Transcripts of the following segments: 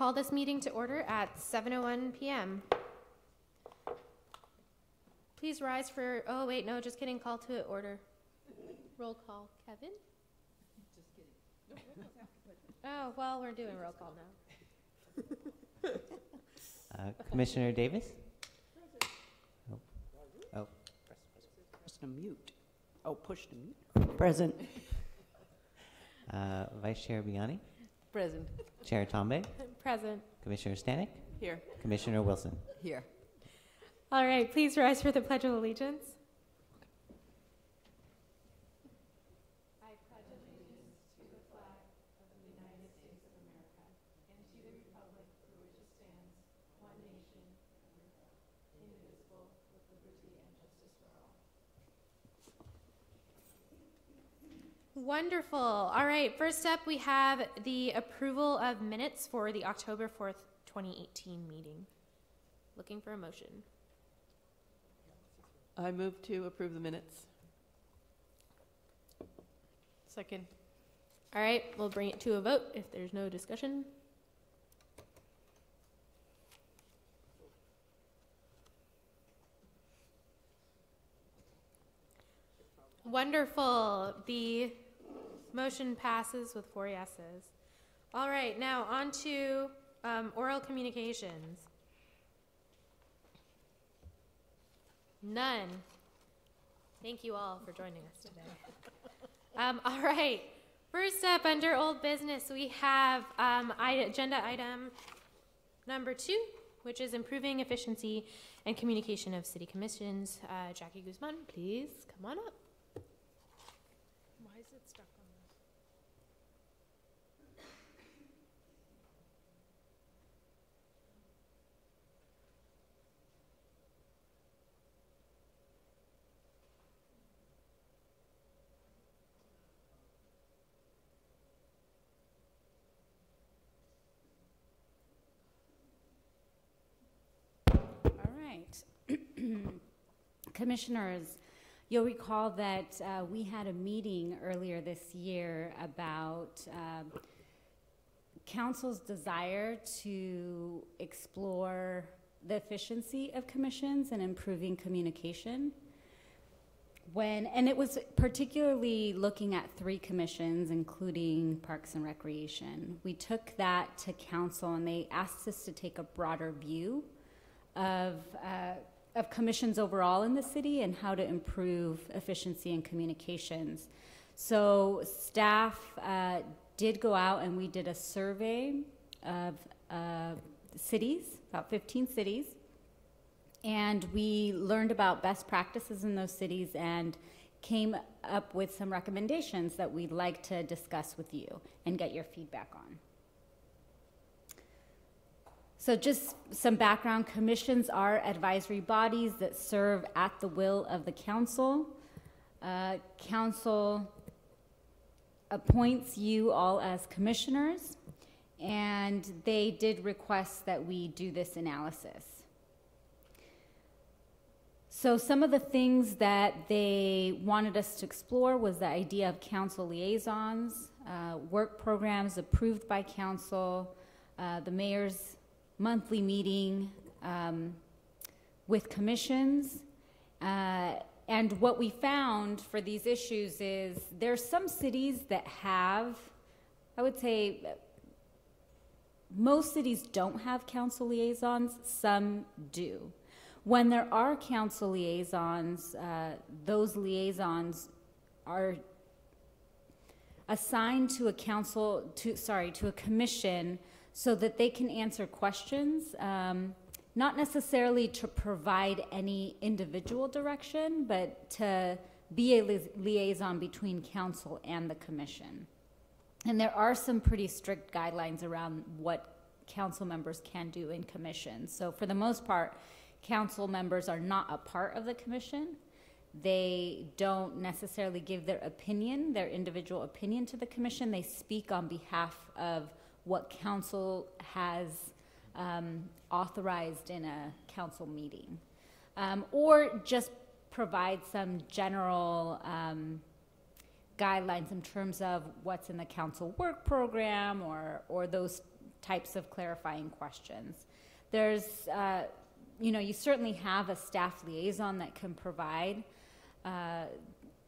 call this meeting to order at 7:01 p.m. Please rise for, oh wait, no, just kidding, call to order. Roll call. Kevin? Just kidding. No, roll call's after. Oh, well, we're doing roll call now. Commissioner Davis? Oh. Press to mute. Oh, push to mute. Present. Vice Chair Biani? Present. Chair Tombe? Present. Commissioner Stanek? Here. Commissioner Wilson? Here. All right, please rise for the Pledge of Allegiance. I pledge allegiance to the flag of the United States of America and to the republic for which it stands, one nation, indivisible, with liberty and justice for all. Wonderful. All right, first up we have the approval of minutes for the October 4th, 2018 meeting. Looking for a motion. I move to approve the minutes. Second. All right, we'll bring it to a vote if there's no discussion. Wonderful. The motion passes with 4 yeses. All right, now on to oral communications. None. Thank you all for joining us today. All right, first up under old business, we have agenda item number 2, which is improving efficiency and communication of city commissions. Jackie Guzman, please come on up. Why is it stuck on this? All right. Commissioners, you'll recall that we had a meeting earlier this year about council's desire to explore the efficiency of commissions and improving communication. And it was particularly looking at 3 commissions, including Parks and Recreation. We took that to council and they asked us to take a broader view of commissions overall in the city and how to improve efficiency and communications. So staff did go out and we did a survey of cities, about 15 cities, and we learned about best practices in those cities and came up with some recommendations that we'd like to discuss with you and get your feedback on. So just some background, commissions are advisory bodies that serve at the will of the council. Council appoints you all as commissioners, and they did request that we do this analysis. So some of the things that they wanted us to explore was the idea of council liaisons, work programs approved by council, the mayor's monthly meeting with commissions. And what we found for these issues is there's some cities that have, I would say, most cities don't have council liaisons, some do. When there are council liaisons, those liaisons are assigned to a to a commission so that they can answer questions, not necessarily to provide any individual direction, but to be a liaison between council and the commission. And there are some pretty strict guidelines around what council members can do in commissions. So for the most part, council members are not a part of the commission. They don't necessarily give their opinion, their individual opinion to the commission. They speak on behalf of what council has authorized in a council meeting, or just provide some general guidelines in terms of what's in the council work program or those types of clarifying questions. There's, you certainly have a staff liaison that can provide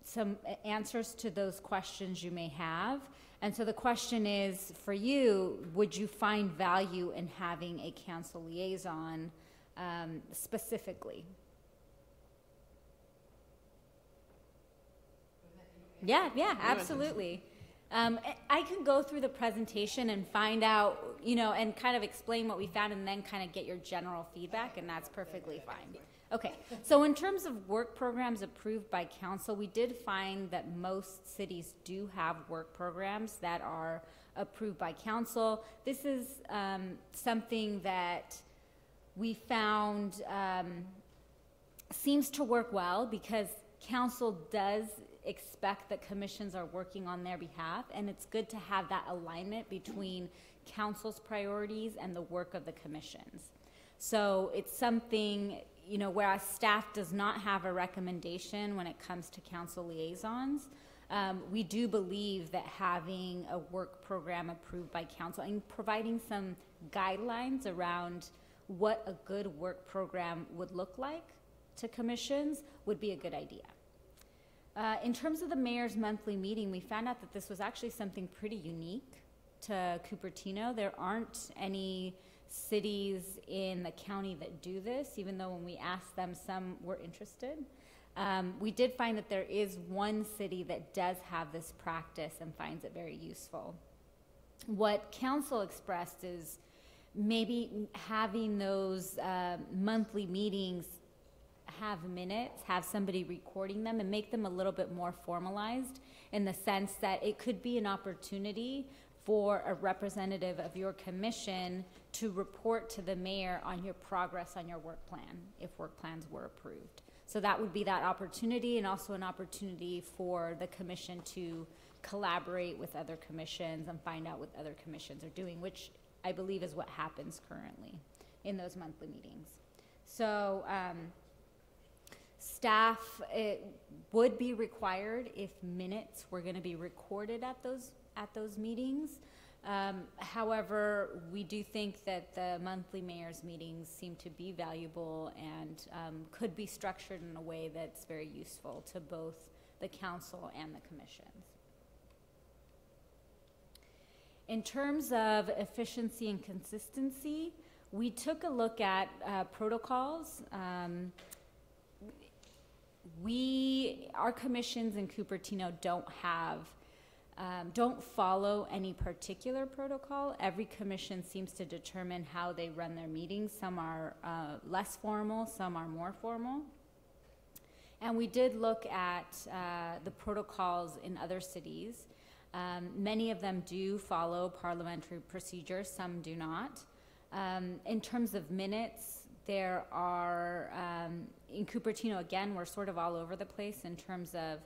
some answers to those questions you may have. And so the question is, for you, would you find value in having a council liaison specifically? Yeah, absolutely. I can go through the presentation and find out, and kind of explain what we found and then kind of get your general feedback, and that's perfectly fine. Okay, so in terms of work programs approved by council, we did find that most cities do have work programs that are approved by council. This is something that we found seems to work well because council does expect that commissions are working on their behalf, and it's good to have that alignment between council's priorities and the work of the commissions. So it's something, whereas staff does not have a recommendation when it comes to council liaisons, we do believe that having a work program approved by council and providing some guidelines around what a good work program would look like to commissions would be a good idea. In terms of the mayor's monthly meeting, we found out that this was actually something pretty unique to Cupertino. There aren't any cities in the county that do this, even though when we asked them, some were interested. We did find that there is one city that does have this practice and finds it very useful. What council expressed is maybe having those monthly meetings have minutes, have somebody recording them, and make them a little bit more formalized in the sense that it could be an opportunity for a representative of your commission to report to the mayor on your progress on your work plan, if work plans were approved. So that would be that opportunity, and also an opportunity for the commission to collaborate with other commissions and find out what other commissions are doing, which I believe is what happens currently in those monthly meetings. So staff would be required if minutes were going to be recorded at those meetings. However, we do think that the monthly mayor's meetings seem to be valuable and could be structured in a way that's very useful to both the council and the commissions. In terms of efficiency and consistency, we took a look at protocols. Our commissions in Cupertino don't follow any particular protocol. Every commission seems to determine how they run their meetings. Some are less formal, some are more formal. And we did look at the protocols in other cities. Many of them do follow parliamentary procedure, some do not. In terms of minutes, there are, in Cupertino, again, we're sort of all over the place in terms of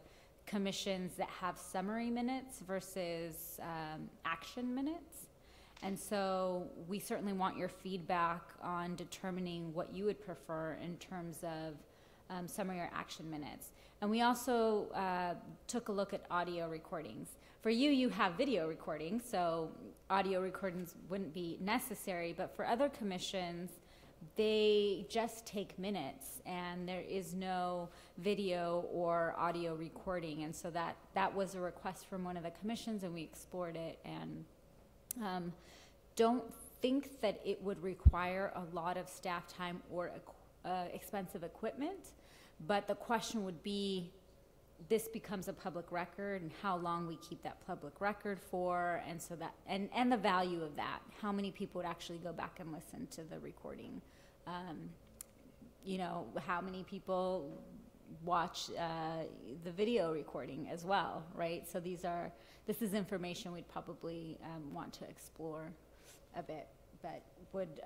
commissions that have summary minutes versus action minutes. And so we certainly want your feedback on determining what you would prefer in terms of summary or action minutes. And we also took a look at audio recordings. For you, you have video recordings, so audio recordings wouldn't be necessary, but for other commissions, they just take minutes and there is no video or audio recording. And so that was a request from one of the commissions, and we explored it, and don't think that it would require a lot of staff time or expensive equipment, but the question would be, this becomes a public record, and how long we keep that public record for, and so that, and the value of that, how many people would actually go back and listen to the recording, how many people watch the video recording as well, right? So this is information we'd probably want to explore a bit, but would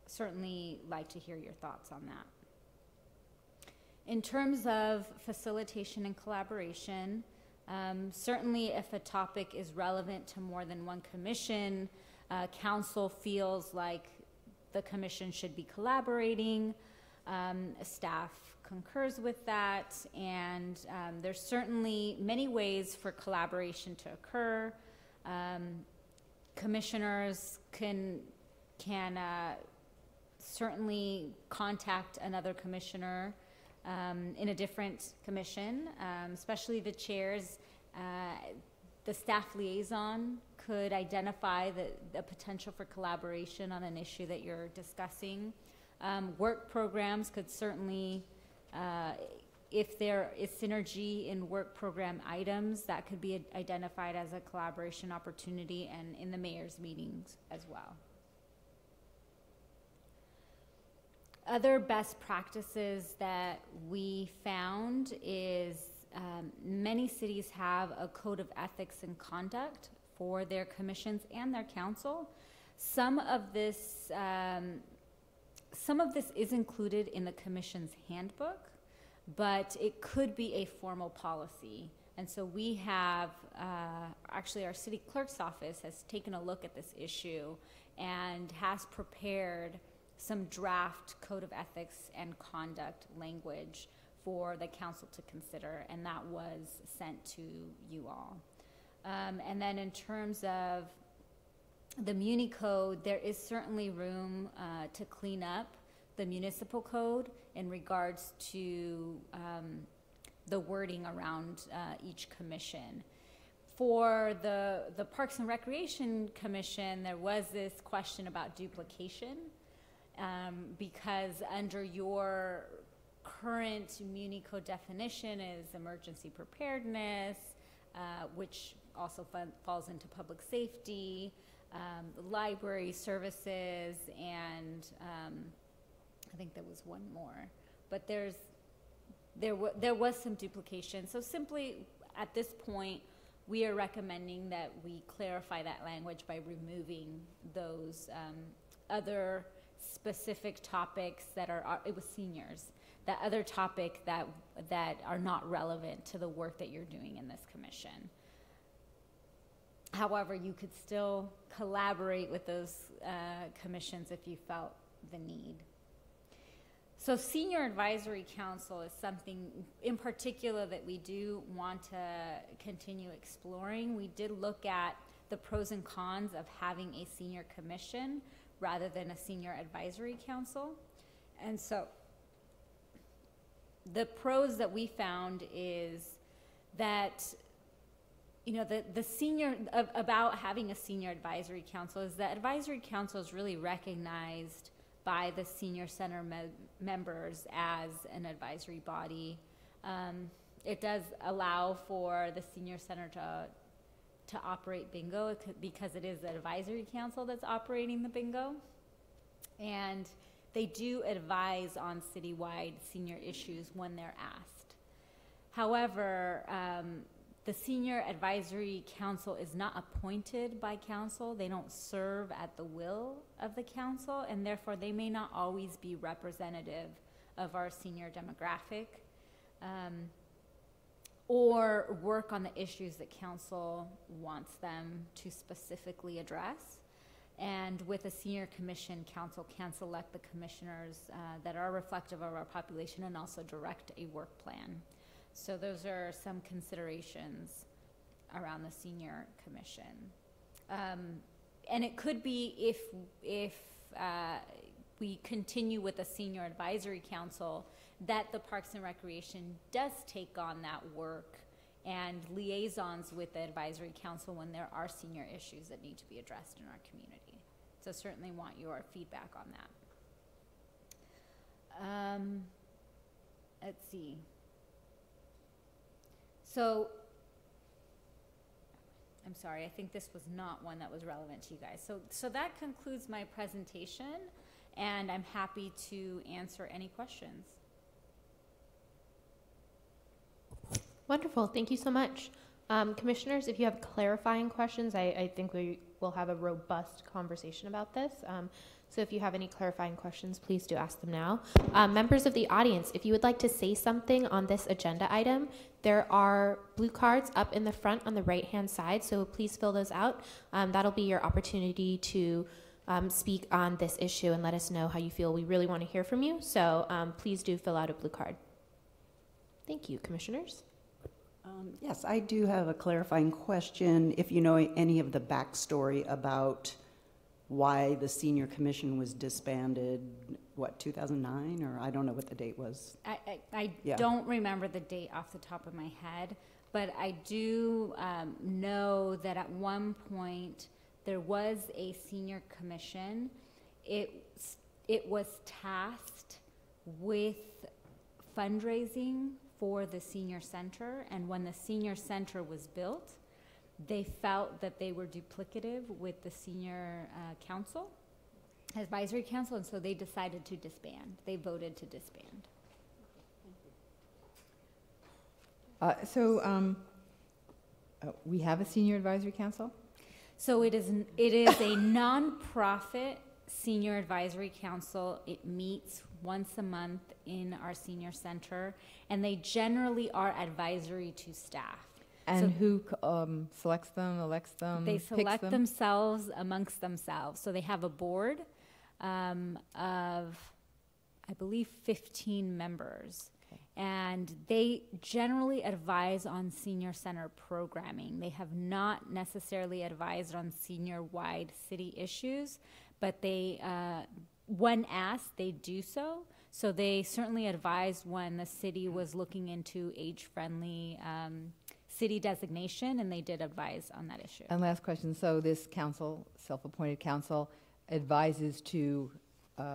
certainly like to hear your thoughts on that. In terms of facilitation and collaboration, certainly if a topic is relevant to more than one commission, council feels like the commission should be collaborating, staff concurs with that, and there's certainly many ways for collaboration to occur. commissioners can certainly contact another commissioner in a different commission, especially the chairs. The staff liaison could identify the potential for collaboration on an issue that you're discussing. Work programs could certainly, if there is synergy in work program items, that could be identified as a collaboration opportunity, and in the mayor's meetings as well. Other best practices that we found is many cities have a code of ethics and conduct for their commissions and their council. Some of this is included in the commission's handbook, but it could be a formal policy. And so we have, actually our city clerk's office has taken a look at this issue and has prepared some draft code of ethics and conduct language for the council to consider, and that was sent to you all. And then in terms of the Muni Code, there is certainly room to clean up the municipal code in regards to the wording around each commission. For the Parks and Recreation Commission, there was this question about duplication, because under your current Muni Code definition is emergency preparedness, which also falls into public safety, library services, and I think there was one more. But there was some duplication. So simply at this point, we are recommending that we clarify that language by removing those other specific topics that it was seniors, that other topic that are not relevant to the work that you're doing in this commission. However, you could still collaborate with those commissions if you felt the need. So Senior Advisory Council is something in particular that we do want to continue exploring. We did look at the pros and cons of having a senior commission rather than a Senior Advisory Council. And so the pros that we found is that, you know, the senior, about having a Senior Advisory Council is that Advisory Council is really recognized by the senior center members as an advisory body. It does allow for the senior center to operate bingo because it is the advisory council that's operating the bingo. And they do advise on citywide senior issues when they're asked. However, the Senior Advisory Council is not appointed by council. They don't serve at the will of the council, and therefore they may not always be representative of our senior demographic, or work on the issues that council wants them to specifically address. And with a senior commission, council can select the commissioners that are reflective of our population and also direct a work plan. So those are some considerations around the senior commission. And it could be if we continue with a senior advisory council, that the Parks and Recreation does take on that work and liaisons with the advisory council when there are senior issues that need to be addressed in our community. So certainly want your feedback on that. Let's see. So, I'm sorry, I think this was not one that was relevant to you guys. So that concludes my presentation, and I'm happy to answer any questions. Wonderful, thank you so much. Commissioners, if you have clarifying questions, I think we will have a robust conversation about this. So if you have any clarifying questions, please do ask them now. Members of the audience, if you would like to say something on this agenda item, there are blue cards up in the front on the right-hand side, so please fill those out. That'll be your opportunity to speak on this issue and let us know how you feel. We really want to hear from you, so please do fill out a blue card. Thank you, commissioners. Yes, I do have a clarifying question. If you know any of the backstory about why the senior commission was disbanded, 2009, or I don't know what the date was. I Yeah. don't remember the date off the top of my head, but I do know that at one point there was a senior commission. It was tasked with fundraising for the senior center, and when the senior center was built, they felt that they were duplicative with the senior advisory council, and so they decided to disband. They voted to disband. We have a senior advisory council? So it is a nonprofit senior advisory council. It meets once a month in our senior center, and they generally are advisory to staff. And who selects them, elects them, They picks select them? themselves amongst themselves. So they have a board of, I believe, 15 members. Okay. And they generally advise on senior center programming. They have not necessarily advised on senior-wide city issues, but they, when asked, they do so. So they certainly advised when the city was looking into age-friendly city designation, and they did advise on that issue. And last question, so this council, self-appointed council, advises to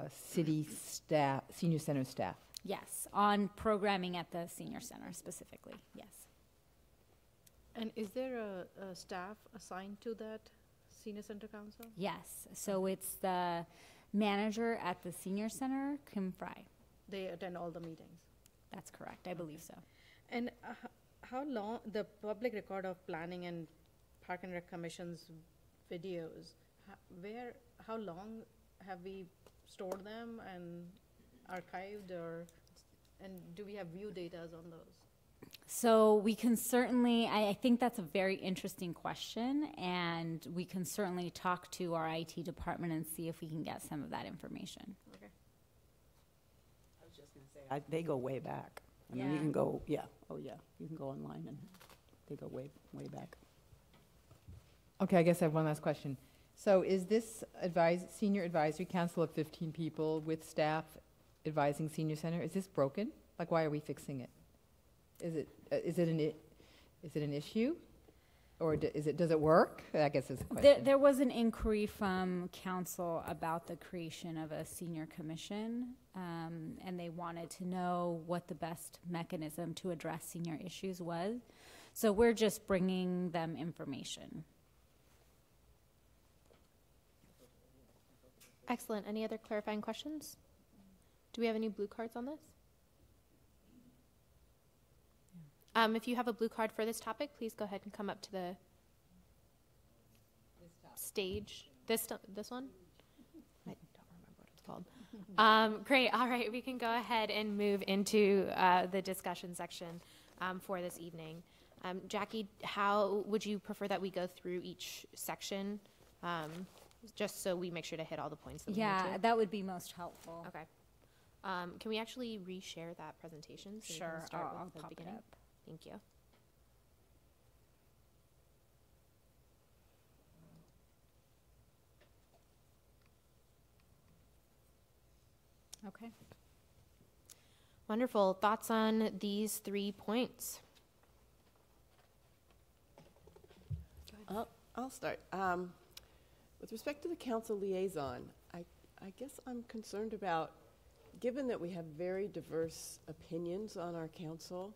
city staff, senior center staff? Yes, on programming at the senior center specifically, yes. And is there a staff assigned to that senior center council? Yes, so it's the manager at the senior center, Kim Fry. They attend all the meetings. That's correct, I believe so. And how long, the public record of planning and Park and Rec Commission's videos, how long have we stored them and archived, and do we have view data on those? So we can certainly, I think that's a very interesting question, and we can certainly talk to our IT department and see if we can get some of that information. Okay. I was just going to say, they go way back. I mean, you Yeah. can go, you can go online and they go way, way back. Okay, I guess I have one last question. So is this senior advisory council of 15 people with staff advising senior center, is this broken? Like, why are we fixing it? Is it an issue? Or does it work? I guess is the question. There was an inquiry from council about the creation of a senior commission, and they wanted to know what the best mechanism to address senior issues was. So we're just bringing them information. Excellent. Any other clarifying questions? Do we have any blue cards on this? If you have a blue card for this topic, please go ahead and come up to the stage. This one? I don't remember what it's called. Great. All right. We can go ahead and move into the discussion section for this evening. Jackie, how would you prefer that we go through each section, just so we make sure to hit all the points that we need to? That would be most helpful. Okay. Can we actually reshare that presentation? So we Sure, can start I'll with the pop it beginning? up. Thank you. Okay. Wonderful. Thoughts on these 3 points? I'll start. With respect to the council liaison, I guess I'm concerned about, given that we have very diverse opinions on our council,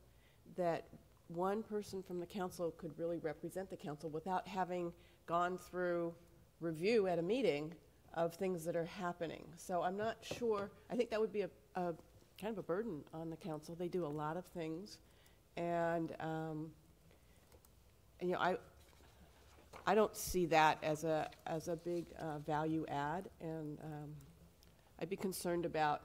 that one person from the council could really represent the council without having gone through review at a meeting of things that are happening. So I'm not sure. I think that would be a kind of a burden on the council. They do a lot of things, and you know, I don't see that as a big value add, and I'd be concerned about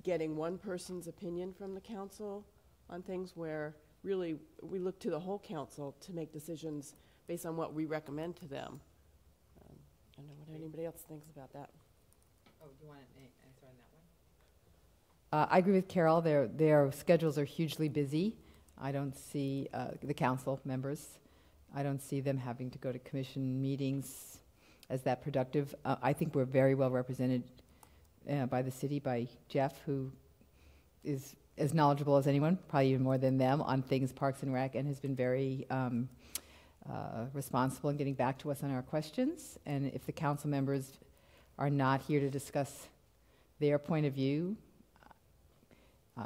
getting one person's opinion from the council on things where really we look to the whole council to make decisions based on what we recommend to them. I don't know what anybody else thinks about that. Oh, do you want to answer on that one? I agree with Carol. Their schedules are hugely busy. I don't see the council members. I don't see them having to go to commission meetings as that productive. I think we're very well represented by the city, by Jeff, who is as knowledgeable as anyone, probably even more than them, on things Parks and Rec, and has been very responsible in getting back to us on our questions. And if the council members are not here to discuss their point of view,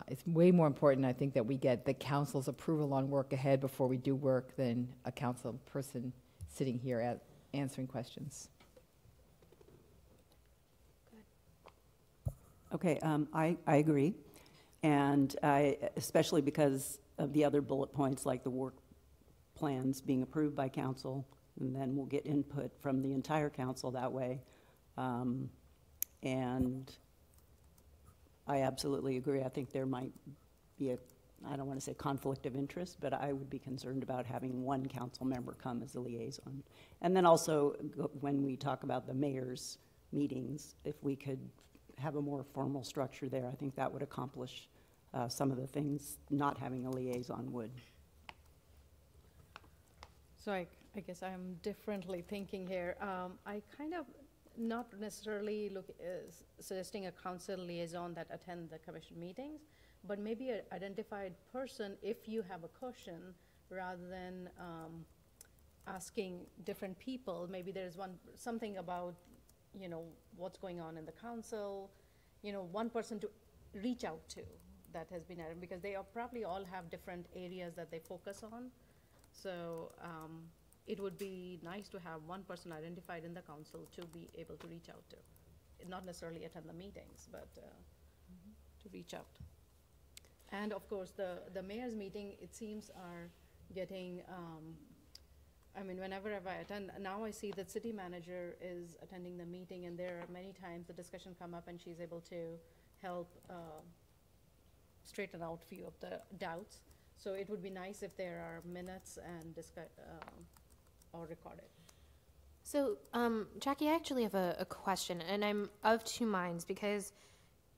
it's way more important, I think, that we get the council's approval on work ahead before we do work than a council person sitting here answering questions. Okay, I agree. And especially because of the other bullet points, like the work plans being approved by council, and then we'll get input from the entire council that way. And I absolutely agree. I think there might be I don't want to say conflict of interest, but I would be concerned about having one council member come as a liaison. And then also, when we talk about the mayor's meetings, if we could have a more formal structure there, I think that would accomplish some of the things not having a liaison would. So I guess I'm differently thinking here. I kind of not necessarily suggesting a council liaison that attend the commission meetings, but maybe an identified person if you have a question, rather than asking different people. Maybe there's something about, you know, what's going on in the council, you know, one person to reach out to that has been added, because they probably all have different areas that they focus on. So it would be nice to have one person identified in the council to be able to reach out to. Not necessarily attend the meetings, but to reach out. And of course, the mayor's meeting, it seems, are getting, I mean, whenever I attend, now I see that city manager is attending the meeting, and there are many times the discussion come up and she's able to help straighten out a few of the doubts. So it would be nice if there are minutes and or recorded. So, Jackie, I actually have a question, and I'm of two minds, because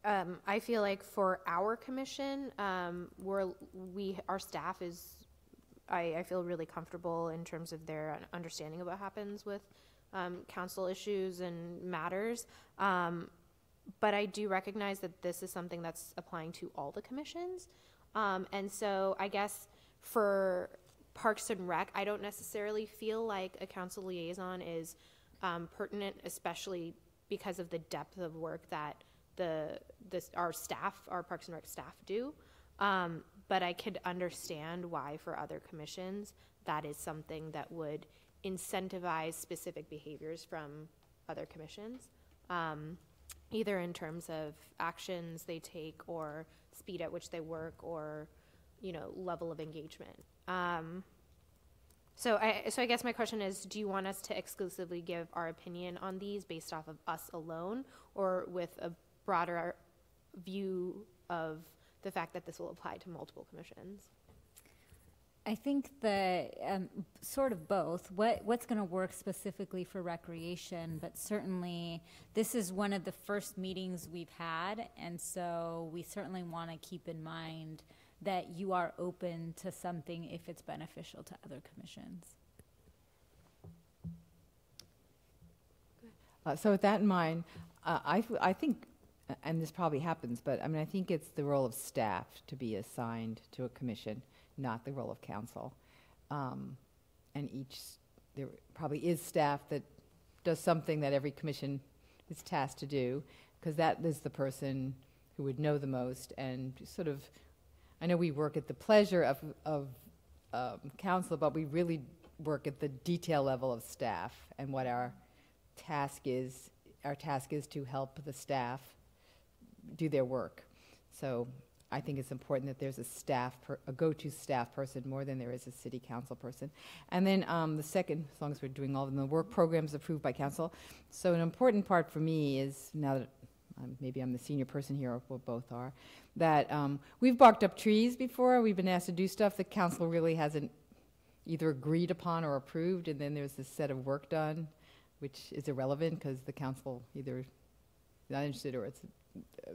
I feel like for our commission, our staff is, I feel really comfortable in terms of their understanding of what happens with council issues and matters. But I do recognize that this is something that's applying to all the commissions. And so I guess for Parks and Rec, I don't necessarily feel like a council liaison is pertinent, especially because of the depth of work that our Parks and Rec staff do. But I could understand why for other commissions that is something that would incentivize specific behaviors from other commissions, either in terms of actions they take or speed at which they work, or, you know, level of engagement. So I guess my question is, do you want us to exclusively give our opinion on these based off of us alone, or with a broader view of the fact that this will apply to multiple commissions? I think sort of both. What's going to work specifically for recreation, but certainly this is one of the first meetings we've had, and so we certainly want to keep in mind that you are open to something if it's beneficial to other commissions. So with that in mind, I think, and this probably happens, but I mean, I think it's the role of staff to be assigned to a commission, not the role of council. And there probably is staff that does something that every commission is tasked to do, because that is the person who would know the most. And sort of, I know we work at the pleasure of council, but we really work at the detail level of staff, and what our task is. Our task is to help the staff do their work. So I think it's important that there's a go-to staff person more than there is a city council person. And then the second, as long as we're doing all of them, the work programs approved by council. So an important part for me is, now that maybe I'm the senior person here, or we both are, that we've barked up trees before. We've been asked to do stuff that council really hasn't either agreed upon or approved, and then there's this set of work done, which is irrelevant because the council either is not interested or it's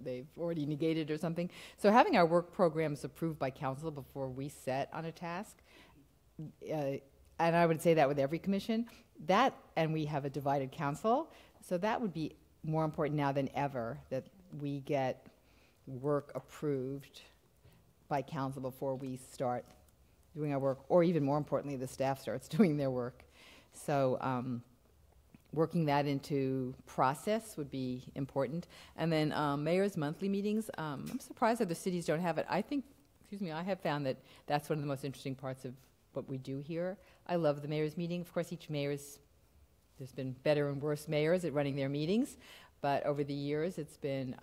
they've already negated or something. So having our work programs approved by council before we set on a task, and I would say that with every commission, that, and we have a divided council, so that would be more important now than ever, that we get work approved by council before we start doing our work, or even more importantly, the staff starts doing their work. So working that into process would be important. And then mayor's monthly meetings, I'm surprised other cities don't have it. I think, I have found that that's one of the most interesting parts of what we do here. I love the mayor's meeting. Of course, each mayor's, there's been better and worse mayors at running their meetings, but over the years it's been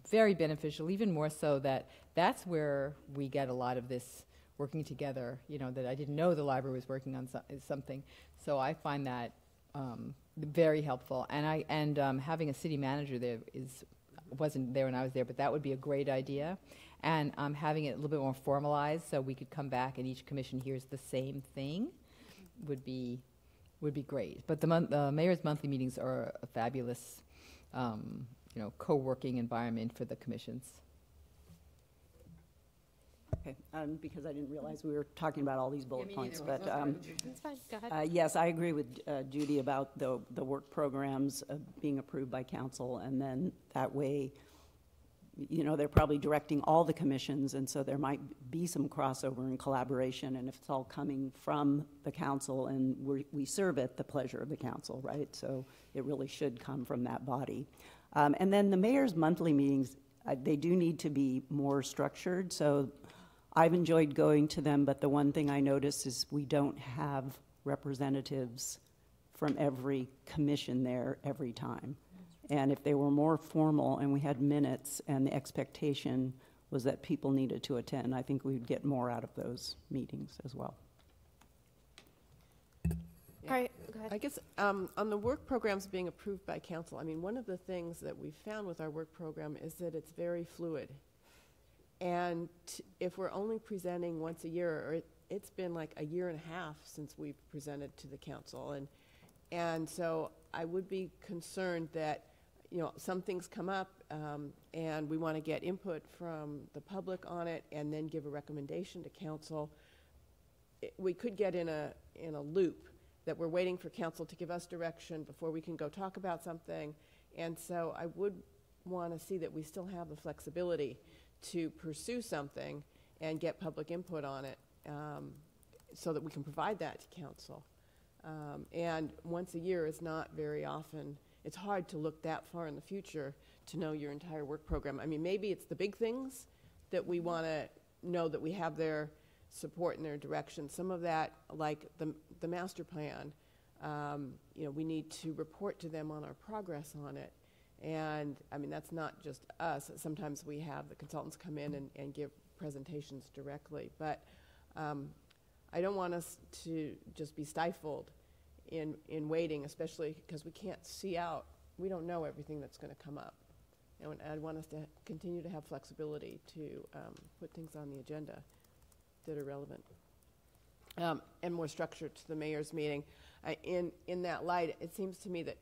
very beneficial, even more so that that's where we get a lot of this working together, that I didn't know the library was working on something. So I find that very helpful. And having a city manager there wasn't there when I was there, but that would be a great idea. And having it a little bit more formalized so we could come back and each commission hears the same thing would be great. But the mayor's monthly meetings are a fabulous, co-working environment for the commissions. Okay, because I didn't realize we were talking about all these bullet points, but That's fine, go ahead. yes, I agree with Judy about the work programs being approved by council, and then that way, they're probably directing all the commissions, and so there might be some crossover and collaboration, and if it's all coming from the council, and we serve at the pleasure of the council, right? So it really should come from that body. And then the mayor's monthly meetings, they do need to be more structured, so I've enjoyed going to them, but the one thing I notice is we don't have representatives from every commission there every time. And if they were more formal and we had minutes and the expectation was that people needed to attend, I think we'd get more out of those meetings as well. All right, go ahead. I guess on the work programs being approved by council, one of the things that we've found with our work program is that it's very fluid. And if we're only presenting once a year, or it's been like a year and a half since we've presented to the council, and so I would be concerned that some things come up and we want to get input from the public on it and then give a recommendation to council. We could get in a loop that we're waiting for council to give us direction before we can go talk about something, and so I would want to see that we still have the flexibility to pursue something and get public input on it so that we can provide that to council. And once a year is not very often. It's hard to look that far in the future to know your entire work program. Maybe it's the big things that we want to know that we have their support and their direction. Some of that, like the master plan, we need to report to them on our progress on it. And that's not just us. Sometimes we have the consultants come in and give presentations directly. But I don't want us to just be stifled in waiting, especially because we can't see out. We don't know everything that's going to come up. And I want us to continue to have flexibility to put things on the agenda that are relevant. And more structure to the mayor's meeting. In that light, it seems to me that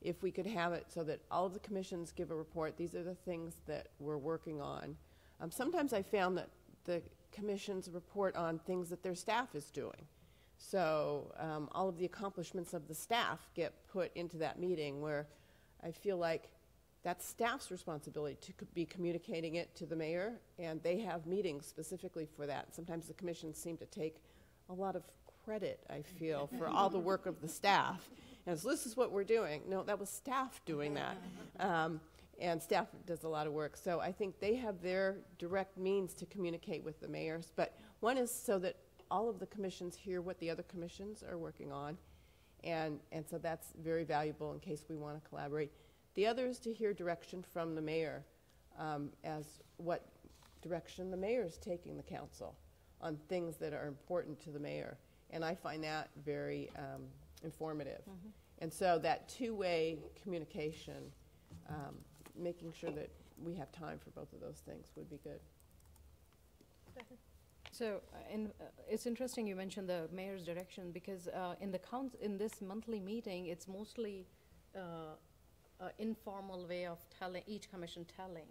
if we could have it so that all of the commissions give a report, these are the things that we're working on. Sometimes I found that the commissions report on things that their staff is doing. So all of the accomplishments of the staff get put into that meeting, where I feel like that's staff's responsibility to be communicating it to the mayor, and they have meetings specifically for that. Sometimes the commissions seem to take a lot of credit, I feel, for all the work of the staff. And so this is what we're doing. No, that was staff doing that. And staff does a lot of work. So I think they have their direct means to communicate with the mayors. But one is so that all of the commissions hear what the other commissions are working on. And so that's very valuable in case we want to collaborate. The other is to hear direction from the mayor as what direction the mayor is taking the council on things that are important to the mayor. And I find that very informative. Mm-hmm. And so that two-way communication, making sure that we have time for both of those things would be good. So it's interesting you mentioned the mayor's direction, because in this monthly meeting, it's mostly informal way of telling, each commission telling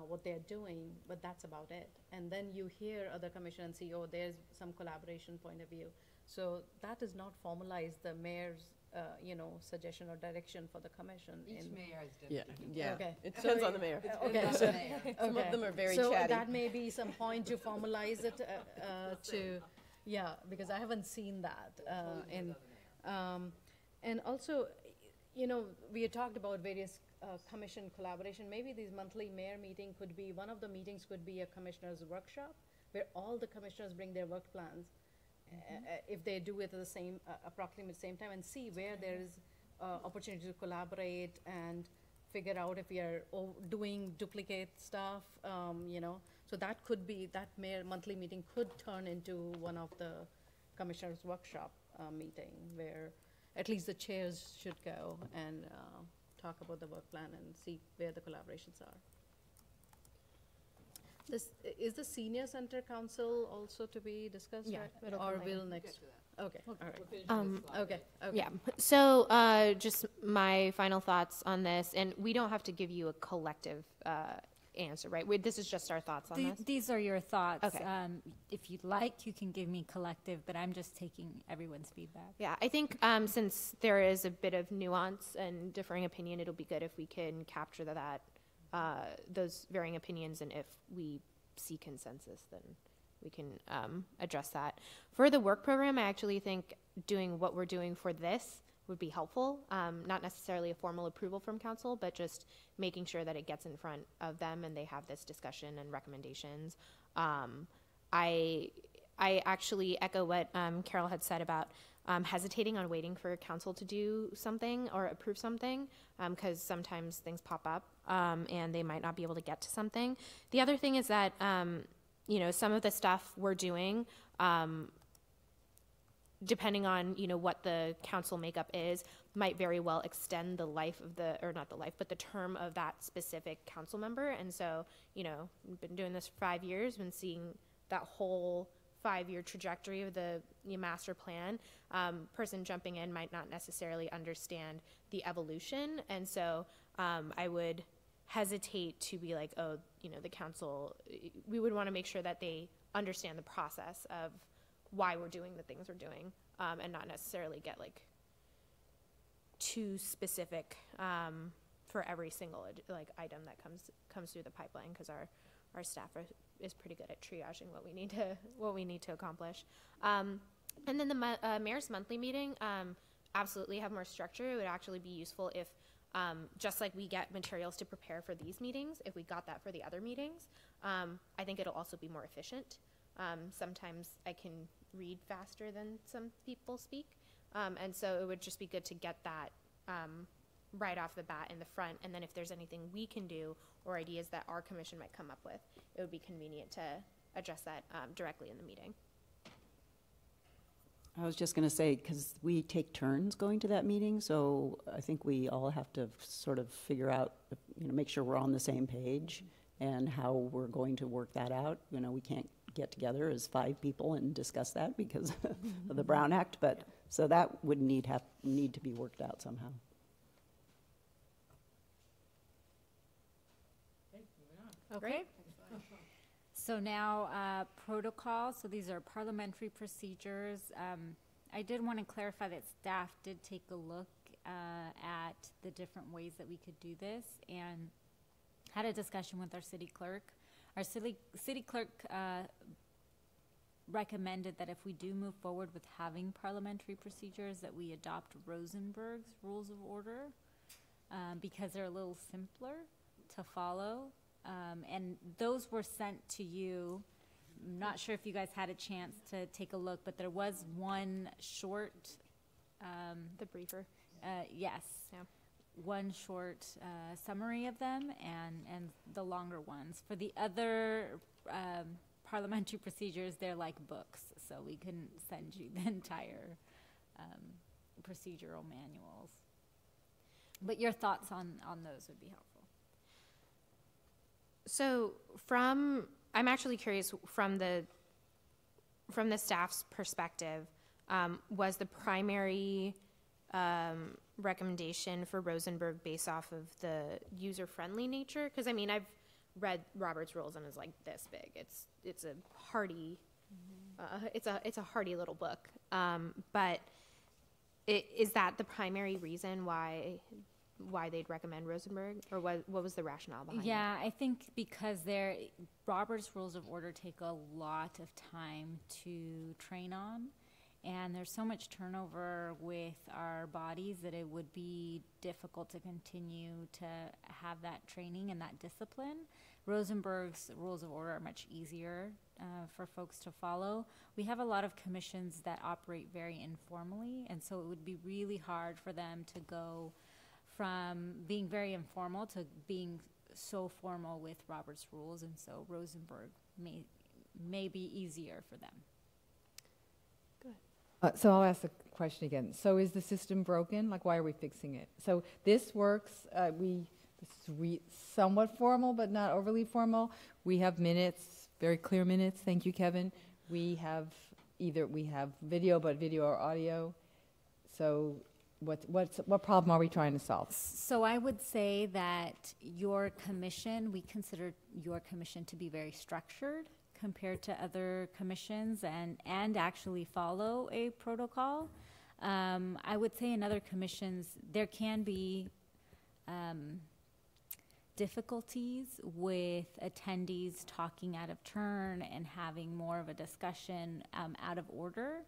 what they're doing, but that's about it. And then you hear other commission and see, oh, there's some collaboration point of view. So that is not formalized, the mayor's, suggestion or direction for the commission. mayor has Yeah. Okay. It depends on the mayor. Okay, on so, the mayor. Some of them are very so chatty. that may be some point to formalize it because I haven't seen that. And also, we had talked about various commission collaboration. Maybe these monthly mayor meeting could be, one of the meetings could be a commissioner's workshop where all the commissioners bring their work plans. If they do it at the same, approximately the same time, and see where there is opportunity to collaborate and figure out if we are doing duplicate stuff, So that could be, that monthly meeting could turn into one of the commissioners' workshop meeting where at least the chairs should go and talk about the work plan and see where the collaborations are. Is the senior center council also to be discussed? Yeah, right? it'll come Or later. will next? Okay, all right. Okay. Yeah. So just my final thoughts on this, and we don't have to give you a collective answer, right? This is just our thoughts on this. These are your thoughts. Okay. If you'd like, you can give me collective, but I'm just taking everyone's feedback. Yeah, I think since there is a bit of nuance and differing opinion, it'll be good if we can capture that those varying opinions, and if we see consensus, then we can address that. For the work program, I actually think doing what we're doing for this would be helpful. Not necessarily a formal approval from council, but just making sure that it gets in front of them and they have this discussion and recommendations. I actually echo what Carol had said about hesitating on waiting for council to do something or approve something, because sometimes things pop up and they might not be able to get to something. The other thing is that some of the stuff we're doing, depending on what the council makeup is, might very well extend the life of but the term of that specific council member. And so we've been doing this for 5 years, been seeing that whole 5-year trajectory of the master plan. Person jumping in might not necessarily understand the evolution, and so I would hesitate to be like, oh, the council, we would want to make sure that they understand the process of why we're doing the things we're doing, and not necessarily get like too specific for every single item that comes through the pipeline, because our staff is pretty good at triaging what we need to accomplish. And then the mayor's monthly meeting, absolutely have more structure. It would actually be useful if, just like we get materials to prepare for these meetings, if we got that for the other meetings, I think it'll also be more efficient. Sometimes I can read faster than some people speak, and so it would just be good to get that right off the bat in the front, and then if there's anything we can do or ideas that our commission might come up with, it would be convenient to address that directly in the meeting. I was just going to say, because we take turns going to that meeting, so I think we all have to sort of figure out, make sure we're on the same page and how we're going to work that out. We can't get together as 5 people and discuss that because of the Brown Act, but so that would need to be worked out somehow. Okay. So now protocol. So these are parliamentary procedures. I did want to clarify that staff did take a look at the different ways that we could do this and had a discussion with our city clerk. Our city clerk recommended that if we do move forward with having parliamentary procedures, that we adopt Rosenberg's rules of order because they're a little simpler to follow. And those were sent to you. I'm not sure if you guys had a chance to take a look, but there was one short. The briefer. Yes. Yeah. One short summary of them and the longer ones. For the other parliamentary procedures, they're like books, so we couldn't send you the entire procedural manuals. But your thoughts on those would be helpful. So I'm actually curious from the staff's perspective, was the primary recommendation for Rosenberg based off of the user-friendly nature? Because I mean, I've read Robert's Rules and it's like this big. It's a hardy, it's a hardy little book. But is that the primary reason why they'd recommend Rosenberg, or what was the rationale behind it? Yeah, I think because Robert's Rules of Order take a lot of time to train on, and there's so much turnover with our bodies that it would be difficult to continue to have that training and that discipline. Rosenberg's Rules of Order are much easier for folks to follow. We have a lot of commissions that operate very informally, and so it would be really hard for them to go from being very informal to being so formal with Robert's Rules, and so Rosenberg may be easier for them. So I'll ask the question again. So is the system broken? Like, why are we fixing it? So this works. This is somewhat formal, but not overly formal. We have minutes, very clear minutes. Thank you, Kevin. We have video, but video or audio. So what problem are we trying to solve? So I would say that we consider your commission to be very structured compared to other commissions and actually follow a protocol. I would say in other commissions, there can be difficulties with attendees talking out of turn and having more of a discussion out of order.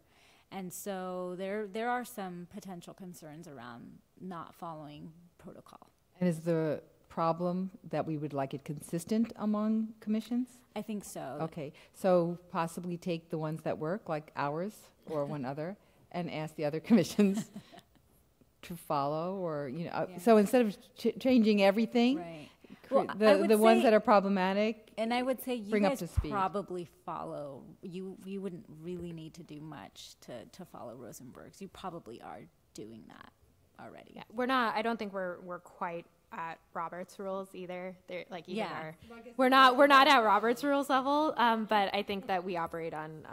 And so there are some potential concerns around not following protocol. And is the problem that we would like it consistent among commissions? I think so. Okay, so possibly take the ones that work, like ours or one other, and ask the other commissions to follow, or Yeah. So instead of changing everything, Right. the ones that are problematic. And I would say you Bring up guys to speed. probably follow. You wouldn't really need to do much to follow Rosenberg's. You probably are doing that already. Yeah, we're not. I don't think we're quite at Robert's Rules either. They're like even Yeah. we're not at Robert's Rules level. But I think that we operate on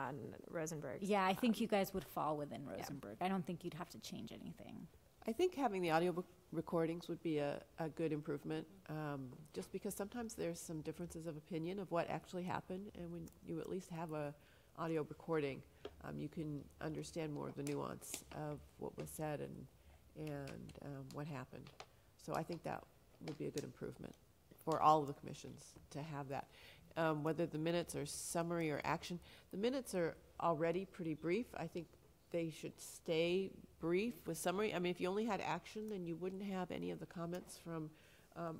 Rosenberg's. Yeah, I think you guys would fall within Rosenberg. I don't think you'd have to change anything. I think having the audio recordings would be a good improvement, just because sometimes there's some differences of opinion of what actually happened, and when you at least have a audio recording, you can understand more of the nuance of what was said and what happened. So I think that would be a good improvement for all of the commissions to have that. Whether the minutes are summary or action, the minutes are already pretty brief. I think they should stay brief with summary. I mean, if you only had action, then you wouldn't have any of the comments from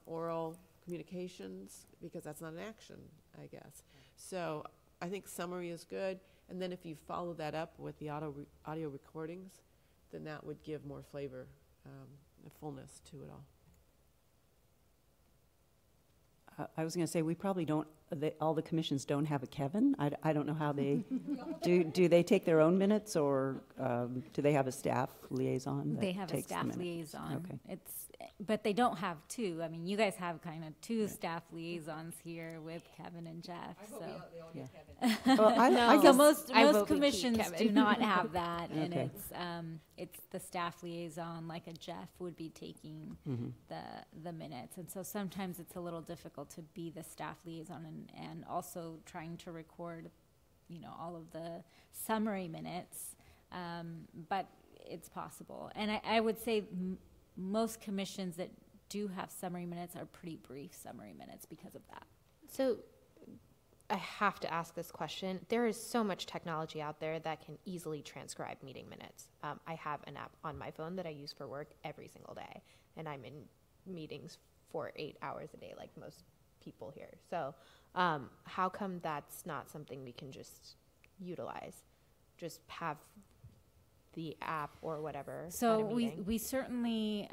oral communications, because that's not an action, I guess. So I think summary is good. And then if you follow that up with the audio recordings, then that would give more flavor and fullness to it all. I was going to say, we probably don't, all the commissions don't have a Kevin. I don't know how they, do they take their own minutes, or do they have a staff liaison that They have a takes the staff minutes? liaison. Okay. But they don't have two. I mean, you guys have kind of two staff liaisons here with Kevin and Jeff. Well, I So guess, most I vote we keep commissions Kevin. do not have that, and Okay. it's the staff liaison, like a Jeff would be taking Mhm. the minutes, and so sometimes it's a little difficult to be the staff liaison and also trying to record, all of the summary minutes, but it's possible. And I would say most commissions that do have summary minutes are pretty brief summary minutes because of that. So I have to ask this question. There is so much technology out there that can easily transcribe meeting minutes. I have an app on my phone that I use for work every single day, and I'm in meetings for 8 hours a day, like most people here. So how come that's not something we can just utilize? Just have the app or whatever. So at a meeting? we certainly,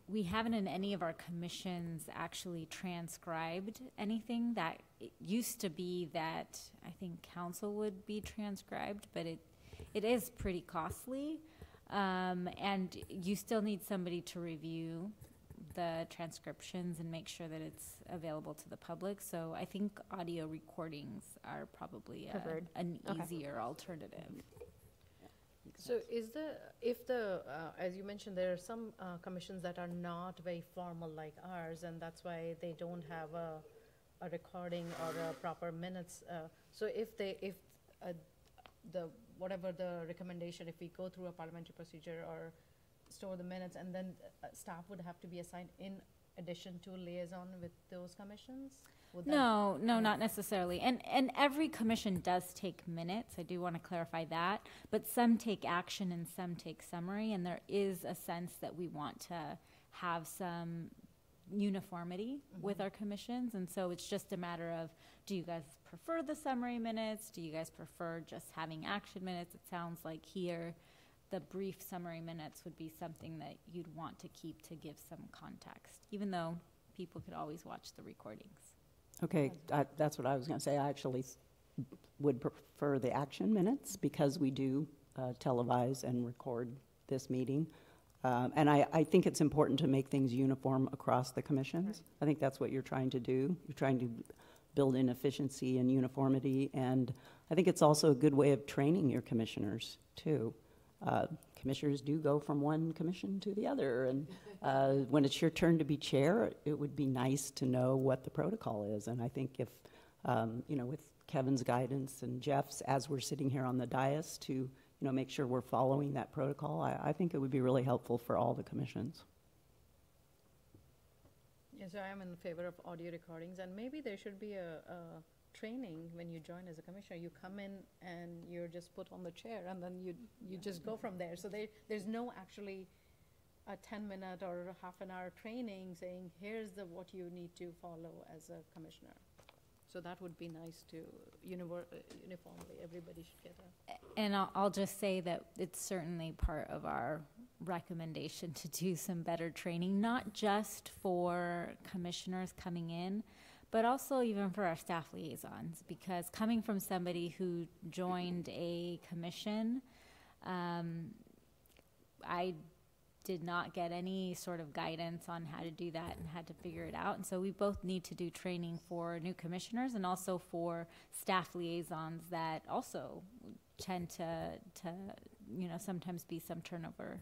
we haven't in any of our commissions actually transcribed anything. That it used to be that I think council would be transcribed, but it is pretty costly. And you still need somebody to review the transcriptions and make sure that it's available to the public. So I think audio recordings are probably Preferred. an Okay. easier alternative. So if the, as you mentioned, there are some commissions that are not very formal like ours, and that's why they don't have a recording or a proper minutes. So whatever the recommendation, if we go through a parliamentary procedure or store the minutes, and then staff would have to be assigned in addition to liaison with those commissions? Would that- No, not necessarily. And every commission does take minutes. I do want to clarify that. But some take action and some take summary. And there is a sense that we want to have some uniformity with our commissions. And so it's just a matter of, do you guys prefer the summary minutes? Do you guys prefer just having action minutes? It sounds like here the brief summary minutes would be something that you'd want to keep to give some context, even though people could always watch the recordings. Okay, that's what I was going to say. I actually would prefer the action minutes because we do televise and record this meeting. And I think it's important to make things uniform across the commissions. I think that's what you're trying to do. You're trying to build in efficiency and uniformity. And I think it's also a good way of training your commissioners, too. Commissioners do go from one commission to the other, and when it's your turn to be chair, it would be nice to know what the protocol is. And I think if, with Kevin's guidance and Jeff's, as we're sitting here on the dais, to make sure we're following that protocol, I think it would be really helpful for all the commissions. Yes, I am in favor of audio recordings, and maybe there should be a training when you join as a commissioner. You come in and you're just put on the chair, and then you just go from there. So there's no actually a 10-minute or a half an hour training saying, here's what you need to follow as a commissioner. So that would be nice to uniformly, everybody should get that. And I'll just say that it's certainly part of our recommendation to do some better training, not just for commissioners coming in, but also even for our staff liaisons, because coming from somebody who joined a commission, I did not get any sort of guidance on how to do that and had to figure it out. And so we both need to do training for new commissioners and also for staff liaisons that also tend to sometimes be some turnover.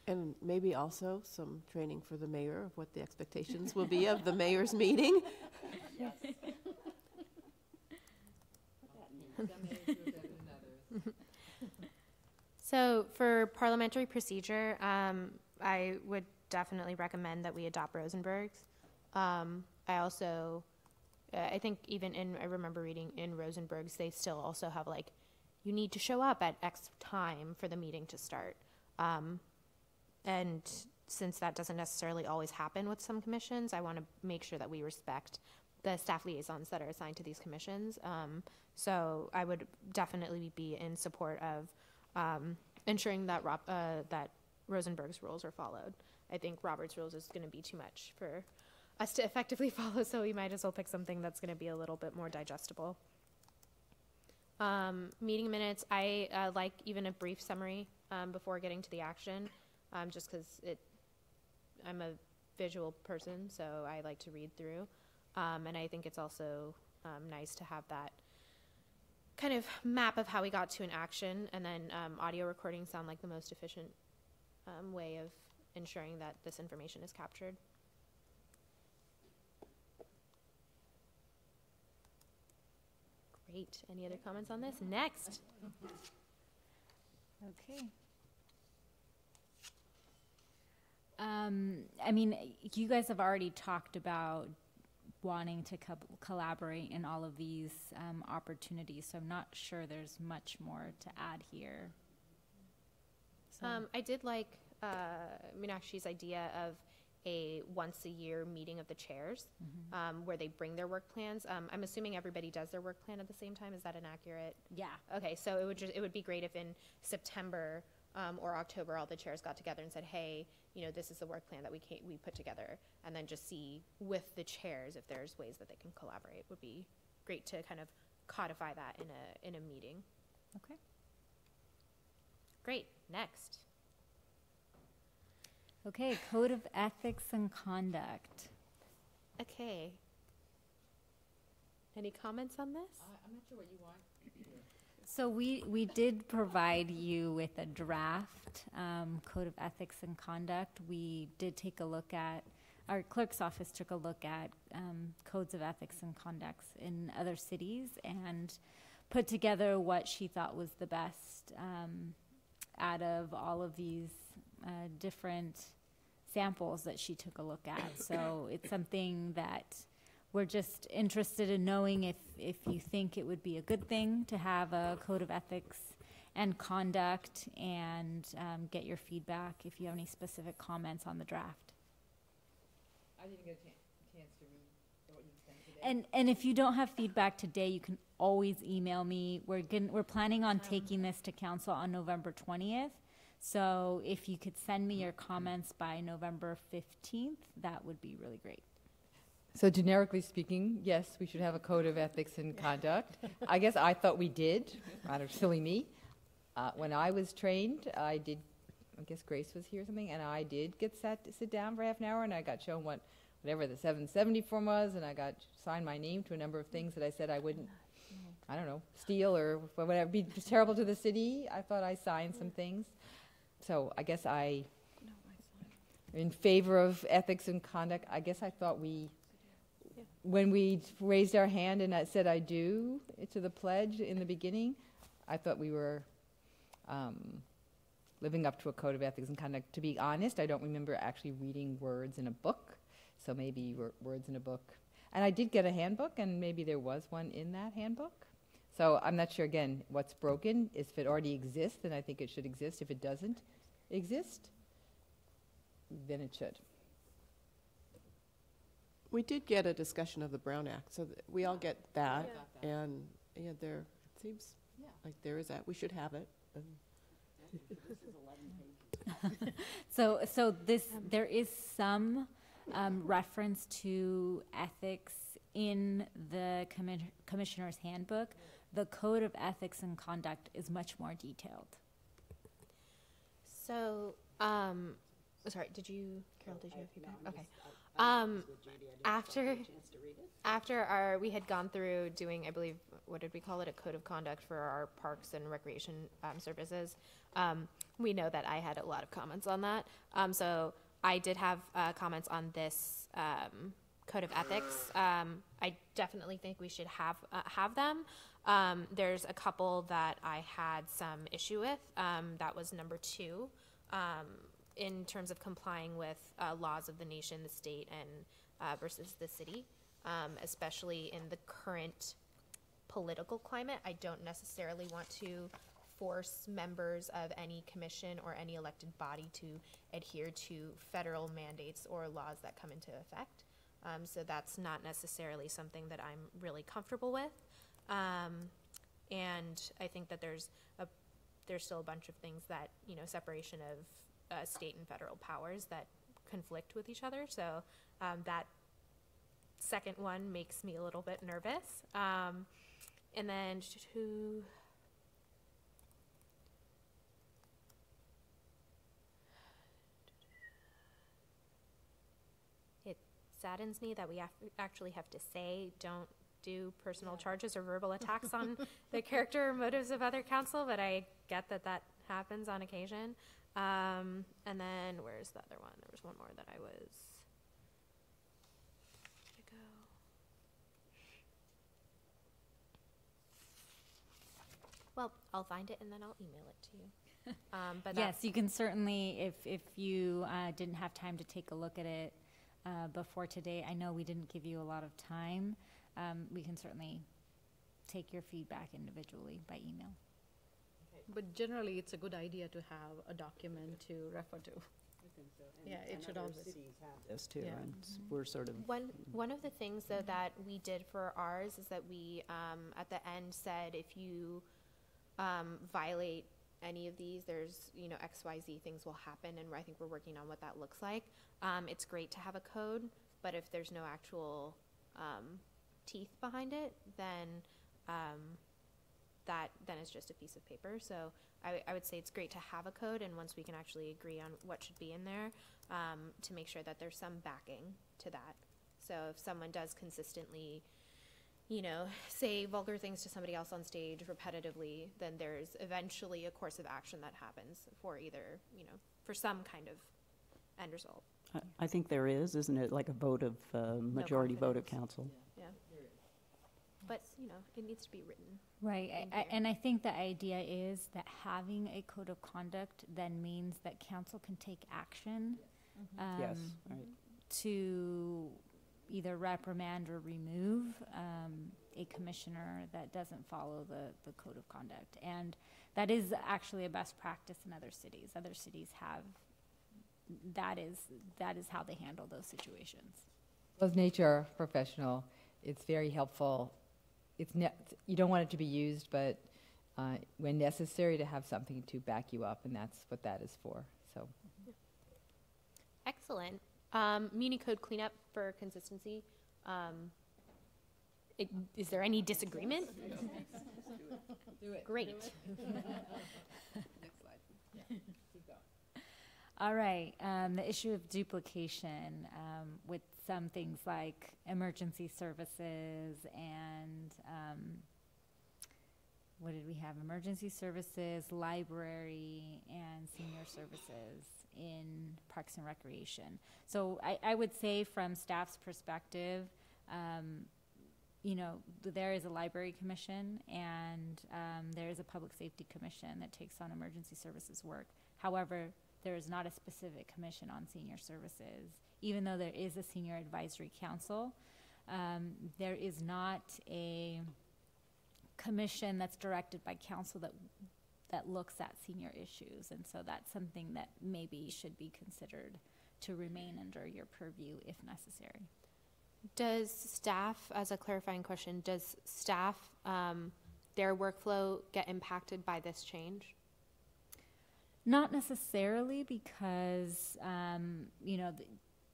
And maybe also some training for the mayor of what the expectations will be of the mayor's meeting. So for parliamentary procedure, I would definitely recommend that we adopt Rosenberg's. I also, I think even I remember reading in Rosenberg's, they still also have you need to show up at X time for the meeting to start. And since that doesn't necessarily always happen with some commissions, I want to make sure that we respect the staff liaisons that are assigned to these commissions. So I would definitely be in support of ensuring that that Rosenberg's rules are followed. I think Robert's rules is going to be too much for us to effectively follow, so we might as well pick something that's going to be a little bit more digestible. Meeting minutes, I like even a brief summary before getting to the action, just because I'm a visual person, so I like to read through. And I think it's also nice to have that kind of map of how we got to an action, and then audio recordings sound like the most efficient way of ensuring that this information is captured. Great. Any other comments on this? Next. Okay. I mean, you guys have already talked about wanting to collaborate in all of these opportunities, so I'm not sure there's much more to add here. So. I did like Meenakshi's idea of a once-a-year meeting of the chairs, where they bring their work plans. I'm assuming everybody does their work plan at the same time. Is that an accurate? Yeah. Okay, so it would be great if in September or October all the chairs got together and said, hey, this is the work plan that we put together, and then just see with the chairs if there's ways that they can collaborate. Would be great to kind of codify that in a meeting. Okay. Great. Next. Okay, Code of Ethics and Conduct. Okay. Any comments on this? I'm not sure what you want. So we did provide you with a draft code of ethics and conduct. We did take a look at, our clerk's office took a look at codes of ethics and conducts in other cities and put together what she thought was the best out of all of these different samples that she took a look at. So it's something that we're just interested in knowing if you think it would be a good thing to have a code of ethics and conduct, and get your feedback if you have any specific comments on the draft. I didn't get a chance to read what you sent today. And if you don't have feedback today, you can always email me. We're planning on taking this to council on November 20th. So if you could send me your comments by November 15th, that would be really great. So generically speaking, yes, we should have a code of ethics and conduct. I guess I thought we did, rather silly me. When I was trained, I guess Grace was here or something, and I did get sit down for half an hour, and I got shown whatever the 770 form was, and I got signed my name to a number of things that I said I wouldn't, I don't know, steal or whatever, be terrible to the city. I thought I signed some things. So I guess in favor of ethics and conduct, I guess I thought when we raised our hand and I said I do to the pledge in the beginning, I thought we were living up to a code of ethics and conduct. To be honest, I don't remember actually reading words in a book, so maybe words in a book. And I did get a handbook, and maybe there was one in that handbook. So I'm not sure, again, what's broken. If it already exists, then I think it should exist. If it doesn't exist, then it should. We did get a discussion of the Brown Act, so we all get that. And yeah, it seems like there is that. We should have it. So there is some reference to ethics in the commissioner's handbook. The code of ethics and conduct is much more detailed. So, sorry, Carol, did you have feedback? Okay. After we had gone through doing, I believe, what did we call it? A code of conduct for our parks and recreation services. We know that I had a lot of comments on that. So I did have comments on this code of ethics. I definitely think we should have them. There's a couple that I had some issue with. That was number 2. In terms of complying with laws of the nation, the state, and versus the city, especially in the current political climate. I don't necessarily want to force members of any commission or any elected body to adhere to federal mandates or laws that come into effect. So that's not necessarily something that I'm really comfortable with. And I think that there's still a bunch of things that, separation of state and federal powers that conflict with each other. So that second one makes me a little bit nervous. And then it saddens me that we actually have to say don't do personal charges or verbal attacks on the character or motives of other counsel, but I get that happens on occasion. And then where's the other one? There was one more that I was. Where'd it go? Well, I'll find it and then I'll email it to you. But Yes, you can certainly, if you didn't have time to take a look at it before today, I know we didn't give you a lot of time. We can certainly take your feedback individually by email. But generally, it's a good idea to have a document to refer to. I think so. Yeah, it should always. This too, Yeah. and we're sort of. one of the things though that we did for ours is that we at the end said if you violate any of these, there's XYZ things will happen, and I think we're working on what that looks like. It's great to have a code, but if there's no actual teeth behind it, then then it's just a piece of paper. So I would say it's great to have a code, and once we can actually agree on what should be in there, to make sure that there's some backing to that. So if someone does consistently, say vulgar things to somebody else on stage repetitively, then there's eventually a course of action that happens for either, for some kind of end result. I think there is, isn't it, like a vote of, majority vote of confidence. council? Yeah. But, it needs to be written. Right, and I think the idea is that having a code of conduct then means that council can take action Yes, right. to either reprimand or remove a commissioner that doesn't follow the code of conduct. And that is actually a best practice in other cities. Other cities have, that is how they handle those situations. As an HR professional, it's very helpful. You don't want it to be used, but when necessary, to have something to back you up, and that's what that is for. So, Excellent. Muni code cleanup for consistency. Is there any disagreement? do it. Great. Next slide. Keep going. All right, the issue of duplication with some things like emergency services and what did we have? Emergency services, library, and senior services in Parks and Recreation. So I would say from staff's perspective, there is a library commission and there is a public safety commission that takes on emergency services work. However, there is not a specific commission on senior services. Even though there is a senior advisory council, there is not a commission that's directed by council that looks at senior issues. And so that's something that maybe should be considered to remain under your purview if necessary. Does staff, as a clarifying question, does staff, their workflow get impacted by this change? Not necessarily, because, the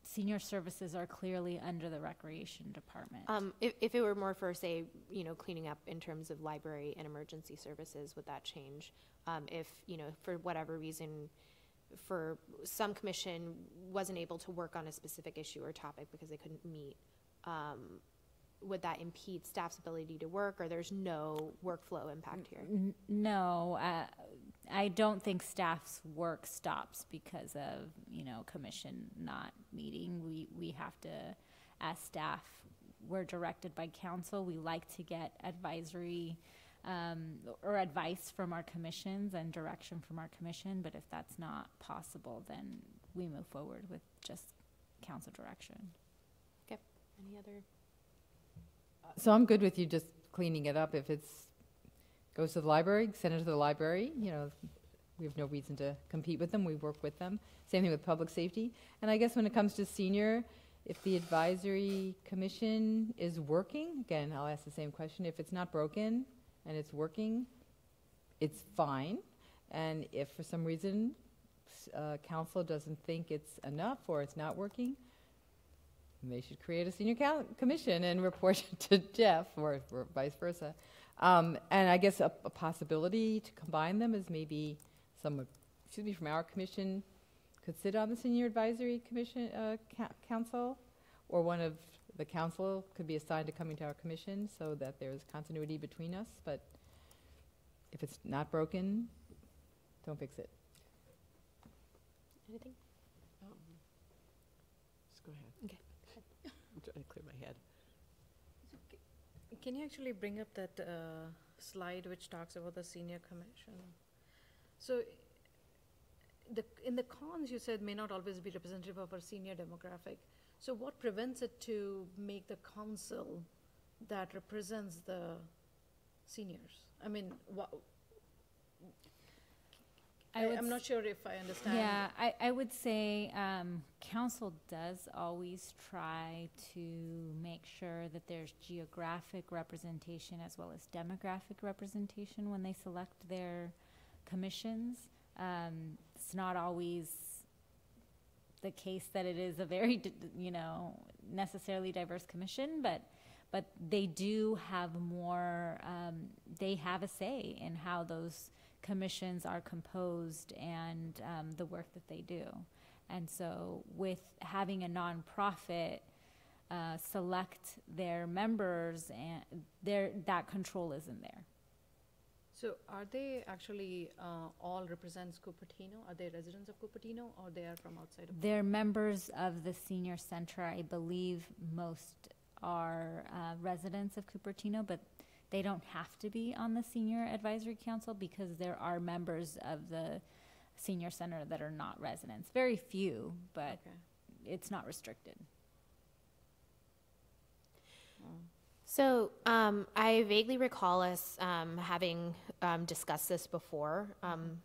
senior services are clearly under the recreation department. If it were more for, say, cleaning up in terms of library and emergency services, would that change? If, for whatever reason, for some commission wasn't able to work on a specific issue or topic because they couldn't meet, would that impede staff's ability to work, or there's no workflow impact here? No, I don't think staff's work stops because of, commission not meeting. We have to, as staff, we're directed by council. We like to get advisory or advice from our commissions and direction from our commission, but if that's not possible, then we move forward with just council direction. Okay, any other? So I'm good with you just cleaning it up. If it's goes to the library, send it to the library. We have no reason to compete with them. We work with them. Same thing with public safety. And I guess when it comes to senior, if the advisory commission is working, again, I'll ask the same question. If it's not broken and it's working, it's fine. And if for some reason council doesn't think it's enough or it's not working, they should create a senior commission and report it to Jeff or vice versa. And I guess a possibility to combine them is maybe someone, from our commission could sit on the senior advisory commission council, or one of the council could be assigned to coming to our commission so that there's continuity between us. But if it's not broken, don't fix it. Anything? Just go ahead. Okay. I'm trying to clear my head. Can you actually bring up that slide which talks about the senior commission? So in the cons you said may not always be representative of our senior demographic. So what prevents it to make the council that represents the seniors? I mean, I'm not sure if I understand. Yeah, I would say council does always try to make sure that there's geographic representation as well as demographic representation when they select their commissions. It's not always the case that it is a very, necessarily diverse commission, but they do have more, they have a say in how those commissions are composed and the work that they do. And so with having a nonprofit select their members, and that control isn't there. So are they actually all represents Cupertino? Are they residents of Cupertino, or they are from outside of? They're members of the senior center. I believe most are residents of Cupertino, but they don't have to be on the senior advisory council because there are members of the senior center that are not residents. Very few, but Okay. it's not restricted. So I vaguely recall us having discussed this before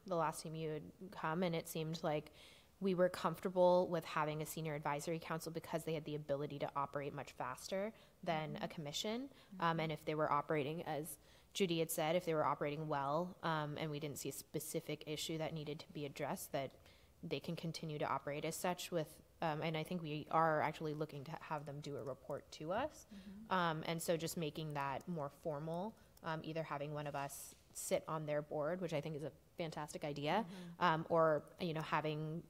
the last time you had come, and it seemed like we were comfortable with having a senior advisory council because they had the ability to operate much faster than a commission. And if they were operating, as Judy had said, if they were operating well, and we didn't see a specific issue that needed to be addressed, that they can continue to operate as such with, and I think we are actually looking to have them do a report to us. And so just making that more formal, either having one of us sit on their board, which I think is a fantastic idea, or, you know, having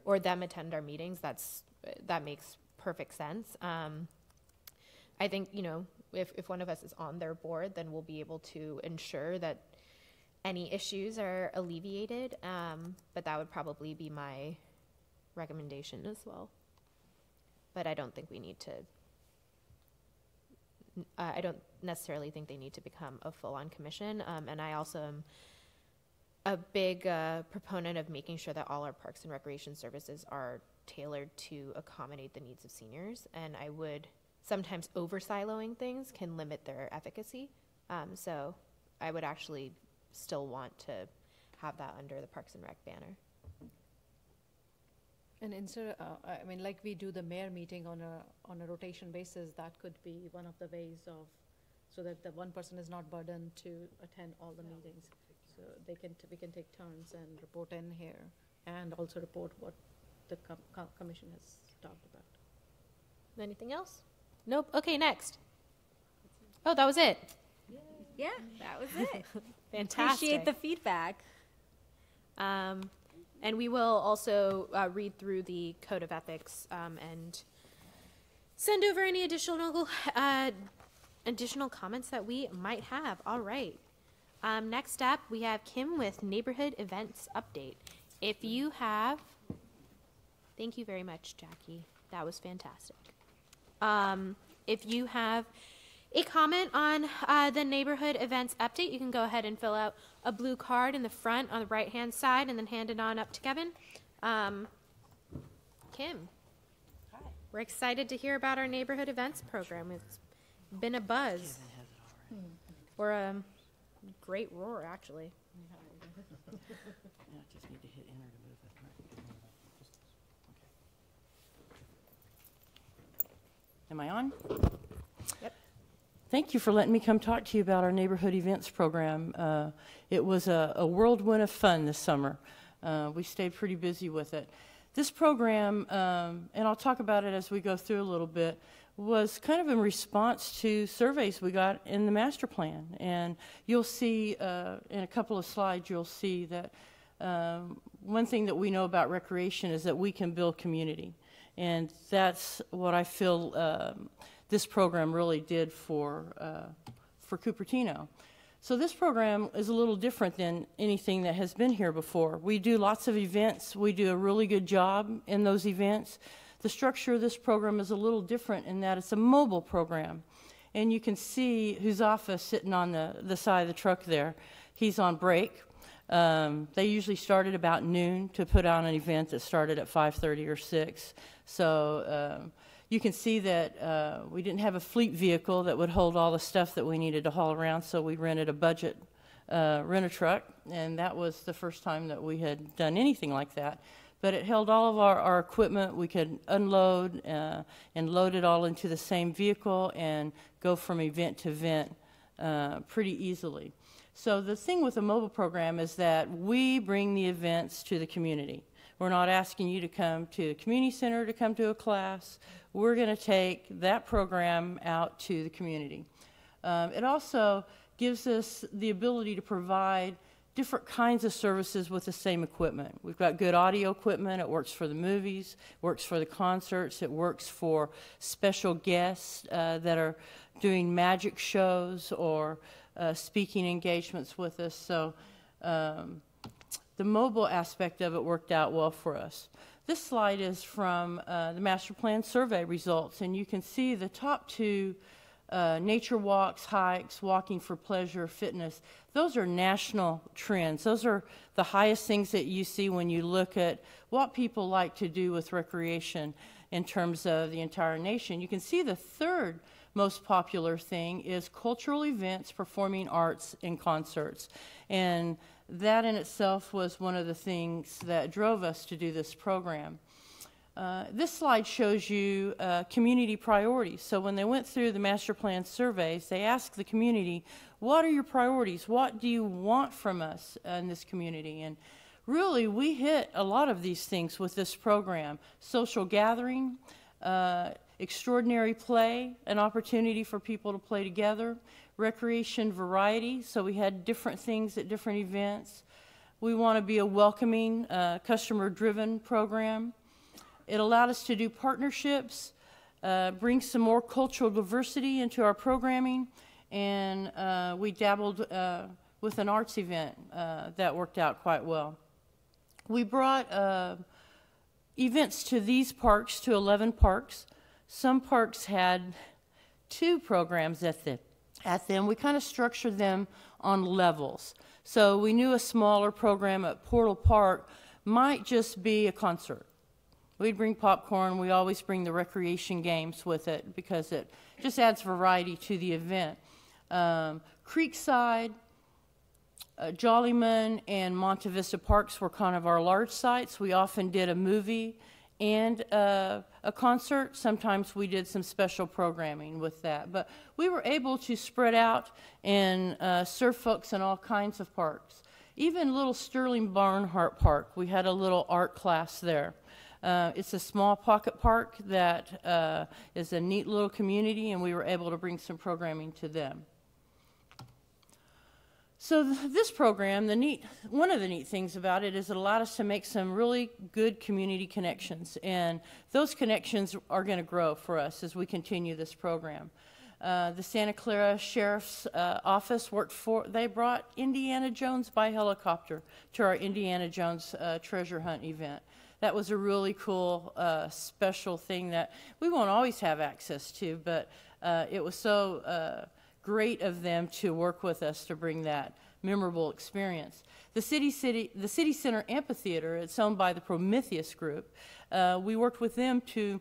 or them attend our meetings. That makes perfect sense. I think, you know, if one of us is on their board, then we'll be able to ensure that any issues are alleviated. But that would probably be my recommendation as well. But I don't think we need to, I don't necessarily think they need to become a full-on commission. And I also am a big proponent of making sure that all our parks and recreation services are tailored to accommodate the needs of seniors. And I would sometimes over-siloing things can limit their efficacy. So I would actually still want to have that under the Parks and Rec banner. And instead, I mean, like we do the mayor meeting on a rotation basis, that could be one of the ways of, so that the one person is not burdened to attend all the meetings. So we can take turns and report in here, and also report what the commission has talked about. Anything else? Nope. Okay, next. Oh, that was it. Yeah, that was it. Fantastic. Appreciate the feedback. And we will also read through the Code of Ethics and send over any additional comments that we might have. All right. Next up, we have Kim with Neighborhood Events Update. If you have, thank you very much, Jackie. That was fantastic. If you have a comment on the Neighborhood Events Update, you can go ahead and fill out a blue card in the front on the right-hand side and then hand it on up to Kevin. Kim. Hi. We're excited to hear about our Neighborhood Events program. It's been a buzz. Or a great roar, actually. Yeah, just need to hit enter to move it. Right. Okay. Am I on? Yep. Thank you for letting me come talk to you about our neighborhood events program. It was a whirlwind of fun this summer. We stayed pretty busy with it. This program, and I'll talk about it as we go through a little bit, was kind of in response to surveys we got in the master plan. And you'll see in a couple of slides, you'll see that one thing that we know about recreation is that we can build community. And that's what I feel this program really did for Cupertino. So this program is a little different than anything that has been here before. We do lots of events. We do a really good job in those events. The structure of this program is a little different in that it's a mobile program. And you can see Huzafa sitting on the side of the truck there. He's on break. They usually start at about noon to put on an event that started at 5:30 or 6. So you can see that we didn't have a fleet vehicle that would hold all the stuff that we needed to haul around, so we rented a budget rent-a-truck, and that was the first time that we had done anything like that. But it held all of our equipment. We could unload and load it all into the same vehicle and go from event to event pretty easily. So the thing with the mobile program is that we bring the events to the community. We're not asking you to come to the community center to come to a class. We're going to take that program out to the community. It also gives us the ability to provide different kinds of services with the same equipment. We've got good audio equipment. It works for the movies, works for the concerts, it works for special guests that are doing magic shows or speaking engagements with us. So the mobile aspect of it worked out well for us. This slide is from the master plan survey results, and you can see the top two, nature walks, hikes, walking for pleasure, fitness. Those are national trends. Those are the highest things that you see when you look at what people like to do with recreation in terms of the entire nation. You can see the third most popular thing is cultural events, performing arts, and concerts. And that in itself was one of the things that drove us to do this program. This slide shows you community priorities. So when they went through the master plan surveys, they asked the community, what are your priorities? What do you want from us in this community? And really, we hit a lot of these things with this program. Social gathering, extraordinary play, an opportunity for people to play together, recreation variety, so we had different things at different events. We want to be a welcoming, customer-driven program. It allowed us to do partnerships, bring some more cultural diversity into our programming, and we dabbled with an arts event that worked out quite well. We brought events to these parks, to 11 parks. Some parks had 2 programs at them. We kind of structured them on levels. So we knew a smaller program at Portal Park might just be a concert. We'd bring popcorn. We always bring the recreation games with it because it just adds variety to the event. Creekside, Jollyman, and Monte Vista Parks were kind of our large sites. We often did a movie and a concert. Sometimes we did some special programming with that. But we were able to spread out and serve folks in all kinds of parks. Even little Sterling Barnhart Park, we had a little art class there. It's a small pocket park that is a neat little community, and we were able to bring some programming to them. So this program, one of the neat things about it is it allowed us to make some really good community connections, and those connections are going to grow for us as we continue this program. The Santa Clara Sheriff's Office they brought Indiana Jones by helicopter to our Indiana Jones treasure hunt event. That was a really cool, special thing that we won't always have access to, but it was so great of them to work with us to bring that memorable experience. The City Center Amphitheater, it's owned by the Prometheus Group. We worked with them to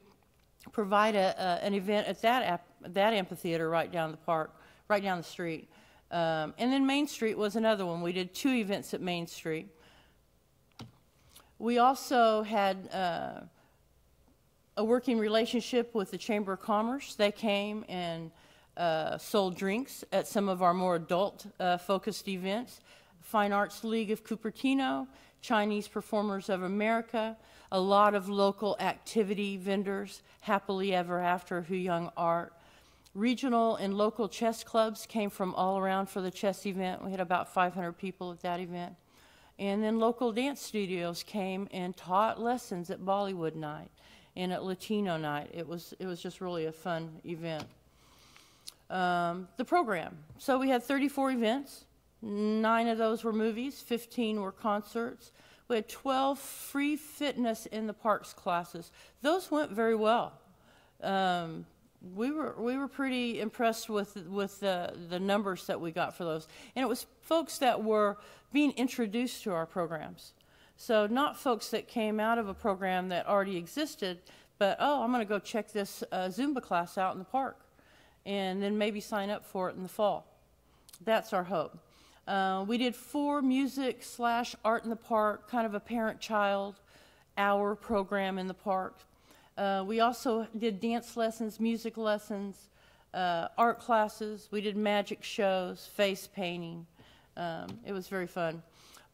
provide an event at that amphitheater right down the park, right down the street. And then Main Street was another one. We did 2 events at Main Street. We also had a working relationship with the Chamber of Commerce. They came and sold drinks at some of our more adult-focused events. Fine Arts League of Cupertino, Chinese Performers of America, a lot of local activity vendors, Happily Ever After, Hu Young Art. Regional and local chess clubs came from all around for the chess event. We had about 500 people at that event. And then local dance studios came and taught lessons at Bollywood Night and at Latino Night. It was just really a fun event. The program. So we had 34 events. 9 of those were movies. 15 were concerts. We had 12 free fitness in the parks classes. Those went very well. We were pretty impressed with the numbers that we got for those. And it was folks that were being introduced to our programs. So not folks that came out of a program that already existed, but, oh, I'm going to go check this Zumba class out in the park, and then maybe sign up for it in the fall. That's our hope. We did 4 music/art in the park, kind of a parent-child hour program in the park. We also did dance lessons, music lessons, art classes. We did magic shows, face painting. It was very fun.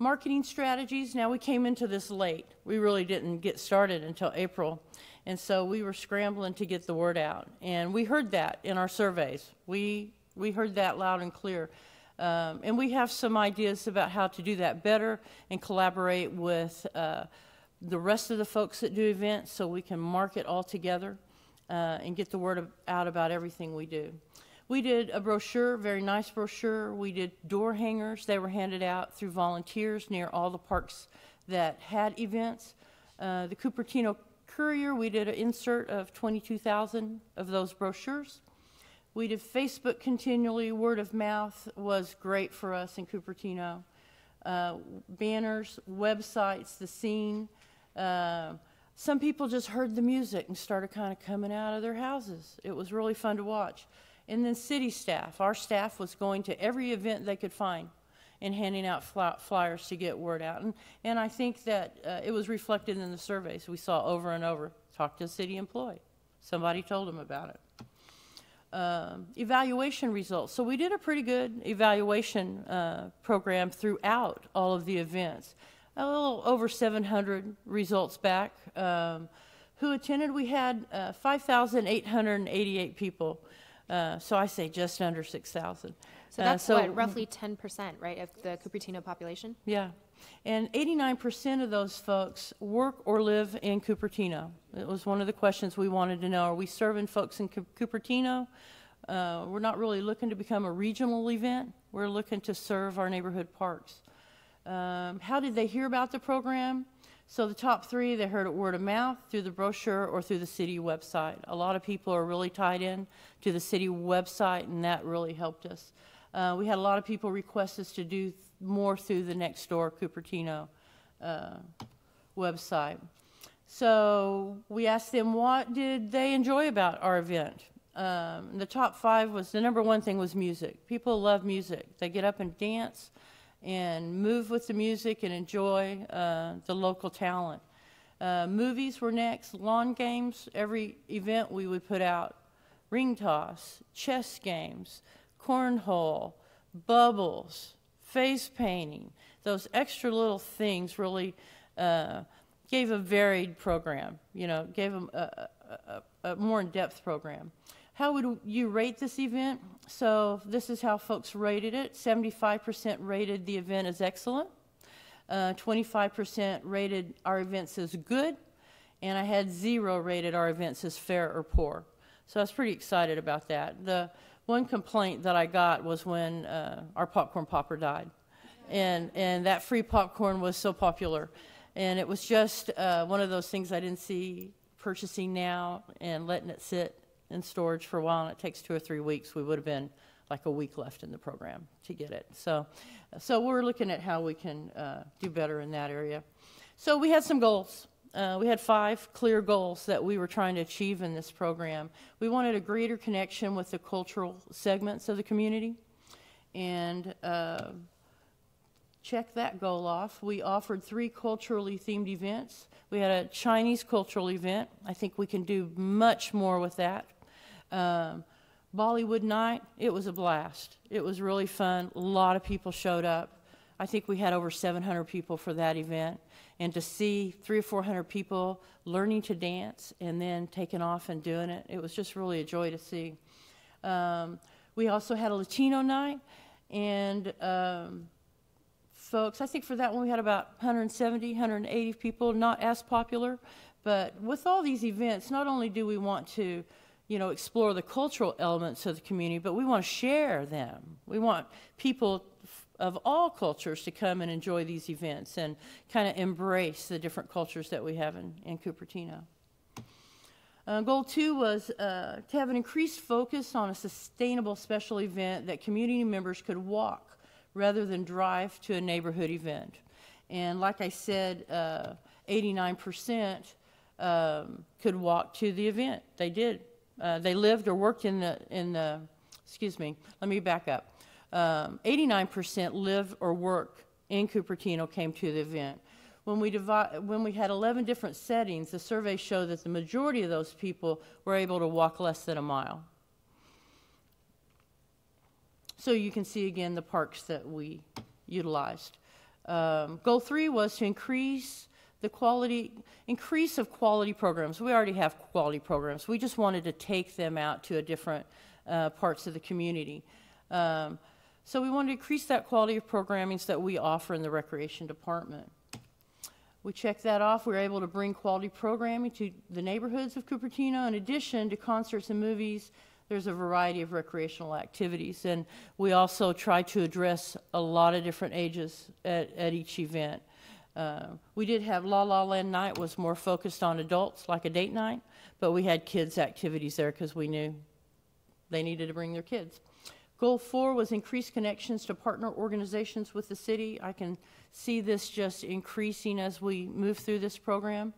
Marketing strategies. Now, we came into this late. We really didn't get started until April. And so we were scrambling to get the word out. And we heard that in our surveys. We heard that loud and clear. And we have some ideas about how to do that better and collaborate with the rest of the folks that do events so we can market all together and get the word out about everything we do. We did a brochure, very nice brochure. We did door hangers. They were handed out through volunteers near all the parks that had events. The Cupertino Courier, we did an insert of 22,000 of those brochures. We did Facebook continually. Word of mouth was great for us in Cupertino. Banners, websites, the scene. Some people just heard the music and started kind of coming out of their houses. It was really fun to watch. And then city staff. Our staff was going to every event they could find and handing out flyers to get word out. And I think that it was reflected in the surveys we saw over and over. Talk to a city employee. Somebody told them about it. Evaluation results. So we did a pretty good evaluation program throughout all of the events. A little over 700 results back. Who attended? We had 5,888 people. So I say just under 6,000. So that's what, roughly 10%, right, of the Cupertino population? Yeah. And 89% of those folks work or live in Cupertino. It was one of the questions we wanted to know. Are we serving folks in Cupertino? We're not really looking to become a regional event. We're looking to serve our neighborhood parks. How did they hear about the program? So the top three, they heard it word of mouth, through the brochure, or through the city website. A lot of people are really tied in to the city website, and that really helped us. We had a lot of people request us to do more through the Nextdoor Cupertino website. So we asked them what did they enjoy about our event. The top five was, the number one thing was music. People love music. They get up and dance and move with the music and enjoy the local talent. Movies were next, lawn games. Every event we would put out ring toss, chess games, cornhole, bubbles, face painting. Those extra little things really gave a varied program, you know, gave them a more in-depth program. How would you rate this event? So this is how folks rated it. 75% rated the event as excellent. 25% rated our events as good. And I had 0 rated our events as fair or poor. So I was pretty excited about that. The one complaint that I got was when our popcorn popper died. And that free popcorn was so popular. And it was just one of those things I didn't see purchasing now and letting it sit in storage for a while, and it takes 2 or 3 weeks. We would have been like a week left in the program to get it. So we're looking at how we can do better in that area. So we had some goals. We had 5 clear goals that we were trying to achieve in this program. We wanted a greater connection with the cultural segments of the community, and check that goal off. We offered 3 culturally themed events. We had a Chinese cultural event. I think we can do much more with that. Bollywood night, it was a blast. It was really fun. A lot of people showed up. I think we had over 700 people for that event. And to see 300 or 400 people learning to dance and then taking off and doing it, it was just really a joy to see. We also had a Latino Night, and folks, I think for that one we had about 170, 180 people, not as popular. But with all these events, not only do we want to, you know, explore the cultural elements of the community, but we want to share them. We want people of all cultures to come and enjoy these events and kind of embrace the different cultures that we have in Cupertino. Goal 2 was to have an increased focus on a sustainable special event that community members could walk rather than drive to a neighborhood event. And like I said, 89% could walk to the event. They did. They lived or worked in the, excuse me, let me back up. 89% live or work in Cupertino came to the event. When we had 11 different settings, the survey showed that the majority of those people were able to walk less than a mile. So you can see again the parks that we utilized. Goal 3 was to increase of quality programs. We already have quality programs. We just wanted to take them out to a different parts of the community. So we wanted to increase that quality of programming that we offer in the Recreation Department. We checked that off. We were able to bring quality programming to the neighborhoods of Cupertino. In addition to concerts and movies, there's a variety of recreational activities. And we also try to address a lot of different ages at each event. We did have La La Land Night was more focused on adults, like a date night, but we had kids' activities there because we knew they needed to bring their kids. Goal 4 was increase connections to partner organizations with the city. I can see this just increasing as we move through this program.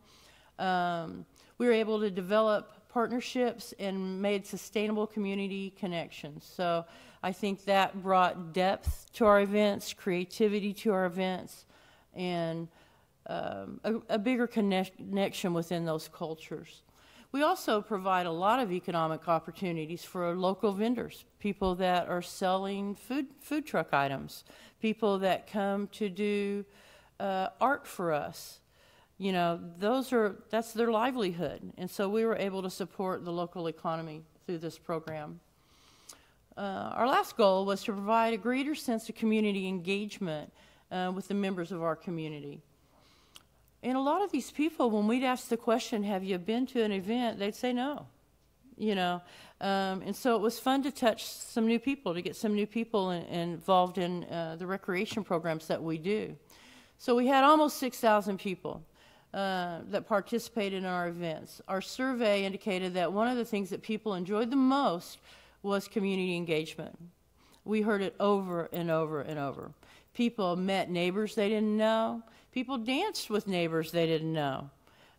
We were able to develop partnerships and made sustainable community connections. So I think that brought depth to our events, creativity to our events, and a bigger connection within those cultures. We also provide a lot of economic opportunities for local vendors, people that are selling food truck items, people that come to do art for us. You know, that's their livelihood. And so we were able to support the local economy through this program. Our last goal was to provide a greater sense of community engagement with the members of our community. And a lot of these people, when we'd ask the question, have you been to an event, they'd say no, you know. And so it was fun to touch some new people, to get some new people involved in the recreation programs that we do. So we had almost 6,000 people that participated in our events. Our survey indicated that one of the things that people enjoyed the most was community engagement. We heard it over and over and over. People met neighbors they didn't know. People danced with neighbors they didn't know.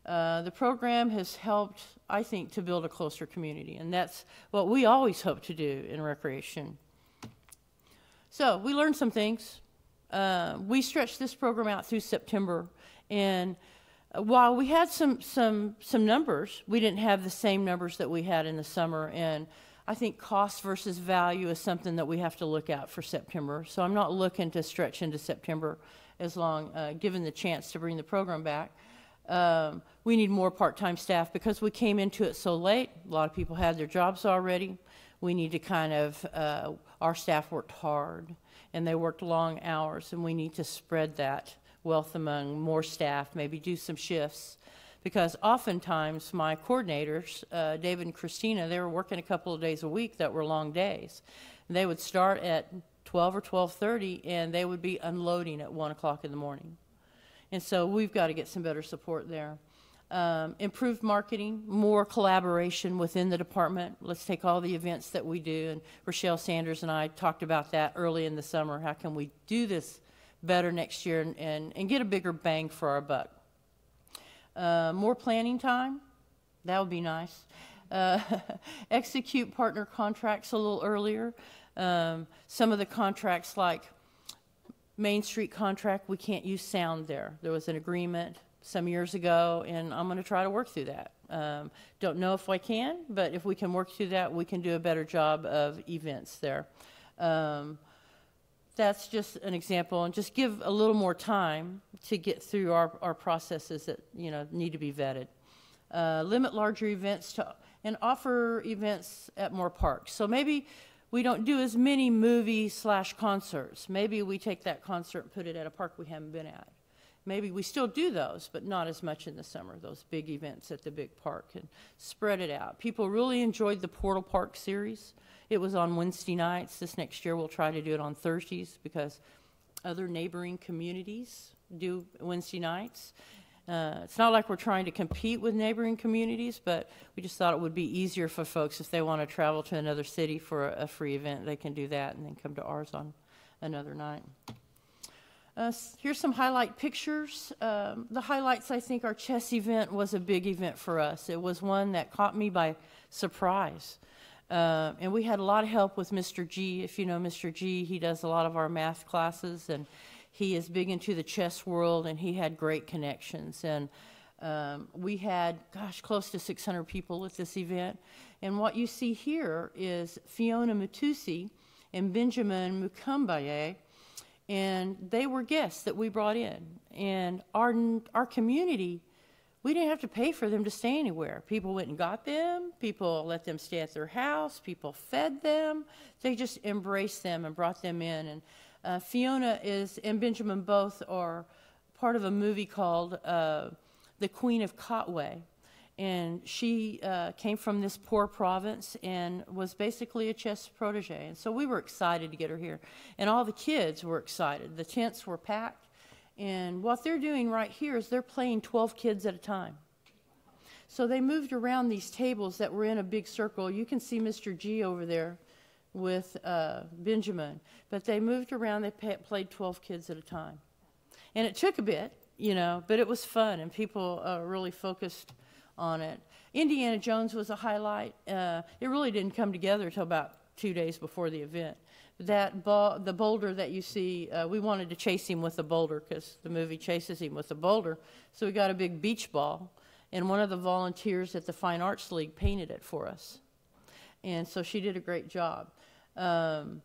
The program has helped, I think, to build a closer community, and that's what we always hope to do in recreation. So we learned some things. We stretched this program out through September, and while we had some numbers, we didn't have the same numbers that we had in the summer, and I think cost versus value is something that we have to look at for September. So I'm not looking to stretch into September as long, given the chance to bring the program back. We need more part-time staff because we came into it so late. A lot of people had their jobs already. We need to kind of, our staff worked hard and they worked long hours, and we need to spread that wealth among more staff, maybe do some shifts. Because oftentimes my coordinators, David and Christina, they were working a couple of days a week that were long days. And they would start at 12 or 12:30, and they would be unloading at 1 o'clock in the morning. And so we've got to get some better support there. Improved marketing, more collaboration within the department. Let's take all the events that we do, and Rochelle Sanders and I talked about that early in the summer. How can we do this better next year and get a bigger bang for our buck? More planning time, that would be nice. Execute partner contracts a little earlier. Some of the contracts, like Main Street contract, we can't use sound there. There was an agreement some years ago, and I'm going to try to work through that. Don't know if I can, but if we can work through that, we can do a better job of events there. That's just an example, and just give a little more time to get through our processes that need to be vetted. Limit larger events and offer events at more parks. So maybe we don't do as many movie/concerts. Maybe we take that concert and put it at a park we haven't been at. Maybe we still do those, but not as much in the summer, those big events at the big park, and spread it out. People really enjoyed the Portal Park series. It was on Wednesday nights. This next year we'll try to do it on Thursdays because other neighboring communities do Wednesday nights. It's not like we're trying to compete with neighboring communities, but we just thought it would be easier for folks if they want to travel to another city for a free event. They can do that and then come to ours on another night. Here's some highlight pictures. The highlights, I think, our chess event was a big event for us. It was one that caught me by surprise. And we had a lot of help with Mr. G. If you know Mr. G, he does a lot of our math classes, and he is big into the chess world, and he had great connections. And we had, close to 600 people at this event. And what you see here is Fiona Matusi and Benjamin Mukambaye, and they were guests that we brought in. And our community we didn't have to pay for them to stay anywhere. People went and got them. People let them stay at their house. People fed them. They just embraced them and brought them in. And Fiona and Benjamin both are part of a movie called The Queen of Kotway. And she came from this poor province and was basically a chess protege. And so we were excited to get her here. And all the kids were excited. The tents were packed. And what they're doing right here is they're playing 12 kids at a time. So they moved around these tables that were in a big circle. You can see Mr. G over there with Benjamin. But they moved around. They played 12 kids at a time. And it took a bit, you know, but it was fun. And people really focused on it. Indiana Jones was a highlight. It really didn't come together until about 2 days before the event. The boulder that you see, we wanted to chase him with a boulder because the movie chases him with a boulder. So we got a big beach ball, and one of the volunteers at the Fine Arts League painted it for us. And so she did a great job. The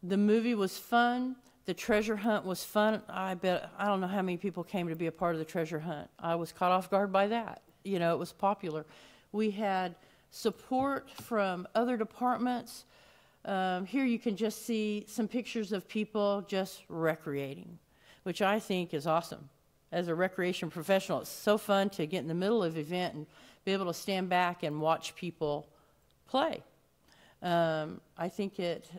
movie was fun. The treasure hunt was fun. I don't know how many people came to be a part of the treasure hunt. I was caught off guard by that. You know, it was popular. We had support from other departments. Here you can just see some pictures of people just recreating, which I think is awesome. As a recreation professional, it's so fun to get in the middle of an event and be able to stand back and watch people play. I think it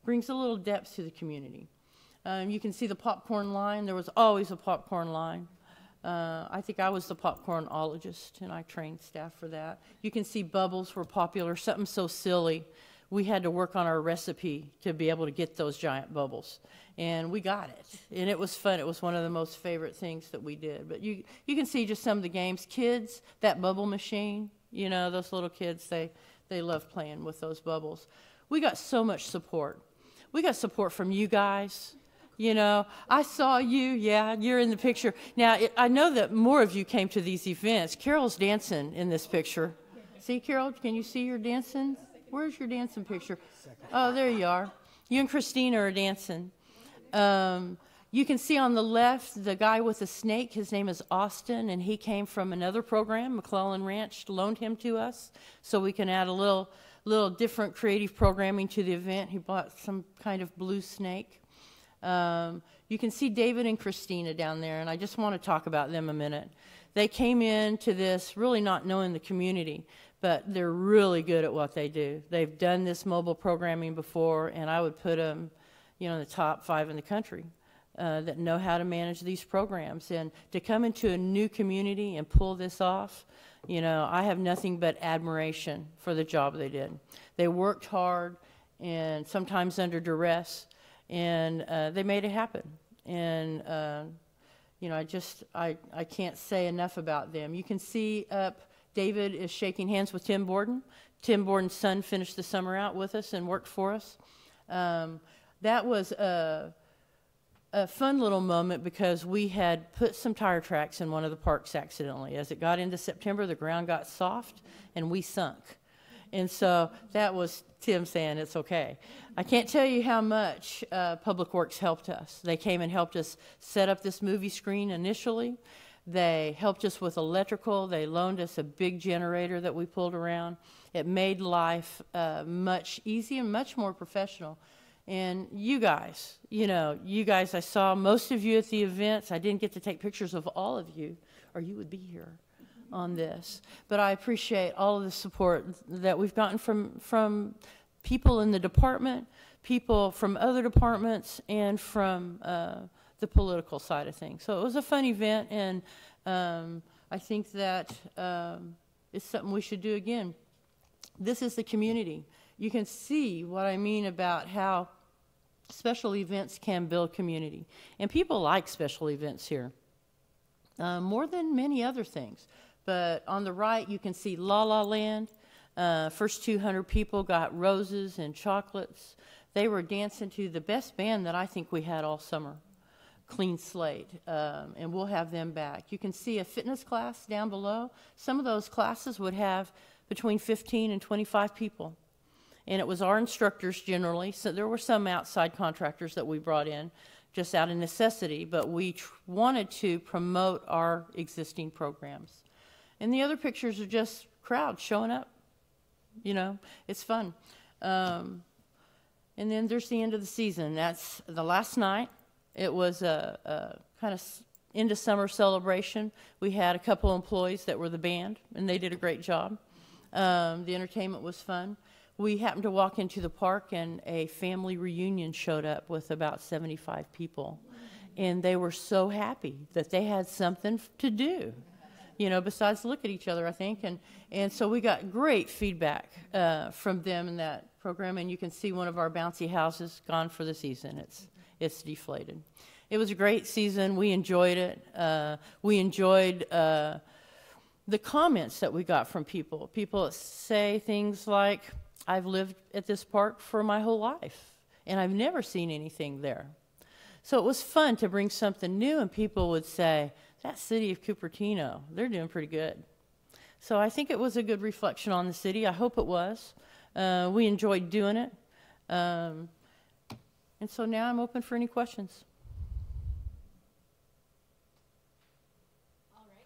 brings a little depth to the community. You can see the popcorn line. There was always a popcorn line. I think I was the popcornologist, and I trained staff for that. You can see bubbles were popular, something so silly. We had to work on our recipe to be able to get those giant bubbles, and we got it, and it was fun. It was one of the most favorite things that we did. But you can see just some of the games. Kids, that bubble machine, you know, those little kids, they love playing with those bubbles. We got so much support. We got support from you guys. You know, I saw you, yeah, you're in the picture. Now, I know that more of you came to these events. Carol's dancing in this picture. See, Carol, can you see your dancing? Where's your dancing picture? Oh, there you are. You and Christina are dancing. You can see on the left the guy with the snake. His name is Austin, and he came from another program. McClellan Ranch loaned him to us so we can add a little different creative programming to the event. He bought some kind of blue snake. You can see David and Christina down there, and I just want to talk about them a minute. They came into this really not knowing the community, but they're really good at what they do. They've done this mobile programming before, and I would put them, you know, in the top 5 in the country that know how to manage these programs. And to come into a new community and pull this off, you know, I have nothing but admiration for the job they did. They worked hard and sometimes under duress, and they made it happen. And, you know, I can't say enough about them. You can see up, David is shaking hands with Tim Borden. Tim Borden's son finished the summer out with us and worked for us. That was a fun little moment because we had put some tire tracks in one of the parks accidentally. As it got into September, the ground got soft and we sunk. And so that was Tim saying it's okay. I can't tell you how much Public Works helped us. They came and helped us set up this movie screen initially. They helped us with electrical. They loaned us a big generator that we pulled around. It made life much easier and much more professional. And you guys, I saw most of you at the events. I didn't get to take pictures of all of you, or you would be here on this. But I appreciate all of the support that we've gotten from people in the department, people from other departments, and from the political side of things. So it was a fun event, and I think that it's something we should do again. This is the community. You can see what I mean about how special events can build community. And people like special events here, more than many other things. But on the right, you can see La La Land. First 200 people got roses and chocolates. They were dancing to the best band that I think we had all summer, Clean Slate, and we'll have them back. You can see a fitness class down below. Some of those classes would have between 15 and 25 people. And it was our instructors generally, so there were some outside contractors that we brought in just out of necessity, but we wanted to promote our existing programs. And the other pictures are just crowds showing up. You know, it's fun. And then there's the end of the season. That's the last night. It was a kind of end of summer celebration. We had a couple employees that were the band, and they did a great job. The entertainment was fun. We happened to walk into the park, and a family reunion showed up with about 75 people. And they were so happy that they had something to do, you know, besides look at each other, I think. And so we got great feedback from them in that program. And you can see one of our bouncy houses gone for the season. It's deflated. It was a great season. We enjoyed it. We enjoyed the comments that we got from people. People say things like, I've lived at this park for my whole life, and I've never seen anything there. So it was fun to bring something new, and people would say, that city of Cupertino, they're doing pretty good. So I think it was a good reflection on the city. I hope it was. We enjoyed doing it. And so now I'm open for any questions.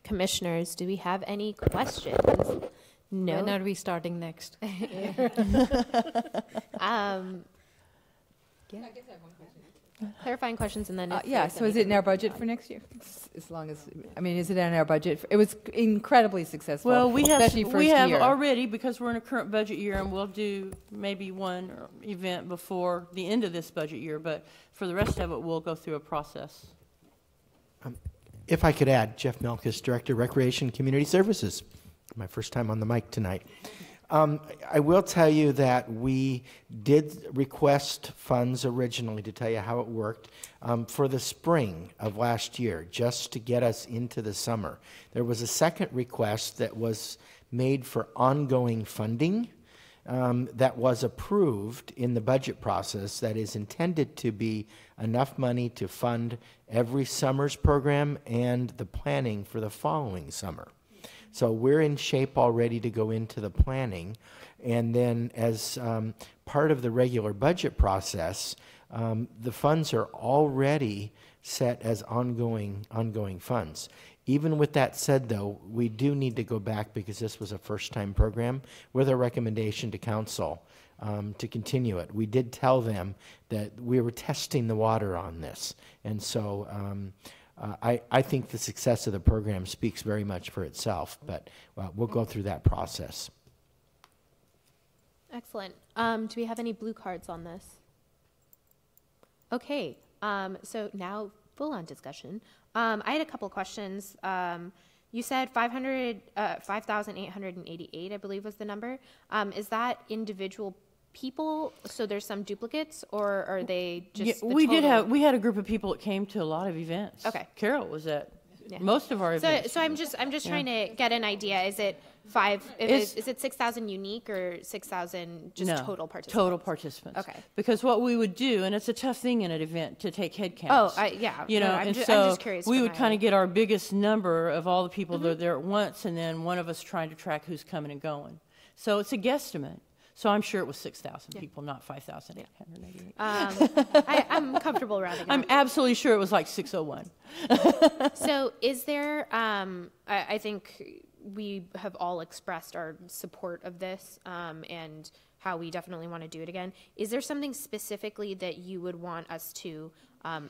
Commissioners, do we have any questions? No. When are we starting next? Clarifying questions and then if Yeah, there's so is it in our budget for next year? As long as, I mean, is it in our budget? It was incredibly successful. Well, we have especially first year. already, because we're in a current budget year, and we'll do maybe one event before the end of this budget year, but for the rest of it, we'll go through a process. If I could add, Jeff Melkus, Director, Recreation and Community Services. My first time on the mic tonight. I will tell you that we did request funds originally, to tell you how it worked, for the spring of last year, just to get us into the summer. There was a second request that was made for ongoing funding that was approved in the budget process, that is intended to be enough money to fund every summer's program and the planning for the following summer. So we're in shape already to go into the planning. And then as part of the regular budget process, the funds are already set as ongoing funds. Even with that said, though, we do need to go back, because this was a first-time program, with a recommendation to council to continue it. We did tell them that we were testing the water on this. And so I think the success of the program speaks very much for itself, but we'll go through that process. Excellent. Do we have any blue cards on this? Okay, so now full-on discussion. I had a couple questions. You said 5,888, I believe was the number. Is that individual people, so there's some duplicates, or are they just the total? We had a group of people that came to a lot of events. Okay. Carol was at most of our events. So I'm just trying to get an idea. Is it is it 6,000 unique or 6,000 just total participants? Total participants. Okay. Because what we would do, and it's a tough thing in an event to take head Oh, counts. you know, I'm just curious. We would kind of get our biggest number of all the people that are there at once, and then one of us trying to track who's coming and going. So it's a guesstimate. So I'm sure it was 6,000 people, not 5,888. I'm comfortable rounding I'm up. absolutely sure it was like 601. So is there, I think we have all expressed our support of this and how we definitely want to do it again. Is there something specifically that you would want us to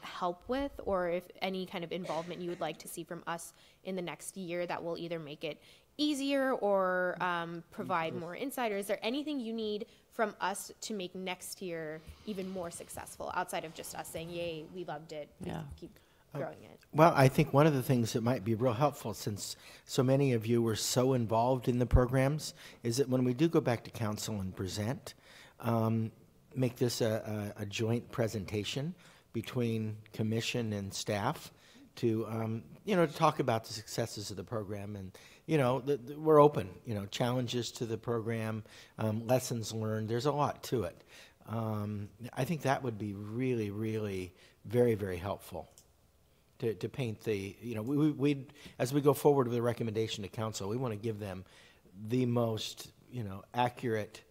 help with, or if any kind of involvement you would like to see from us in the next year that will either make it easier or provide more insight? Or is there anything you need from us to make next year even more successful, outside of just us saying, yay, we loved it, we keep growing it? Well, I think one of the things that might be real helpful, since so many of you were so involved in the programs, is that when we do go back to council and present, make this a joint presentation between commission and staff to, to talk about the successes of the program. And, we're open, challenges to the program, lessons learned. There's a lot to it. I think that would be really, really very, very helpful to paint the, we as we go forward with the recommendation to council, we want to give them the most, accurate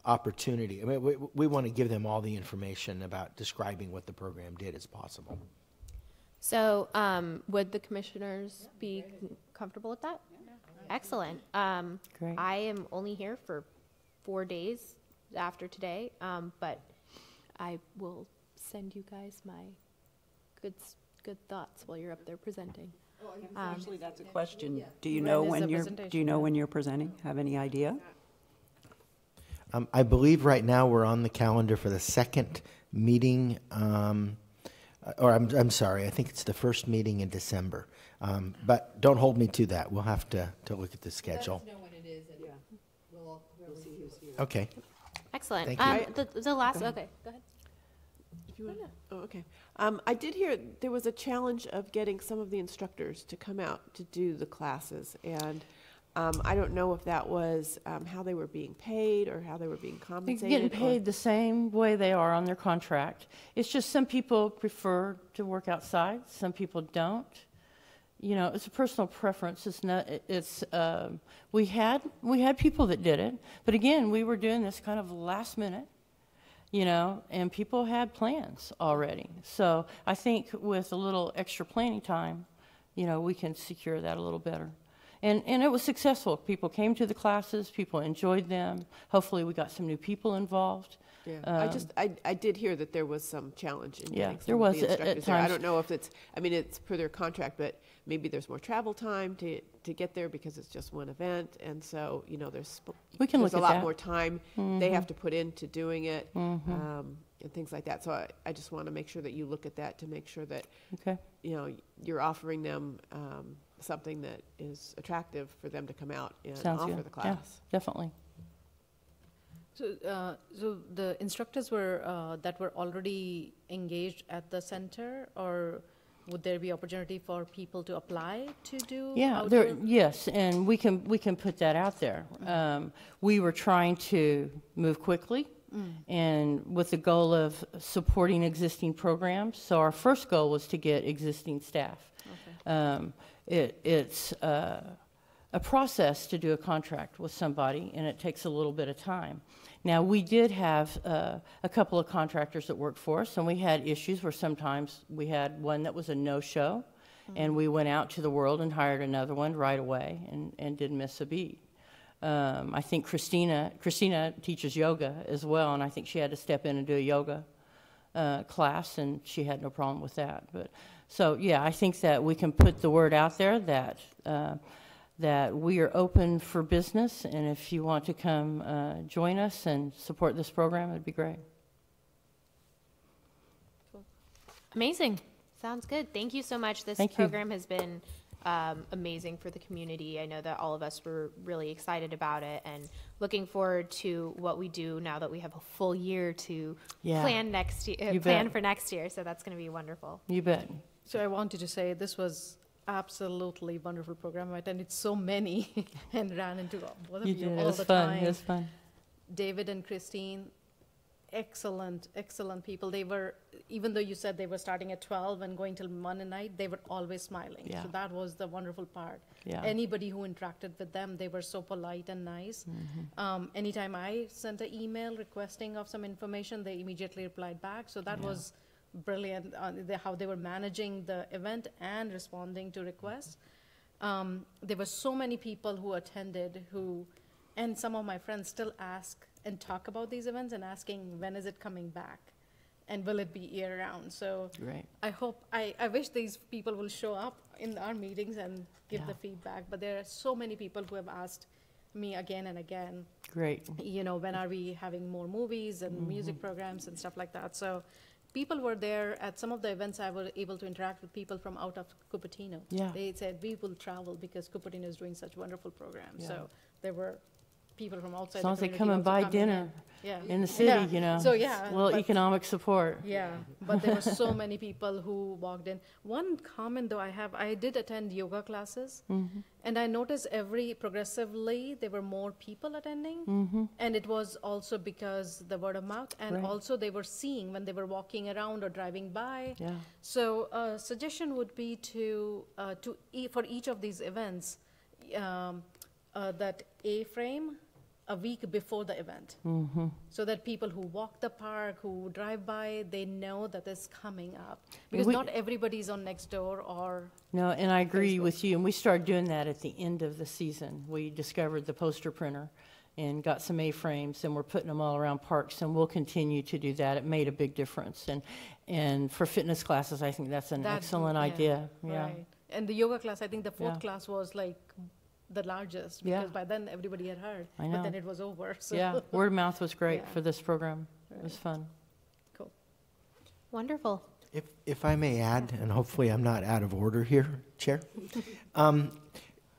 opportunity. I mean, we want to give them all the information about describing what the program did as possible. So, would the commissioners be comfortable with that? Excellent. Great. I am only here for 4 days after today, but I will send you guys my good thoughts while you're up there presenting. Actually, that's a question. Do you When know is when the you're, do presentation? you know when you're presenting? Have any idea? I believe right now we're on the calendar for the second meeting, or I'm sorry, I think it's the first meeting in December. But don't hold me to that. We'll have to look at the schedule. Let us know when it is, and we'll see who's here. Okay. Excellent. Thank you. The last, okay, go ahead. If you want, oh, okay. I did hear there was a challenge of getting some of the instructors to come out to do the classes, and I don't know if that was how they were being paid or how they were being They're compensated. getting paid the same way they are on their contract. It's just some people prefer to work outside, some people don't. You know, it's a personal preference. It's not. It's we had people that did it, but again, we were doing this kind of last minute, you know, and people had plans already. So I think with a little extra planning time, you know, we can secure that a little better. And it was successful. People came to the classes. People enjoyed them. Hopefully, we got some new people involved. Yeah, I did hear that there was some challenge in Yeah, getting some there of was the at instructors there. I times. don't know if it's, I mean, it's per their contract, but maybe there's more travel time to get there because it's just one event, and so, you know, We can there's look a at lot that. more time they have to put into doing it, and things like that. So I just want to make sure that you look at that to make sure that, Okay. you know, you're offering them something that is attractive for them to come out and Sounds offer good. the Yeah, class. definitely. So the instructors were that were already engaged at the center, or would there be opportunity for people to apply to do? Yeah, outdoor? yes, and we can put that out there. We were trying to move quickly, and with the goal of supporting existing programs. So our first goal was to get existing staff. It's a process to do a contract with somebody, and it takes a little bit of time. Now, we did have a couple of contractors that worked for us, and we had issues where sometimes we had one that was a no-show, and we went out to the world and hired another one right away and didn't miss a beat. I think Christina teaches yoga as well, and I think she had to step in and do a yoga class, and she had no problem with that. But so, yeah, I think that we can put the word out there that we are open for business, and if you want to come join us and support this program, it'd be great. Amazing. Sounds good. Thank you so much. This Thank you. program has been amazing for the community. I know that all of us were really excited about it and looking forward to what we do now that we have a full year to Yeah. plan next year, You plan bet. for next year. So that's going to be wonderful. You bet. So I wanted to say this was absolutely wonderful program. I attended so many and ran into both of You you did. It all was the fun. time. It was fun. David and Christine, excellent people. They were, even though you said they were starting at 12 and going till 1 at night, they were always smiling. Yeah. So that was the wonderful part. Yeah. Anybody who interacted with them, they were so polite and nice. Anytime I sent an email requesting of some information, they immediately replied back. So that was brilliant, how they were managing the event and responding to requests. There were so many people who attended and some of my friends still ask and talk about these events and asking when is it coming back and will it be year round. So Great. I wish these people will show up in our meetings and give Yeah. the feedback, but there are so many people who have asked me again and again, Great. you know, when are we having more movies and music programs and stuff like that. So people were there at some of the events. I was able to interact with people from out of Cupertino. Yeah. They said we will travel because Cupertino is doing such wonderful programs. Yeah. So there were people from outside As long the as they community come and also buy coming in. dinner Yeah. in the city, Yeah. you know. So, yeah, a little but- economic support. Yeah, but there were so many people who walked in. One comment though I did attend yoga classes, and I noticed progressively there were more people attending, and it was also because the word of mouth, and Right. also they were seeing when they were walking around or driving by. Yeah. So a suggestion would be for each of these events, that A-frame a week before the event. So that people who walk the park, who drive by, they know that it's coming up. Because we- not everybody's on Nextdoor or, No, and I agree Facebook. with you, and we started doing that at the end of the season. We discovered the poster printer and got some A-frames, and we're putting them all around parks, and we'll continue to do that. It made a big difference. And for fitness classes, I think that's an That- excellent yeah, idea. Yeah. right. And the yoga class, I think the fourth Yeah. class was like the largest, Yeah. because by then everybody had heard. I But then know. it was over, so. Yeah, word of mouth was great Yeah. for this program. It was fun. Cool. Wonderful. If I may add, and hopefully I'm not out of order here, Chair.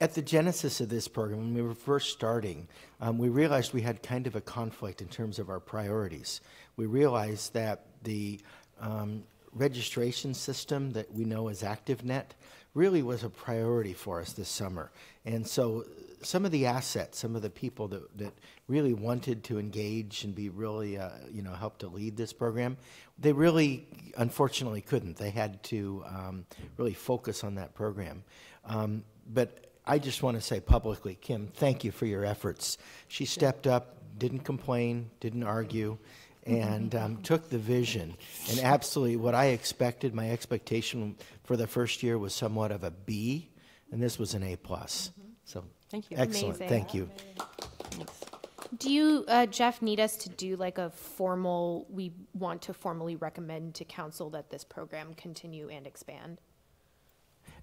At the genesis of this program, when we were first starting, we realized we had kind of a conflict in terms of our priorities. We realized that the registration system that we know as ActiveNet really was a priority for us this summer. And so some of the assets, some of the people that really wanted to engage and be really, help to lead this program, they really, unfortunately, couldn't. They had to really focus on that program. But I just want to say publicly, Kim, thank you for your efforts. She stepped up, didn't complain, didn't argue, and took the vision. And absolutely what I expected, my expectation for the first year was somewhat of a B, and this was an A+. So Thank you. excellent, Amazing. thank you. Thanks. Do you, Jeff, need us to do like we want to formally recommend to council that this program continue and expand?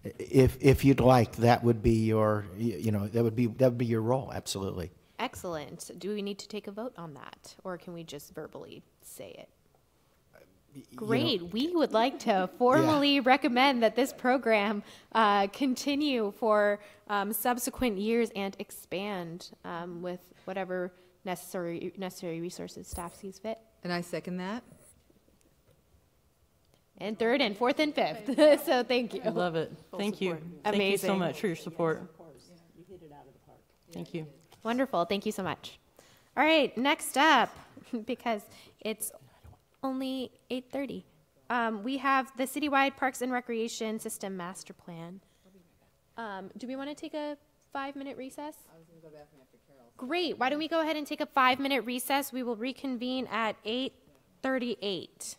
If you'd like, that would be your, that would be your role, absolutely. Excellent. Do we need to take a vote on that, or can we just verbally say it? Great. We would like to formally recommend that this program continue for subsequent years and expand with whatever necessary resources staff sees fit. And I second that. And third and fourth and fifth. So thank you. I love it. Thank you. Thank you so Amazing. much for your support. Thank you. Wonderful. Thank you so much. All right, next up, because it's only 8:30, we have the Citywide Parks and Recreation System Master Plan. Do we want to take a 5-minute recess? I was going to go back after Carol. Great. Why don't we go ahead and take a 5-minute recess? We will reconvene at 8:38.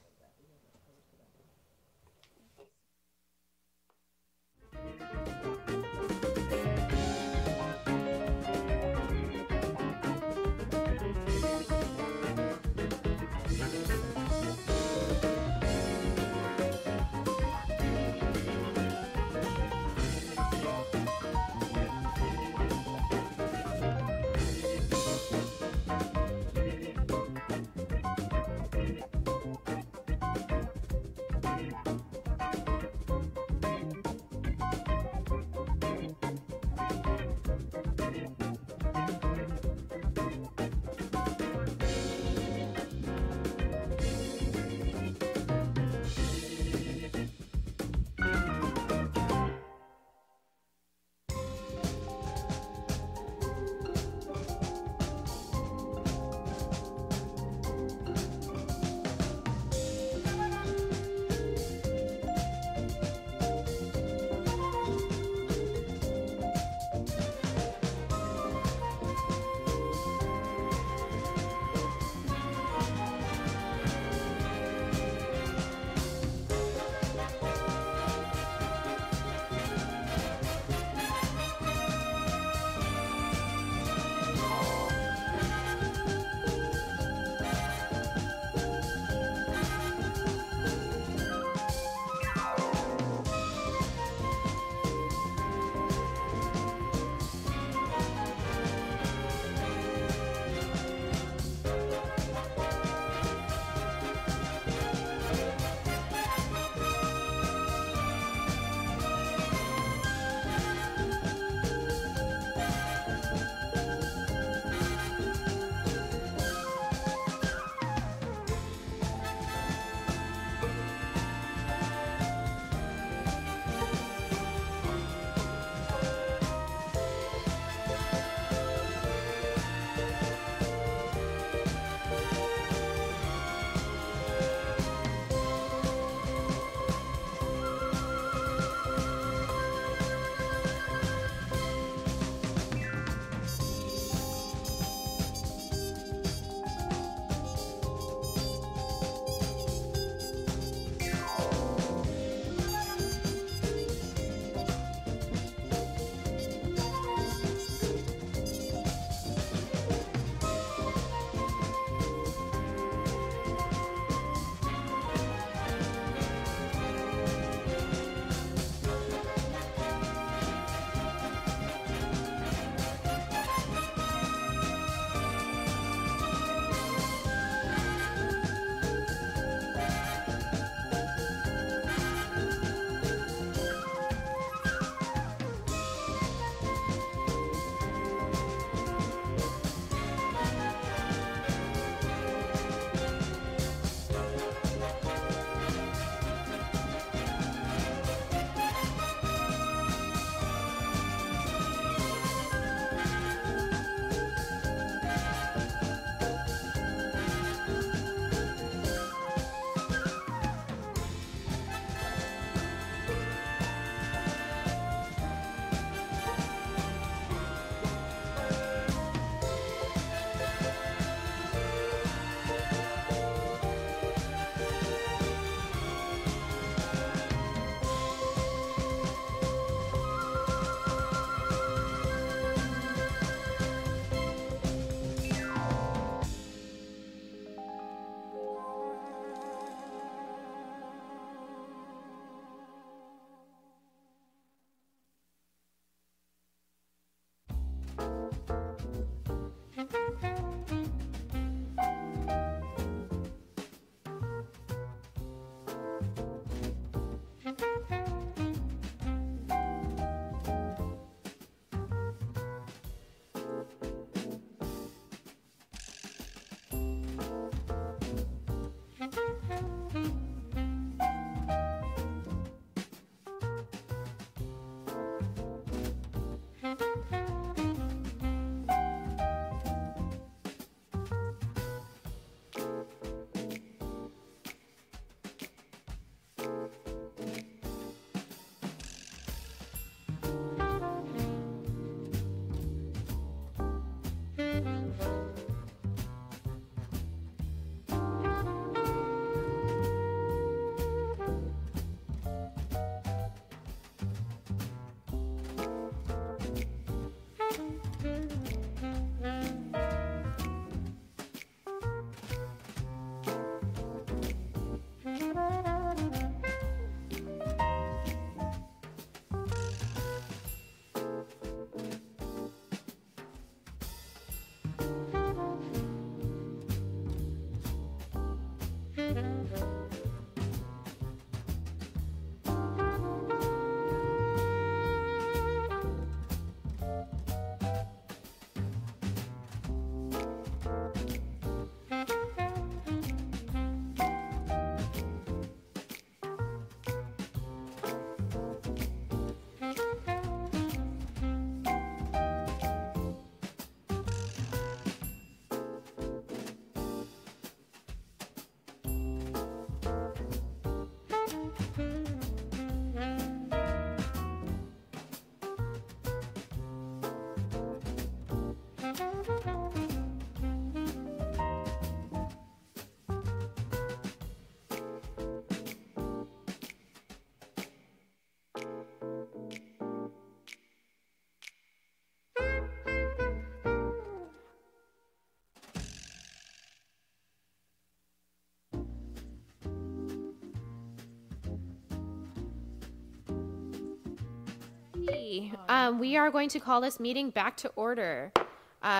We are going to call this meeting back to order.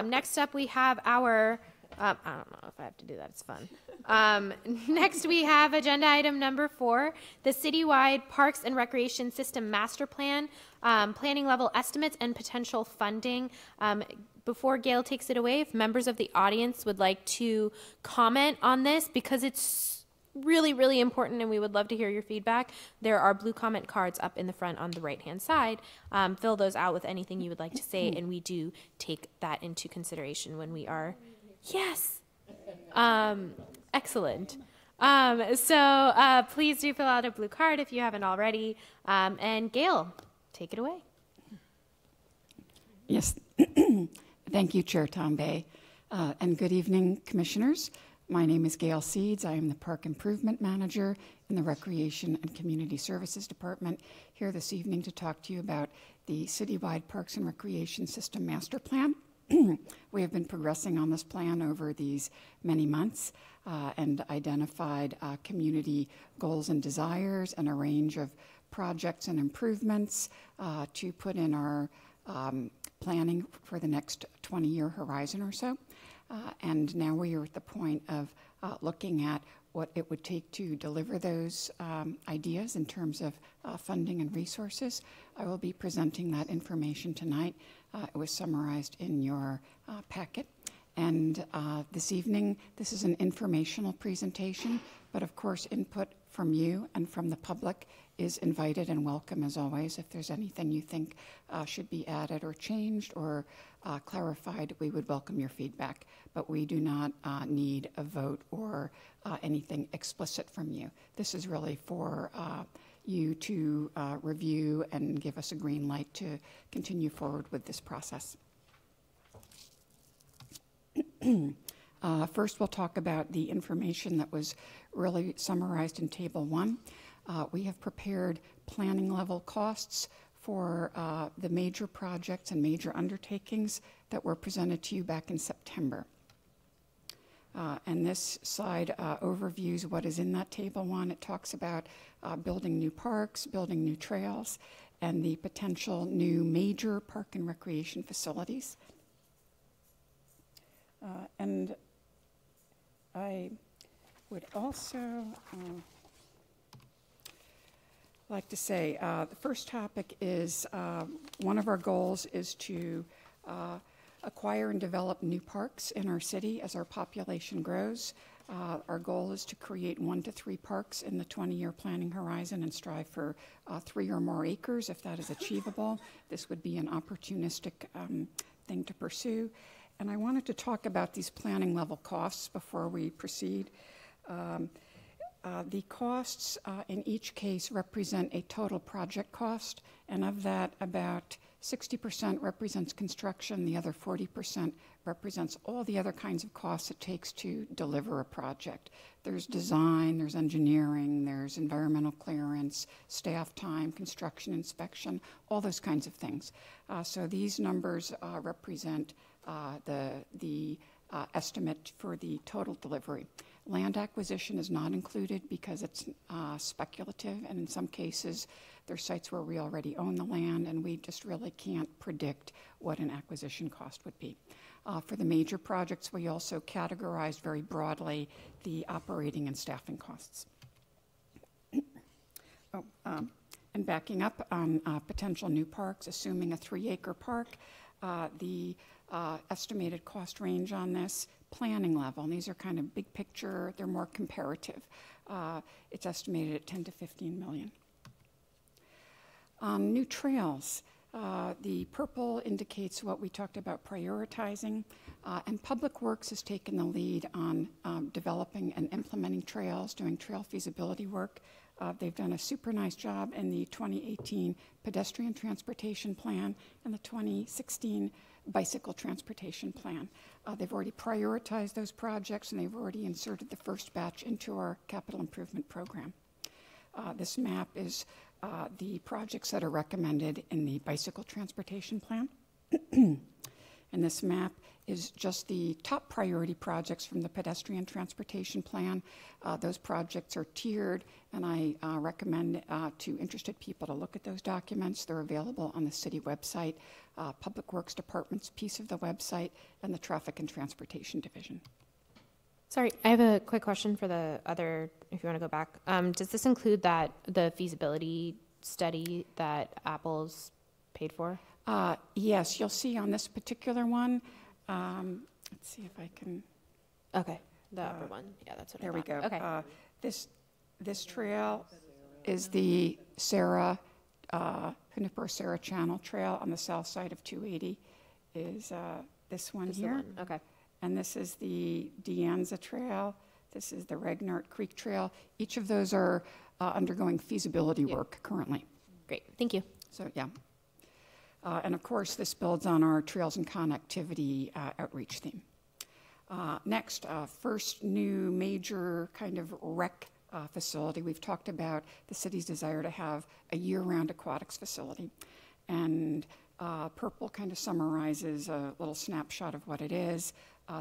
Next up, we have our, I don't know if I have to do that, it's fun. Next, we have agenda item number 4, the Citywide Parks and Recreation System Master Plan, planning level estimates and potential funding. Before Gail takes it away, if members of the audience would like to comment on this, because it's really, really important and we would love to hear your feedback, there are blue comment cards up in the front on the right-hand side. Fill those out with anything you would like to say, and we do take that into consideration when we are, yes, excellent. So please do fill out a blue card if you haven't already. And Gail, take it away. Yes, thank you, Chair Tombe, and good evening, Commissioners. My name is Gail Seeds. I am the Park Improvement Manager in the Recreation and Community Services Department, here this evening to talk to you about the Citywide Parks and Recreation System Master Plan. We have been progressing on this plan over these many months and identified community goals and desires and a range of projects and improvements to put in our planning for the next 20-year horizon or so. And now we are at the point of looking at what it would take to deliver those ideas in terms of funding and resources. I will be presenting that information tonight. It was summarized in your packet. And this evening, this is an informational presentation, but of course input from you and from the public is invited and welcome as always. If there's anything you think should be added or changed or clarified, we would welcome your feedback. But we do not need a vote or anything explicit from you. This is really for you to review and give us a green light to continue forward with this process. First, we'll talk about the information that was really summarized in Table 1. We have prepared planning level costs for the major projects and major undertakings that were presented to you back in September. And this slide overviews what is in that Table 1. It talks about building new parks, building new trails, and the potential new major park and recreation facilities. And I would also like to say the first topic is one of our goals is to acquire and develop new parks in our city as our population grows. Our goal is to create 1 to 3 parks in the 20-year planning horizon and strive for 3 or more acres if that is achievable. This would be an opportunistic thing to pursue. And I wanted to talk about these planning level costs before we proceed. The costs in each case represent a total project cost, and of that, about 60% represents construction, the other 40% represents all the other kinds of costs it takes to deliver a project. There's design, there's engineering, there's environmental clearance, staff time, construction inspection, all those kinds of things. So these numbers represent the estimate for the total delivery. Land acquisition is not included because it's speculative, and in some cases there's sites where we already own the land and we just really can't predict what an acquisition cost would be. For the major projects, we also categorized very broadly the operating and staffing costs. And backing up on potential new parks, assuming a 3-acre park, the estimated cost range on this planning level, and these are kind of big picture, they're more comparative. It's estimated at 10 to 15 million. New trails, the purple indicates what we talked about prioritizing, and Public Works has taken the lead on developing and implementing trails, doing trail feasibility work. They've done a super nice job in the 2018 pedestrian transportation plan and the 2016 bicycle transportation plan. They've already prioritized those projects and they've already inserted the first batch into our capital improvement program. This map is the projects that are recommended in the bicycle transportation plan. And this map is just the top priority projects from the pedestrian transportation plan. Those projects are tiered, and I recommend to interested people to look at those documents. They're available on the city website, Public Works Department's piece of the website, and the Traffic and Transportation Division. Sorry, I have a quick question for the other, if you want to go back. Does this include the feasibility study that Apple's paid for? Yes, you'll see on this particular one. Let's see if I can. Okay, the upper one. Yeah, that's what I There we thought. go. Okay. This trail is the Juniper Sarah Channel Trail on the south side of 280. Is this one This is the here? one. Okay. And this is the Deanza Trail. This is the Regnart Creek Trail. Each of those are undergoing feasibility work currently. Great. Thank you. So, yeah. And of course, this builds on our Trails and Connectivity outreach theme. Next, first new major kind of rec facility. We've talked about the city's desire to have a year-round aquatics facility. And purple kind of summarizes a little snapshot of what it is.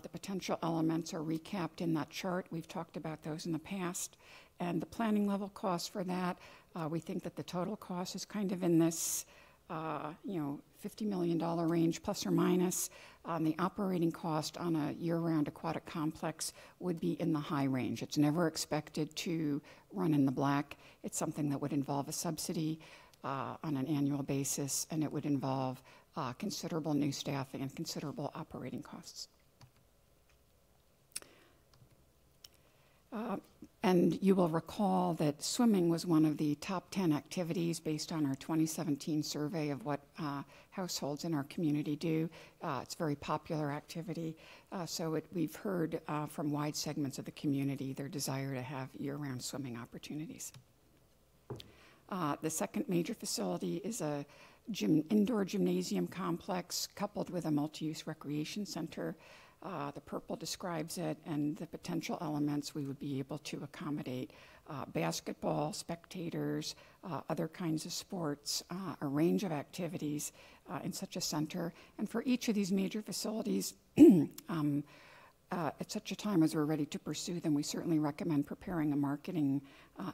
The potential elements are recapped in that chart. We've talked about those in the past. And the planning level cost for that, we think that the total cost is kind of in this $50 million range, plus or minus. The operating cost on a year-round aquatic complex would be in the high range. It's never expected to run in the black. It's something that would involve a subsidy on an annual basis, and it would involve considerable new staffing and considerable operating costs. And you will recall that swimming was one of the top 10 activities based on our 2017 survey of what households in our community do. It's a very popular activity, so we've heard from wide segments of the community their desire to have year-round swimming opportunities. The second major facility is a indoor gymnasium complex coupled with a multi-use recreation center. The purple describes it, and the potential elements we would be able to accommodate basketball, spectators, other kinds of sports, a range of activities in such a center. And for each of these major facilities, at such a time as we're ready to pursue them, we certainly recommend preparing a marketing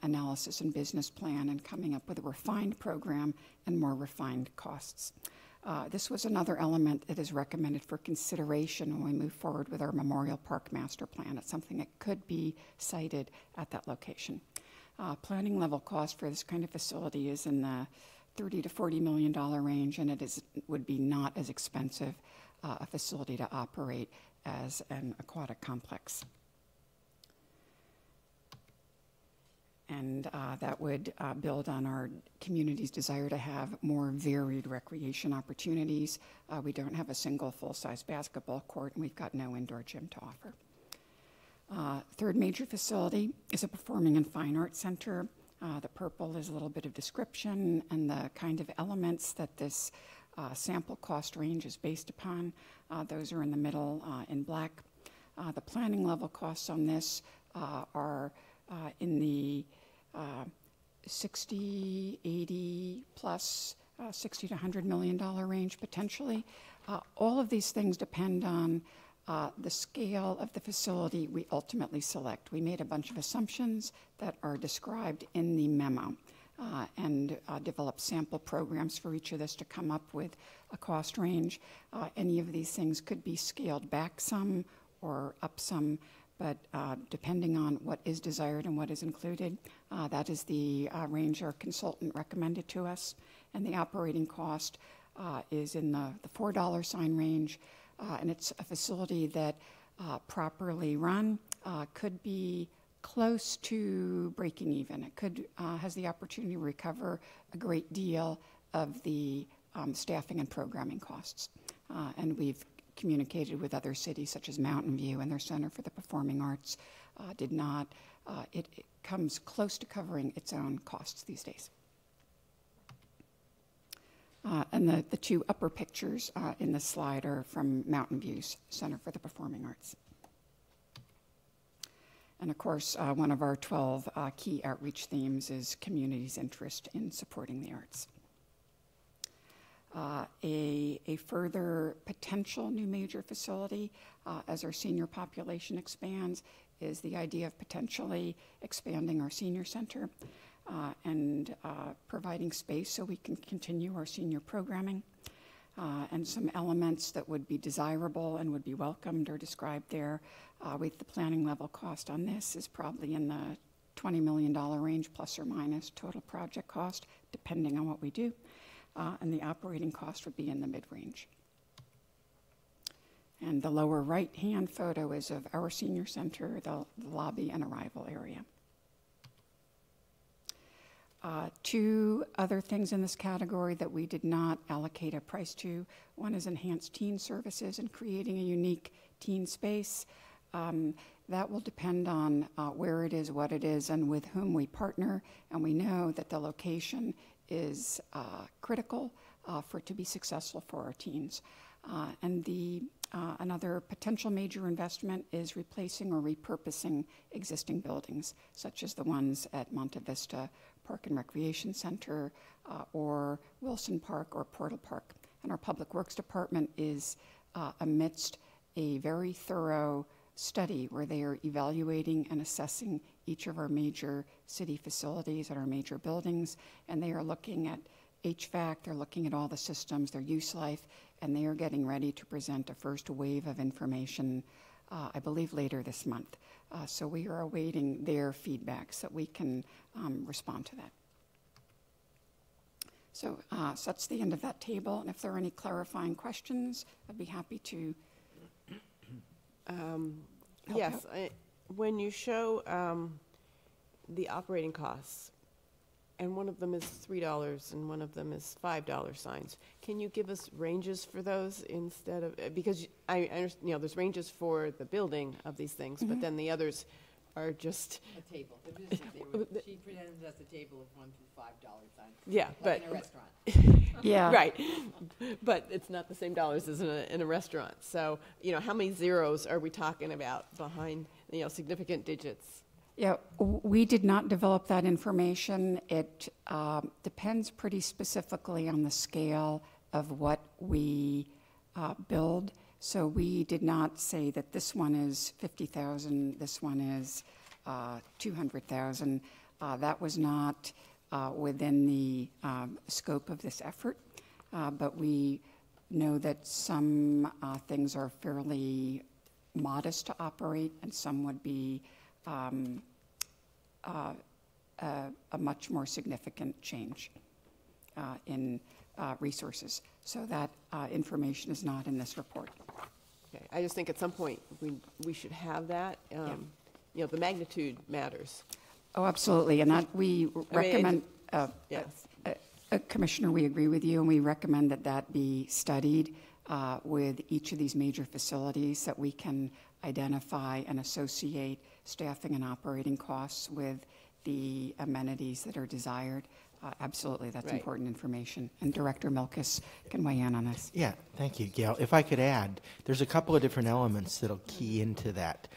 analysis and business plan and coming up with a refined program and more refined costs. This was another element that is recommended for consideration when we move forward with our Memorial Park Master Plan. It's something that could be sited at that location. Planning level cost for this kind of facility is in the $30 to $40 million range, and would be not as expensive a facility to operate as an aquatic complex. And that would build on our community's desire to have more varied recreation opportunities. We don't have a single full-size basketball court, and we've got no indoor gym to offer. Third major facility is a performing and fine arts center. The purple is a little bit of description and the kind of elements that this sample cost range is based upon. Those are in the middle in black. The planning level costs on this are in the 60, 80 plus $60 to $100 million range potentially. All of these things depend on the scale of the facility we ultimately select. We made a bunch of assumptions that are described in the memo and developed sample programs for each of this to come up with a cost range. Any of these things could be scaled back some or up some, but depending on what is desired and what is included, that is the range our consultant recommended to us. And the operating cost is in the $4 sign range, and it's a facility that properly run could be close to breaking even. It could has the opportunity to recover a great deal of the staffing and programming costs. And we've communicated with other cities such as Mountain View and their Center for the Performing Arts did not. It comes close to covering its own costs these days. And the two upper pictures in this slide are from Mountain View's Center for the Performing Arts. And of course, one of our 12 key outreach themes is community's interest in supporting the arts. A further potential new major facility as our senior population expands is the idea of potentially expanding our senior center and providing space so we can continue our senior programming. And some elements that would be desirable and would be welcomed are described there. With the planning level cost on this is probably in the $20 million range, plus or minus total project cost, depending on what we do. And the operating cost would be in the mid-range. And the lower right-hand photo is of our senior center, the lobby and arrival area. Two other things in this category that we did not allocate a price to. One is enhanced teen services and creating a unique teen space. That will depend on where it is, what it is, and with whom we partner. And we know that the location is critical for it to be successful for our teens. And another potential major investment is replacing or repurposing existing buildings, such as the ones at Monte Vista Park and Recreation Center or Wilson Park or Portal Park. And our Public Works Department is amidst a very thorough study where they are evaluating and assessing each of our major city facilities and our major buildings, and they are looking at HVAC, they're looking at all the systems, their use life, and they are getting ready to present a first wave of information, I believe later this month. So we are awaiting their feedback so that we can respond to that. So that's the end of that table, and if there are any clarifying questions, I'd be happy to Yes, when you show the operating costs, and one of them is $3 and one of them is $5 signs, can you give us ranges for those instead of, because I understand, there's ranges for the building of these things, but then the others are just. A table. She presented us a table of $1 to $5 signs. Yeah, like but. in a restaurant. Yeah. Right. But it's not the same dollars as in a restaurant. So, how many zeros are we talking about behind, significant digits? Yeah, we did not develop that information. It depends pretty specifically on the scale of what we build. So we did not say that this one is 50,000, this one is 200,000. That was not within the scope of this effort, but we know that some things are fairly modest to operate and some would be a much more significant change in resources. So that information is not in this report. Okay. I just think at some point we should have that. The magnitude matters. Oh, absolutely, and that we recommend. Yes. Commissioner, we agree with you, and we recommend that that be studied with each of these major facilities, that we can identify and associate staffing and operating costs with the amenities that are desired. Absolutely, that's right. important information. And Director Milkus can weigh in on this. Yeah, thank you, Gail. If I could add, there's a couple of different elements that'll key into that.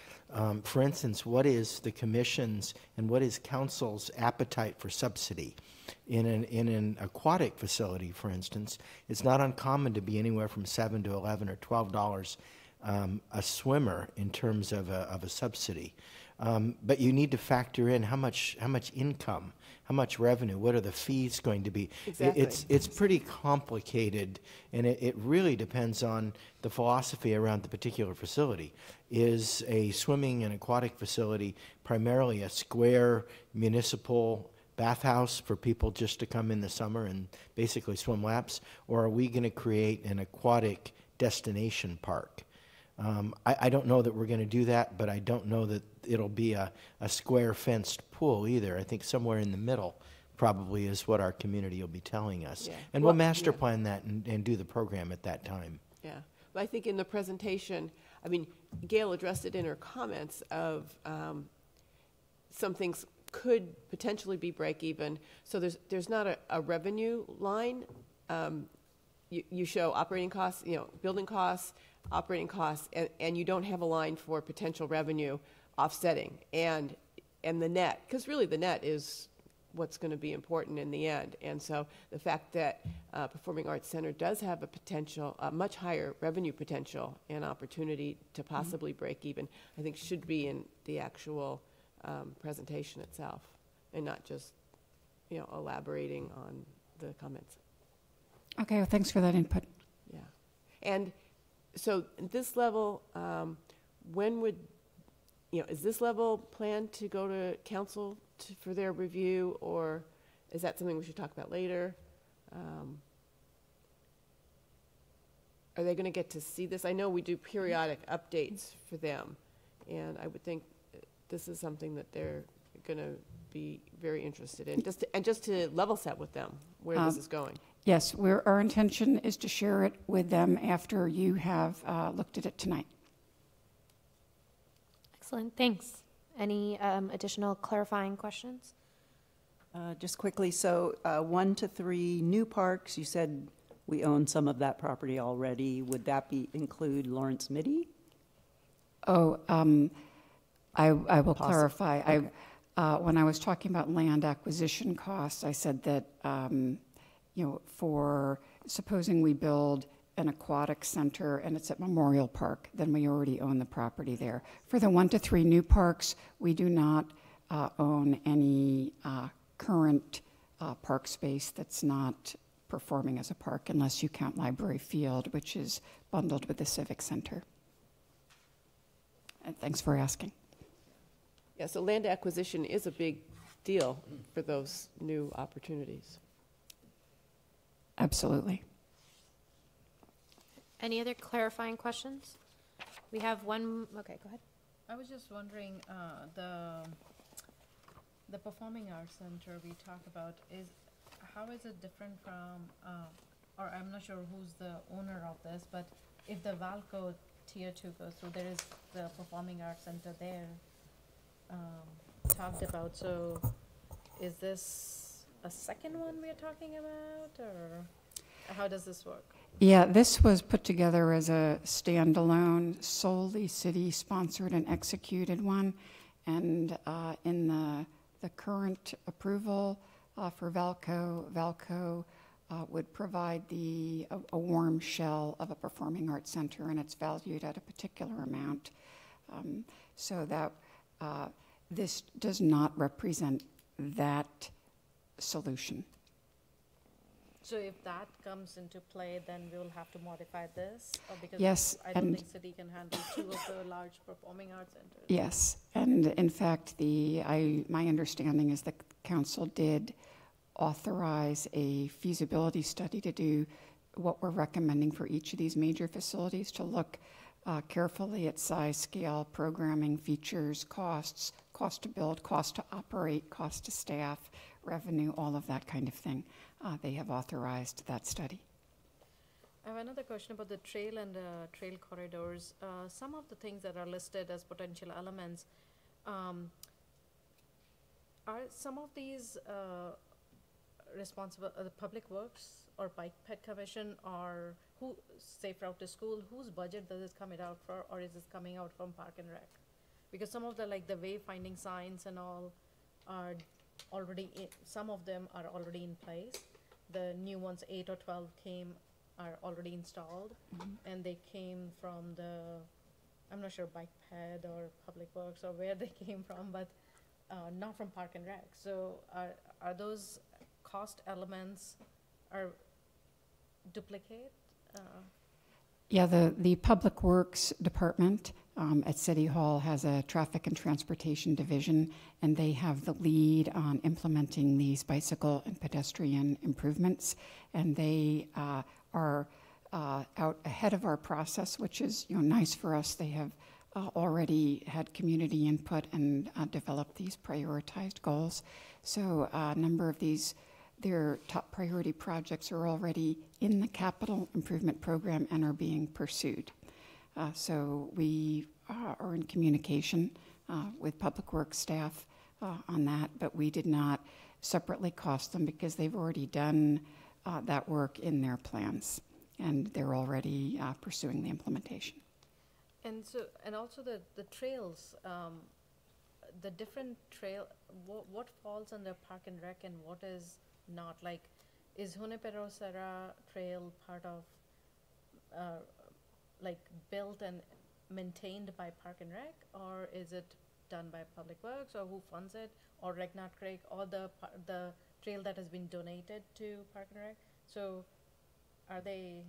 For instance, what is the commission's and what is council's appetite for subsidy? In an aquatic facility, for instance, it's not uncommon to be anywhere from $7 to $11 or $12 a swimmer in terms of a subsidy. But you need to factor in how much income, how much revenue, what are the fees going to be. Exactly. It's pretty complicated, and it really depends on the philosophy around the particular facility. Is a swimming and aquatic facility primarily a square municipal bathhouse for people just to come in the summer and basically swim laps, or are we going to create an aquatic destination park? I don't know that we're going to do that, but I don't know that it'll be a square fenced pool either. I think somewhere in the middle probably is what our community will be telling us. Yeah. And we'll master plan that and do the program at that time. Yeah, but I think in the presentation, Gail addressed it in her comments of some things could potentially be break even. So there's not a revenue line. You show operating costs, building costs, operating costs, and you don't have a line for potential revenue offsetting and the net, because really the net is what's going to be important in the end. And so the fact that Performing Arts Center does have a potential, a much higher revenue potential and opportunity to possibly break even, I think should be in the actual presentation itself, and not just, you know, elaborating on the comments. Okay, well, thanks for that input. Yeah. And so at this level, when would, you know, is this level planned to go to council for their review, or is that something we should talk about later? Are they going to get to see this? I know we do periodic updates for them, and I would think this is something that they're going to be very interested in, just to level set with them where this is going. Yes, our intention is to share it with them after you have looked at it tonight. Excellent, thanks. Any additional clarifying questions? Just quickly, so 1 to 3 new parks, you said we own some of that property already. Would that include Lawrence Mitty? Oh, I will clarify. Okay. When I was talking about land acquisition costs, I said that, you know, for supposing we build an aquatic center and it's at Memorial Park, then we already own the property there. For the 1 to 3 new parks, we do not own any current park space that's not performing as a park, unless you count Library Field, which is bundled with the Civic Center. And thanks for asking. Yeah, so land acquisition is a big deal for those new opportunities. Absolutely. Any other clarifying questions? We have one, okay, go ahead. I was just wondering, the Performing Arts Center we talked about, how is it different from, or I'm not sure who's the owner of this, but if the Valco Tier 2 goes through, there is the Performing Arts Center there talked about. So is this a second one we're talking about, or how does this work? Yeah, this was put together as a standalone, solely city-sponsored and executed one. And in the current approval for Valco would provide a warm shell of a performing arts center, and it's valued at a particular amount. So that this does not represent that solution. So if that comes into play, then we will have to modify this? Or because Yes, I don't and- think city can handle 2 of the large performing arts centers. Yes, and in fact, my understanding is that council did authorize a feasibility study to do what we're recommending for each of these major facilities, to look carefully at size, scale, programming, features, costs, cost to build, cost to operate, cost to staff, revenue, all of that kind of thing. They have authorized that study. I have another question about the trail and trail corridors. Some of the things that are listed as potential elements, are some of these responsible, the Public Works or Bike Ped Commission, or who, Safe Route to School, whose budget does this coming out for, or is this coming out from Park and Rec? Because some of the, like the wayfinding signs and all are already, some of them are already in place. The new ones, 8 or 12 are already installed, and they came from I'm not sure, Bike Ped or Public Works or where they came from, but not from Park and Rec. So are those cost elements are duplicate? Yeah, the Public Works Department at City Hall has a traffic and transportation division, and they have the lead on implementing these bicycle and pedestrian improvements, and they are out ahead of our process, which is, you know, nice for us. They have already had community input and developed these prioritized goals. So a number of their top priority projects are already in the capital improvement program and are being pursued. So we are in communication with Public Works staff on that, but we did not separately cost them because they've already done that work in their plans, and they're already pursuing the implementation. And so, and also the trails, the different trail, what falls under Park and Rec and what is not? Like, is Junipero Serra Trail part of, like, built and maintained by Park and Rec, or is it done by Public Works, or who funds it, or Regnat Creek, or the trail that has been donated to Park and Rec? So, are they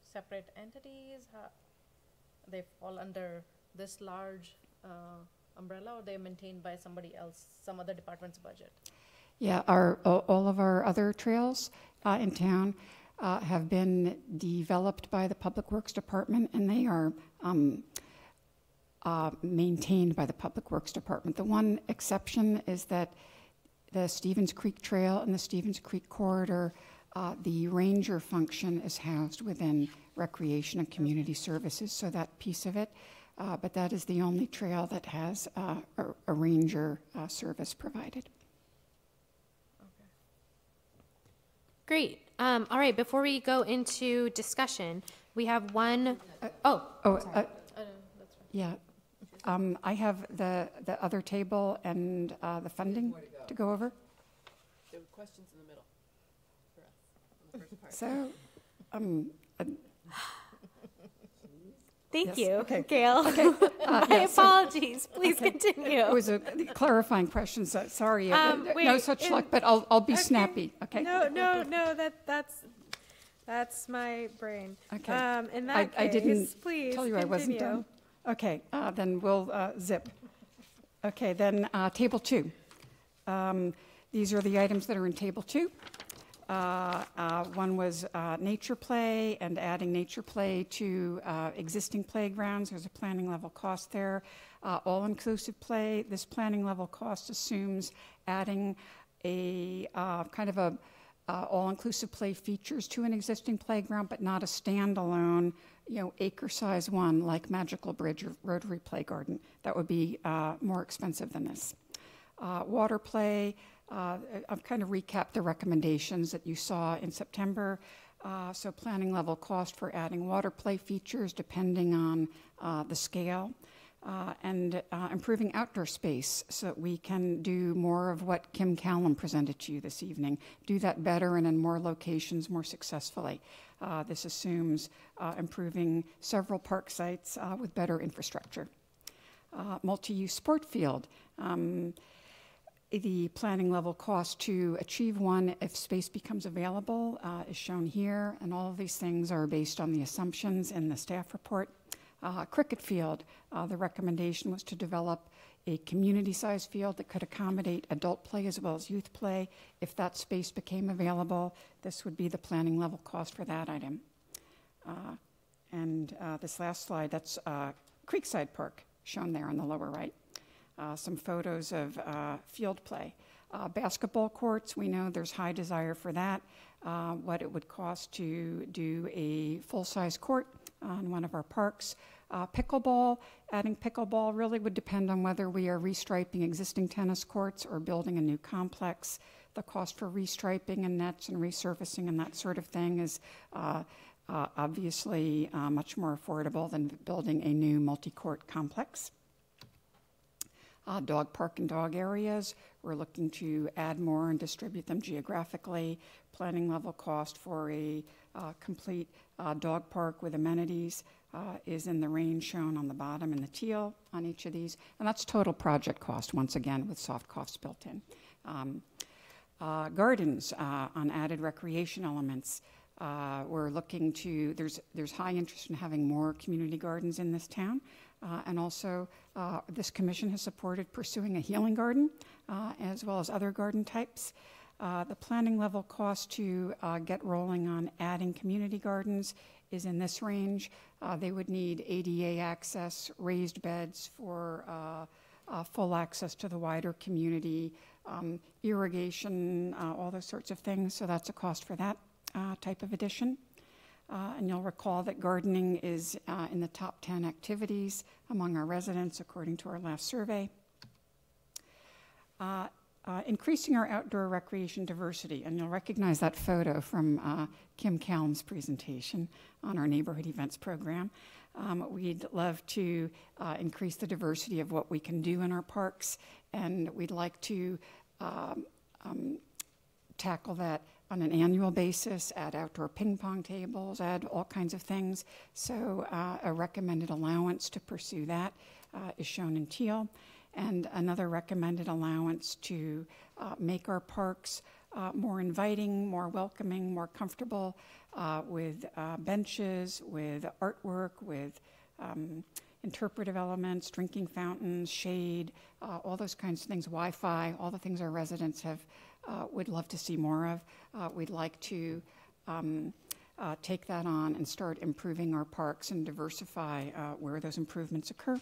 separate entities? They fall under this large umbrella, or they're maintained by somebody else, some other department's budget? Yeah, all of our other trails in town have been developed by the Public Works Department, and they are maintained by the Public Works Department. The one exception is that the Stevens Creek Trail and the Stevens Creek Corridor, the ranger function is housed within Recreation and Community Services, so that piece of it. But that is the only trail that has a ranger service provided. Okay. Great. All right, before we go into discussion, we have one. That's fine. Yeah. I have the other table and the funding to go over. There were questions in the middle for us on the first part. So, Thank Yes, you, okay. Gail. My yeah, so- apologies. Please continue. it was a clarifying question, so sorry. No wait, such luck, but I'll be snappy, okay? No. That's my brain. Okay. In that I case, didn't please tell you I wasn't continue. done. Okay, then we'll zip. Okay, then Table 2. These are the items that are in Table 2. One was nature play and adding nature play to existing playgrounds. There's a planning level cost there. All-inclusive play, this planning level cost assumes adding a kind of a all-inclusive play features to an existing playground, but not a standalone, acre-size one like Magical Bridge or Rotary Play Garden. That would be more expensive than this. Water play, I've kind of recapped the recommendations that you saw in September. So planning level cost for adding water play features depending on the scale. And improving outdoor space so that we can do more of what Kim Callum presented to you this evening, do that better and in more locations more successfully. This assumes improving several park sites with better infrastructure. Multi-use sport field. The planning level cost to achieve one if space becomes available is shown here, and all of these things are based on the assumptions in the staff report. Cricket field, the recommendation was to develop a community-sized field that could accommodate adult play as well as youth play. If that space became available, this would be the planning level cost for that item. And this last slide, that's Creekside Park, shown there on the lower right. Some photos of field play. Basketball courts, we know there's high desire for that. What it would cost to do a full-size court on one of our parks. Pickleball, adding pickleball really would depend on whether we are restriping existing tennis courts or building a new complex. The cost for restriping and nets and resurfacing and that sort of thing is obviously much more affordable than building a new multi-court complex. Dog park and dog areas, we're looking to add more and distribute them geographically. Planning level cost for a complete dog park with amenities is in the range shown on the bottom in the teal on each of these. And that's total project cost, once again, with soft costs built in. Gardens on added recreation elements. We're looking to, there's high interest in having more community gardens in this town. And also, this commission has supported pursuing a healing garden, as well as other garden types. The planning level cost to get rolling on adding community gardens is in this range. They would need ADA access, raised beds for full access to the wider community, irrigation, all those sorts of things. So that's a cost for that type of addition. And you'll recall that gardening is in the top 10 activities among our residents, according to our last survey. Increasing our outdoor recreation diversity, and you'll recognize that photo from Kim Callum's presentation on our neighborhood events program. We'd love to increase the diversity of what we can do in our parks and we'd like to tackle that on an annual basis, add outdoor ping pong tables, add all kinds of things. So a recommended allowance to pursue that is shown in teal. And another recommended allowance to make our parks more inviting, more welcoming, more comfortable with benches, with artwork, with interpretive elements, drinking fountains, shade, all those kinds of things, Wi-Fi, all the things our residents have would love to see more of. We'd like to take that on and start improving our parks and diversify where those improvements occur.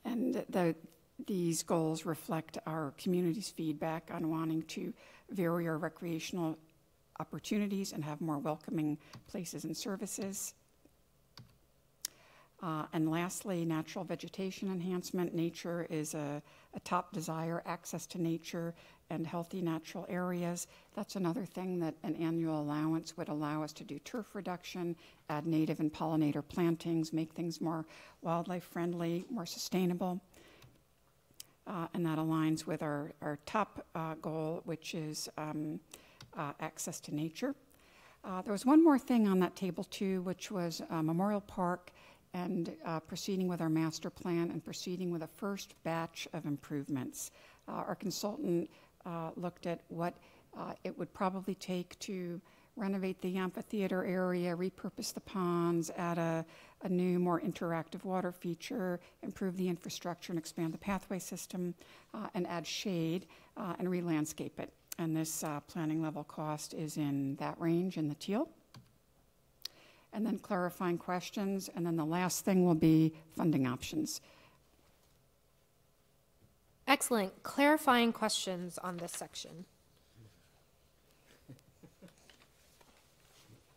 And these goals reflect our community's feedback on wanting to vary our recreational opportunities and have more welcoming places and services. And lastly, natural vegetation enhancement. Nature is a top desire, access to nature and healthy natural areas. That's another thing that an annual allowance would allow us to do: turf reduction, add native and pollinator plantings, make things more wildlife friendly, more sustainable. And that aligns with our top goal, which is access to nature. There was one more thing on that table too, which was Memorial Park and proceeding with our master plan and proceeding with a first batch of improvements. Our consultant looked at what it would probably take to renovate the amphitheater area, repurpose the ponds, add a new, more interactive water feature, improve the infrastructure and expand the pathway system, and add shade and re-landscape it. And this planning level cost is in that range in the teal. And then clarifying questions, and then the last thing will be funding options. Excellent. Clarifying questions on this section.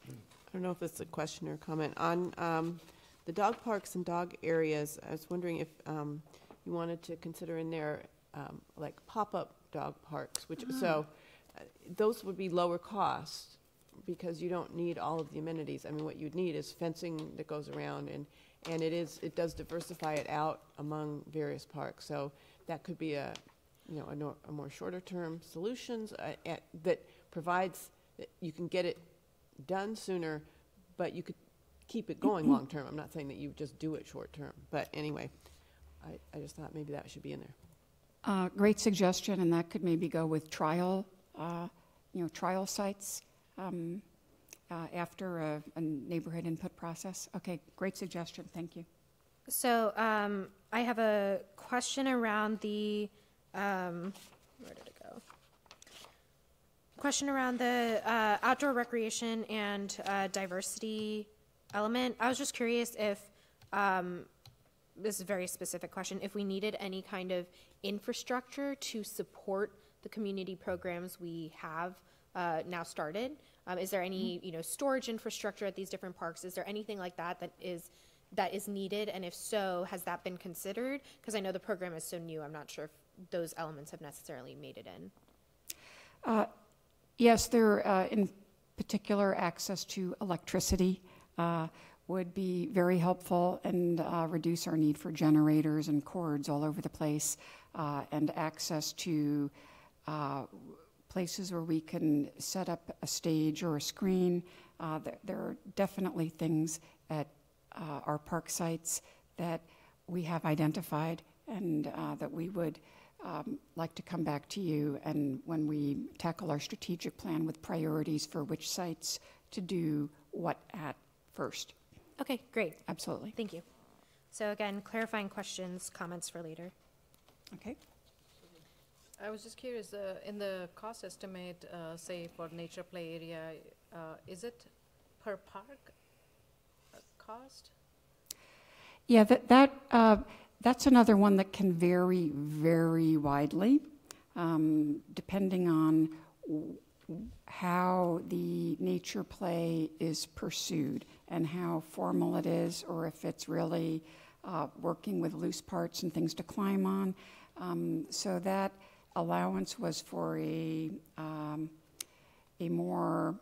I don't know if it's a question or a comment. On the dog parks and dog areas, I was wondering if you wanted to consider in there like pop-up dog parks, which those would be lower cost because you don't need all of the amenities. I mean, what you'd need is fencing that goes around, and it does diversify it out among various parks. So that could be a more shorter-term solutions that provides that you can get it done sooner, but you could keep it going long-term. I'm not saying that you just do it short-term, but anyway, I just thought maybe that should be in there. Great suggestion, and that could maybe go with trial sites after a neighborhood input process. Okay, great suggestion. Thank you. So I have a question around the, where did it go? Question around the outdoor recreation and diversity element. I was just curious if, this is a very specific question, if we needed any kind of infrastructure to support the community programs we have now started. Is there any storage infrastructure at these different parks? Is there anything like that that is needed? And if so, has that been considered? Because I know the program is so new, I'm not sure if those elements have necessarily made it in. Yes, there, in particular, access to electricity would be very helpful and reduce our need for generators and cords all over the place, and access to places where we can set up a stage or a screen. There are definitely things at our park sites that we have identified and that we would like to come back to you, and when we tackle our strategic plan with priorities for which sites to do what at first. Okay, great. Absolutely. Thank you. So again, clarifying questions, comments for later. Okay. I was just curious, in the cost estimate, say for nature play area, is it per park cost? Yeah, that's another one that can vary very widely, depending on how the nature play is pursued and how formal it is, or if it's really working with loose parts and things to climb on. So that allowance was for a more,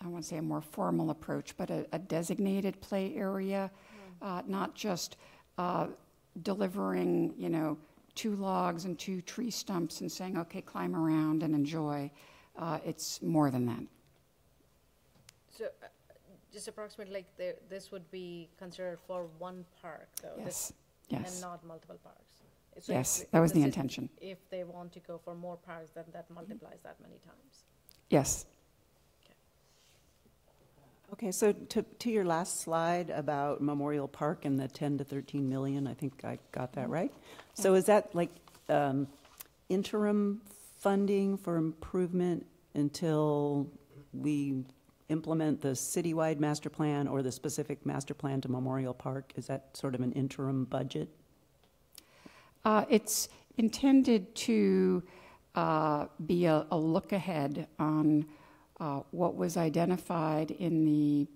I won't say a more formal approach, but a designated play area, not just delivering, 2 logs and 2 tree stumps and saying, okay, climb around and enjoy. It's more than that. So, just approximately, like, this would be considered for one park, though? Yes, And yes. not multiple parks? So Yes, if that was the city- intention. If they want to go for more parks, then that multiplies that many times. Yes. Okay, so to your last slide about Memorial Park and the 10 to 13 million, I think I got that right. So is that like interim funding for improvement until we implement the citywide master plan or the specific master plan to Memorial Park? Is that sort of an interim budget? It's intended to be a look ahead on what was identified in the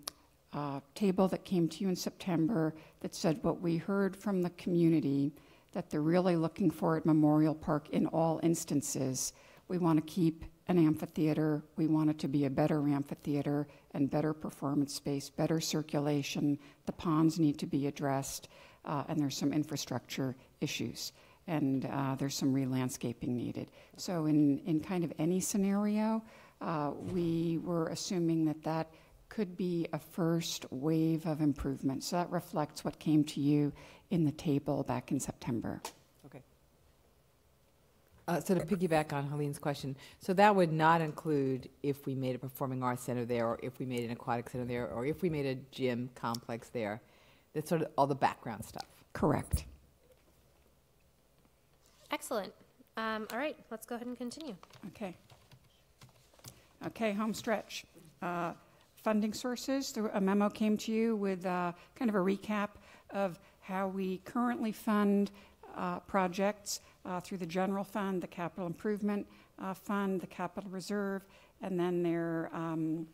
table that came to you in September that said what we heard from the community that they're really looking for at Memorial Park in all instances. We want to keep an amphitheater. We want it to be a better amphitheater and better performance space, better circulation. The ponds need to be addressed, and there's some infrastructure issues, and there's some re-landscaping needed. So in kind of any scenario, we were assuming that could be a first wave of improvement. So that reflects what came to you in the table back in September. Okay. So to piggyback on Helene's question, so that would not include if we made a performing arts center there, or if we made an aquatic center there, or if we made a gym complex there. That's sort of all the background stuff. Correct. Excellent. All right, let's go ahead and continue. Okay, home stretch. Funding sources. A memo came to you with kind of a recap of how we currently fund projects through the general fund, the capital improvement fund, the capital reserve, and then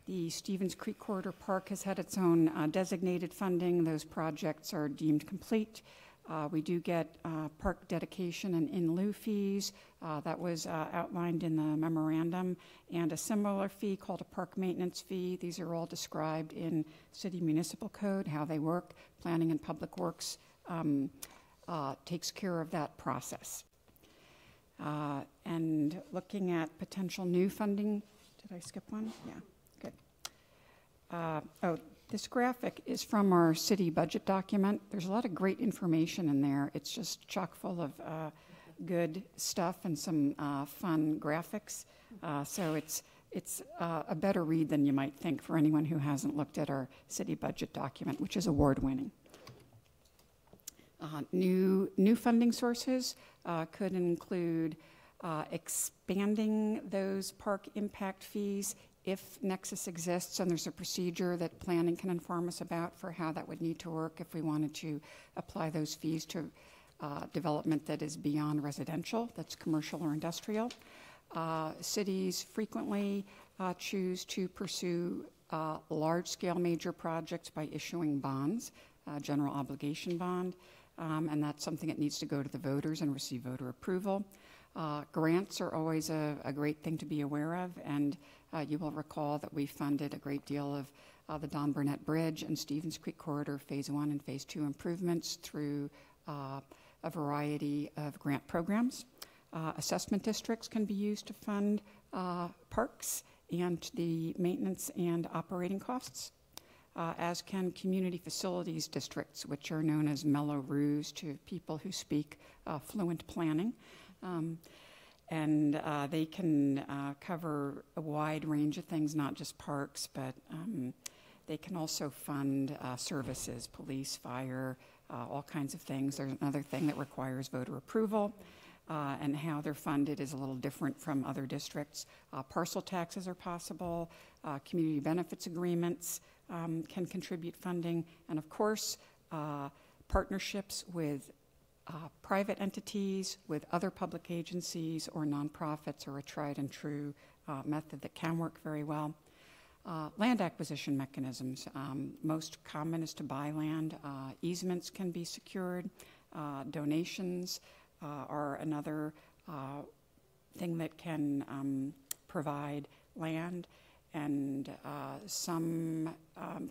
the Stevens Creek Corridor Park has had its own designated funding. Those projects are deemed complete. We do get park dedication and in lieu fees. That was outlined in the memorandum, and a similar fee called a park maintenance fee. These are all described in City Municipal Code, how they work. Planning and Public Works takes care of that process. And looking at potential new funding, did I skip one? Yeah, good. This graphic is from our city budget document. There's a lot of great information in there. It's just chock full of good stuff and some fun graphics. So it's a better read than you might think for anyone who hasn't looked at our city budget document, which is award-winning. New funding sources could include expanding those park impact fees if nexus exists, and there's a procedure that planning can inform us about for how that would need to work if we wanted to apply those fees to development that is beyond residential, that's commercial or industrial. Cities frequently choose to pursue large-scale major projects by issuing bonds, general obligation bond, and that's something that needs to go to the voters and receive voter approval. Grants are always a great thing to be aware of, and you will recall that we funded a great deal of the Don Burnett Bridge and Stevens Creek Corridor Phase 1 and Phase 2 improvements through a variety of grant programs. Assessment districts can be used to fund parks and the maintenance and operating costs, as can community facilities districts, which are known as Mello-Roos to people who speak fluent planning. And they can cover a wide range of things, not just parks, but they can also fund services, police, fire, all kinds of things. There's another thing that requires voter approval, and how they're funded is a little different from other districts. Parcel taxes are possible. Community benefits agreements can contribute funding. And of course, partnerships with private entities, with other public agencies or nonprofits are a tried and true method that can work very well. Land acquisition mechanisms. Most common is to buy land. Easements can be secured. Donations are another thing that can provide land. and some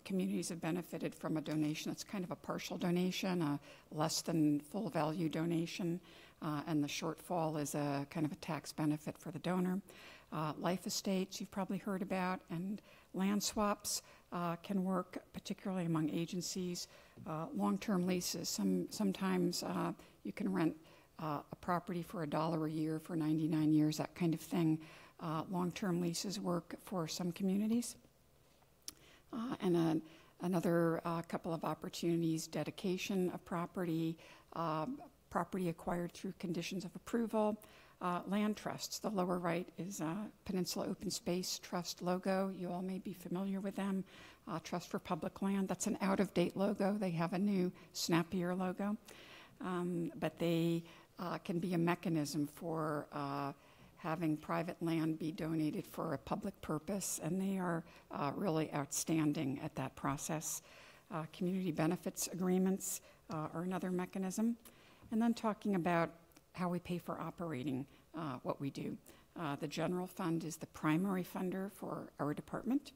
communities have benefited from a donation that's kind of a partial donation, a less than full value donation, and the shortfall is a kind of a tax benefit for the donor. Life estates you've probably heard about, and land swaps can work particularly among agencies. Long-term leases, sometimes you can rent a property for $1 a year for 99 years, that kind of thing. Long-term leases work for some communities. And another couple of opportunities, dedication of property, property acquired through conditions of approval, land trusts. The lower right is Peninsula Open Space Trust logo. You all may be familiar with them. Trust for Public Land, that's an out-of-date logo. They have a new, snappier logo. But they can be a mechanism for having private land be donated for a public purpose, and they are really outstanding at that process. Community benefits agreements are another mechanism. And then talking about how we pay for operating what we do. The general fund is the primary funder for our department.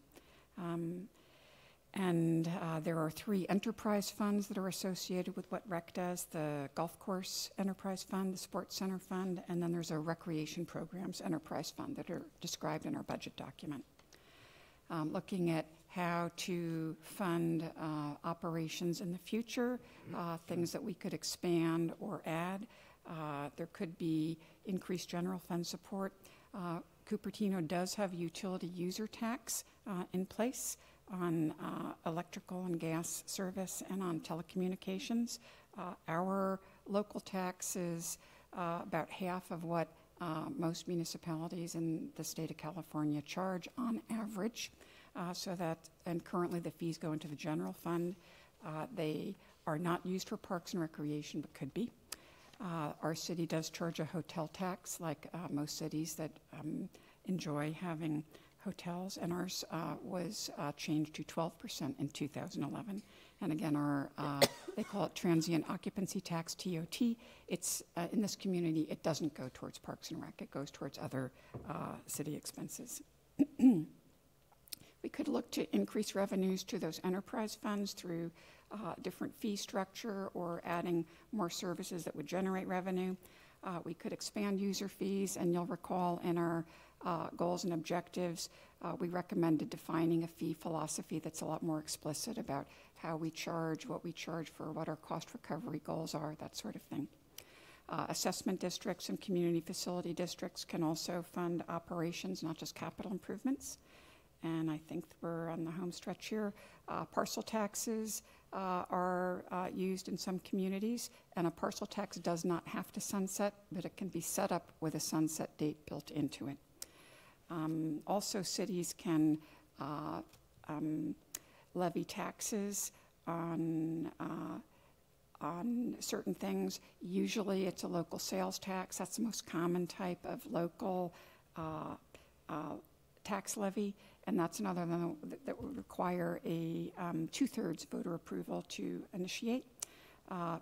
And there are 3 enterprise funds that are associated with what REC does, the Golf Course Enterprise Fund, the Sports Center Fund, and then there's a Recreation Programs Enterprise Fund that are described in our budget document. Looking at how to fund operations in the future, things that we could expand or add. There could be increased general fund support. Cupertino does have a utility user tax in place on electrical and gas service and on telecommunications. Our local tax is about half of what most municipalities in the state of California charge on average. And currently the fees go into the general fund. They are not used for parks and recreation, but could be. Our city does charge a hotel tax, like most cities that enjoy having hotels, and ours was changed to 12% in 2011. And again, our they call it transient occupancy tax, TOT. It's in this community, it doesn't go towards Parks and Rec. It goes towards other city expenses. We could look to increase revenues to those enterprise funds through different fee structure or adding more services that would generate revenue. We could expand user fees, and you'll recall in our goals and objectives, we recommended defining a fee philosophy that's a lot more explicit about how we charge, what we charge for, what our cost recovery goals are, that sort of thing. Assessment districts and community facility districts can also fund operations, not just capital improvements. And I think we're on the home stretch here. Parcel taxes are used in some communities, and a parcel tax does not have to sunset, but it can be set up with a sunset date built into it. Also, cities can levy taxes on certain things. Usually it's a local sales tax. That's the most common type of local tax levy, and that's another one that would require a 2/3 voter approval to initiate.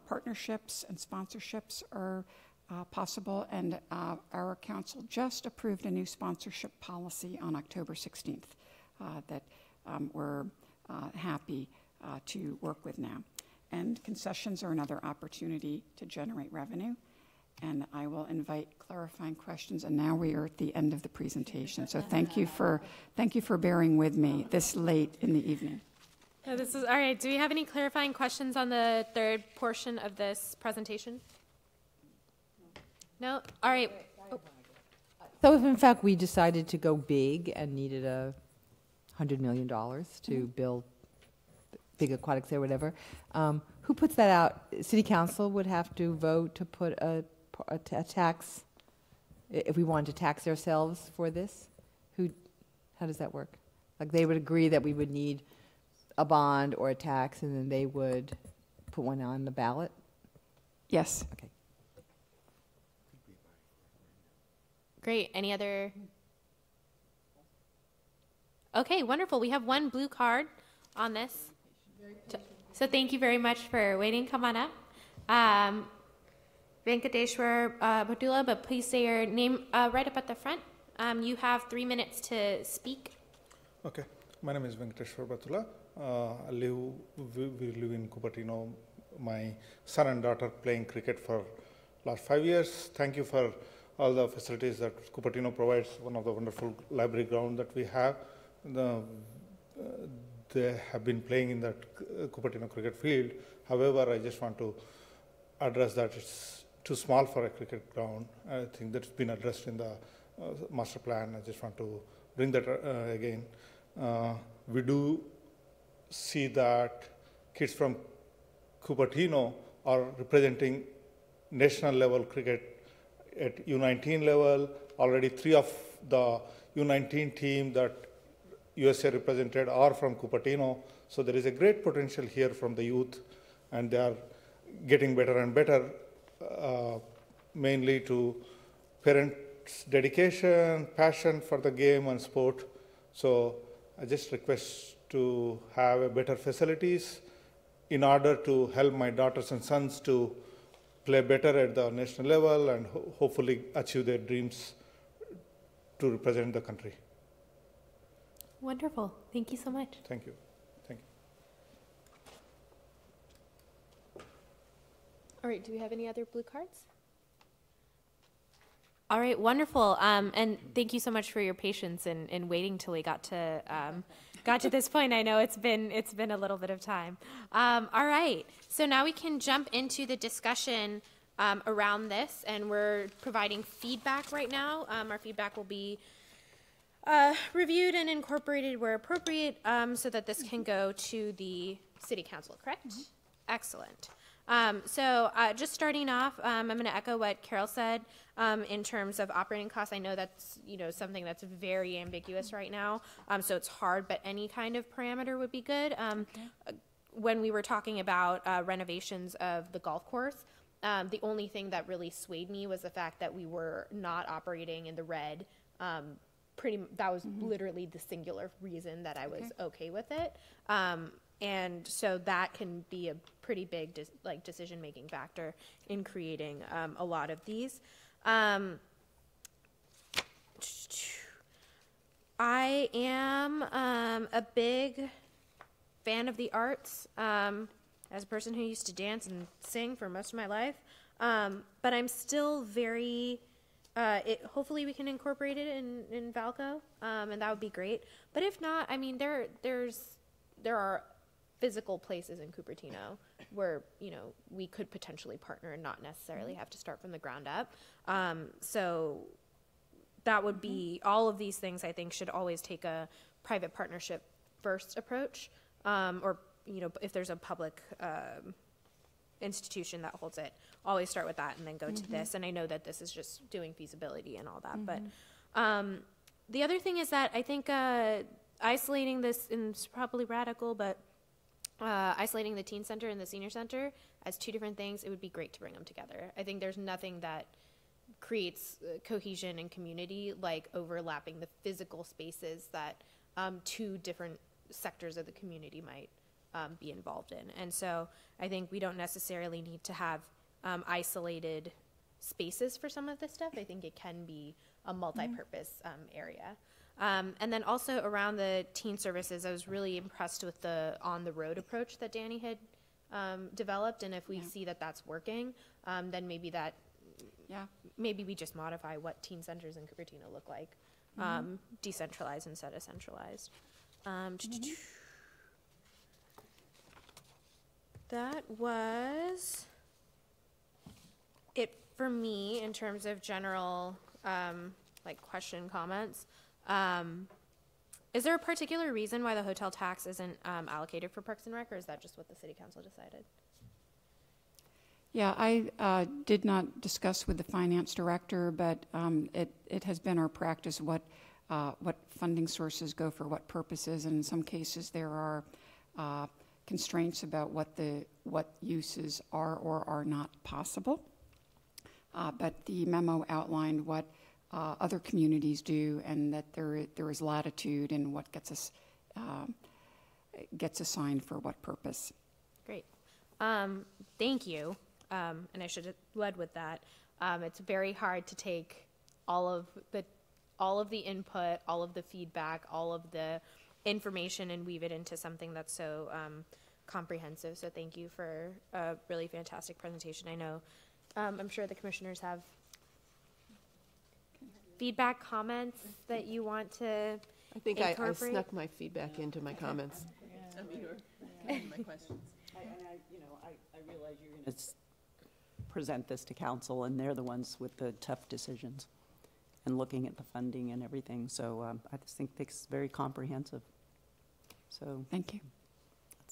Partnerships and sponsorships are possible, and our council just approved a new sponsorship policy on October 16th that we're happy to work with now. And concessions are another opportunity to generate revenue. And I will invite clarifying questions. And now we are at the end of the presentation. So thank you for bearing with me this late in the evening. No, this is all right. Do we have any clarifying questions on the third portion of this presentation? No? All right. Oh. So if in fact we decided to go big and needed $100 million to build big aquatics there, whatever, who puts that out? City council would have to vote to put a tax, if we wanted to tax ourselves for this? How does that work? Like they would agree that we would need a bond or a tax, and then they would put one on the ballot? Yes. Okay. Great. Any other? Okay, wonderful. We have one blue card on this. So thank you very much for waiting. Come on up. Venkateshwar Bhatula, but please say your name right up at the front. You have 3 minutes to speak. Okay, my name is Venkateshwar Batula. We live in Cupertino. My son and daughter playing cricket for last 5 years. Thank you for all the facilities that Cupertino provides. One of the wonderful library ground that we have. They have been playing in that Cupertino cricket field. However, I just want to address that it's too small for a cricket ground. I think that's been addressed in the master plan. I just want to bring that again. We do see that kids from Cupertino are representing national level cricket at U19 level. Already 3 of the U19 team that USA represented are from Cupertino. So there is a great potential here from the youth, and they are getting better and better, mainly to parents' dedication, passion for the game and sport. So I just request to have a better facilities in order to help my daughters and sons to play better at the national level and hopefully achieve their dreams to represent the country. Wonderful. Thank you so much. Thank you. Thank you. All right, do we have any other blue cards? All right, wonderful. And thank you so much for your patience in waiting till we got to this point. I know it's been a little bit of time. All right, so now we can jump into the discussion around this, and we're providing feedback right now. Our feedback will be reviewed and incorporated where appropriate, so that this can go to the City Council, correct? Mm-hmm. Excellent. So just starting off, I'm going to echo what Carol said in terms of operating costs. I know that's something that's very ambiguous right now, so it's hard, but any kind of parameter would be good. When we were talking about renovations of the golf course, the only thing that really swayed me was the fact that we were not operating in the red. That was literally the singular reason that I was okay with it. And so that can be a pretty big decision-making factor in creating a lot of these. I am a big fan of the arts, as a person who used to dance and sing for most of my life, but I'm still very... hopefully we can incorporate it in Valco, and that would be great. But if not, I mean, there are physical places in Cupertino where we could potentially partner and not necessarily have to start from the ground up. So that would be all of these things. I think should always take a private partnership first approach, or if there's a public institution that holds it, always start with that and then go to this. And I know that this is just doing feasibility and all that, but the other thing is that I think isolating this, and it's probably radical, but isolating the teen center and the senior center as 2 different things, it would be great to bring them together. I think there's nothing that creates cohesion and community like overlapping the physical spaces that 2 different sectors of the community might be involved in. And so I think we don't necessarily need to have isolated spaces for some of this stuff. I think it can be a multi-purpose area. And then also around the teen services, I was really impressed with the on-the-road approach that Danny had developed. And if we see that that's working, then maybe maybe we just modify what teen centers in Cupertino look like, decentralized instead of centralized. That was it for me in terms of general question, comments. Is there a particular reason why the hotel tax isn't allocated for Parks and Rec, or is that just what the City Council decided? Yeah, I did not discuss with the finance director, but it has been our practice what funding sources go for what purposes, and in some cases there are constraints about what uses are or are not possible. But the memo outlined what other communities do, and that there is latitude in what gets assigned for what purpose. Great, thank you. And I should have led with that. It's very hard to take all of the input, all of the feedback, all of the information and weave it into something that's so comprehensive. So thank you for a really fantastic presentation. I know, I'm sure the commissioners have feedback, comments that you want to I think I incorporate. snuck my feedback into my comments. My questions. I realize you're going to present this to council, and they're the ones with the tough decisions and looking at the funding and everything. So I just think it's very comprehensive. So Thank you.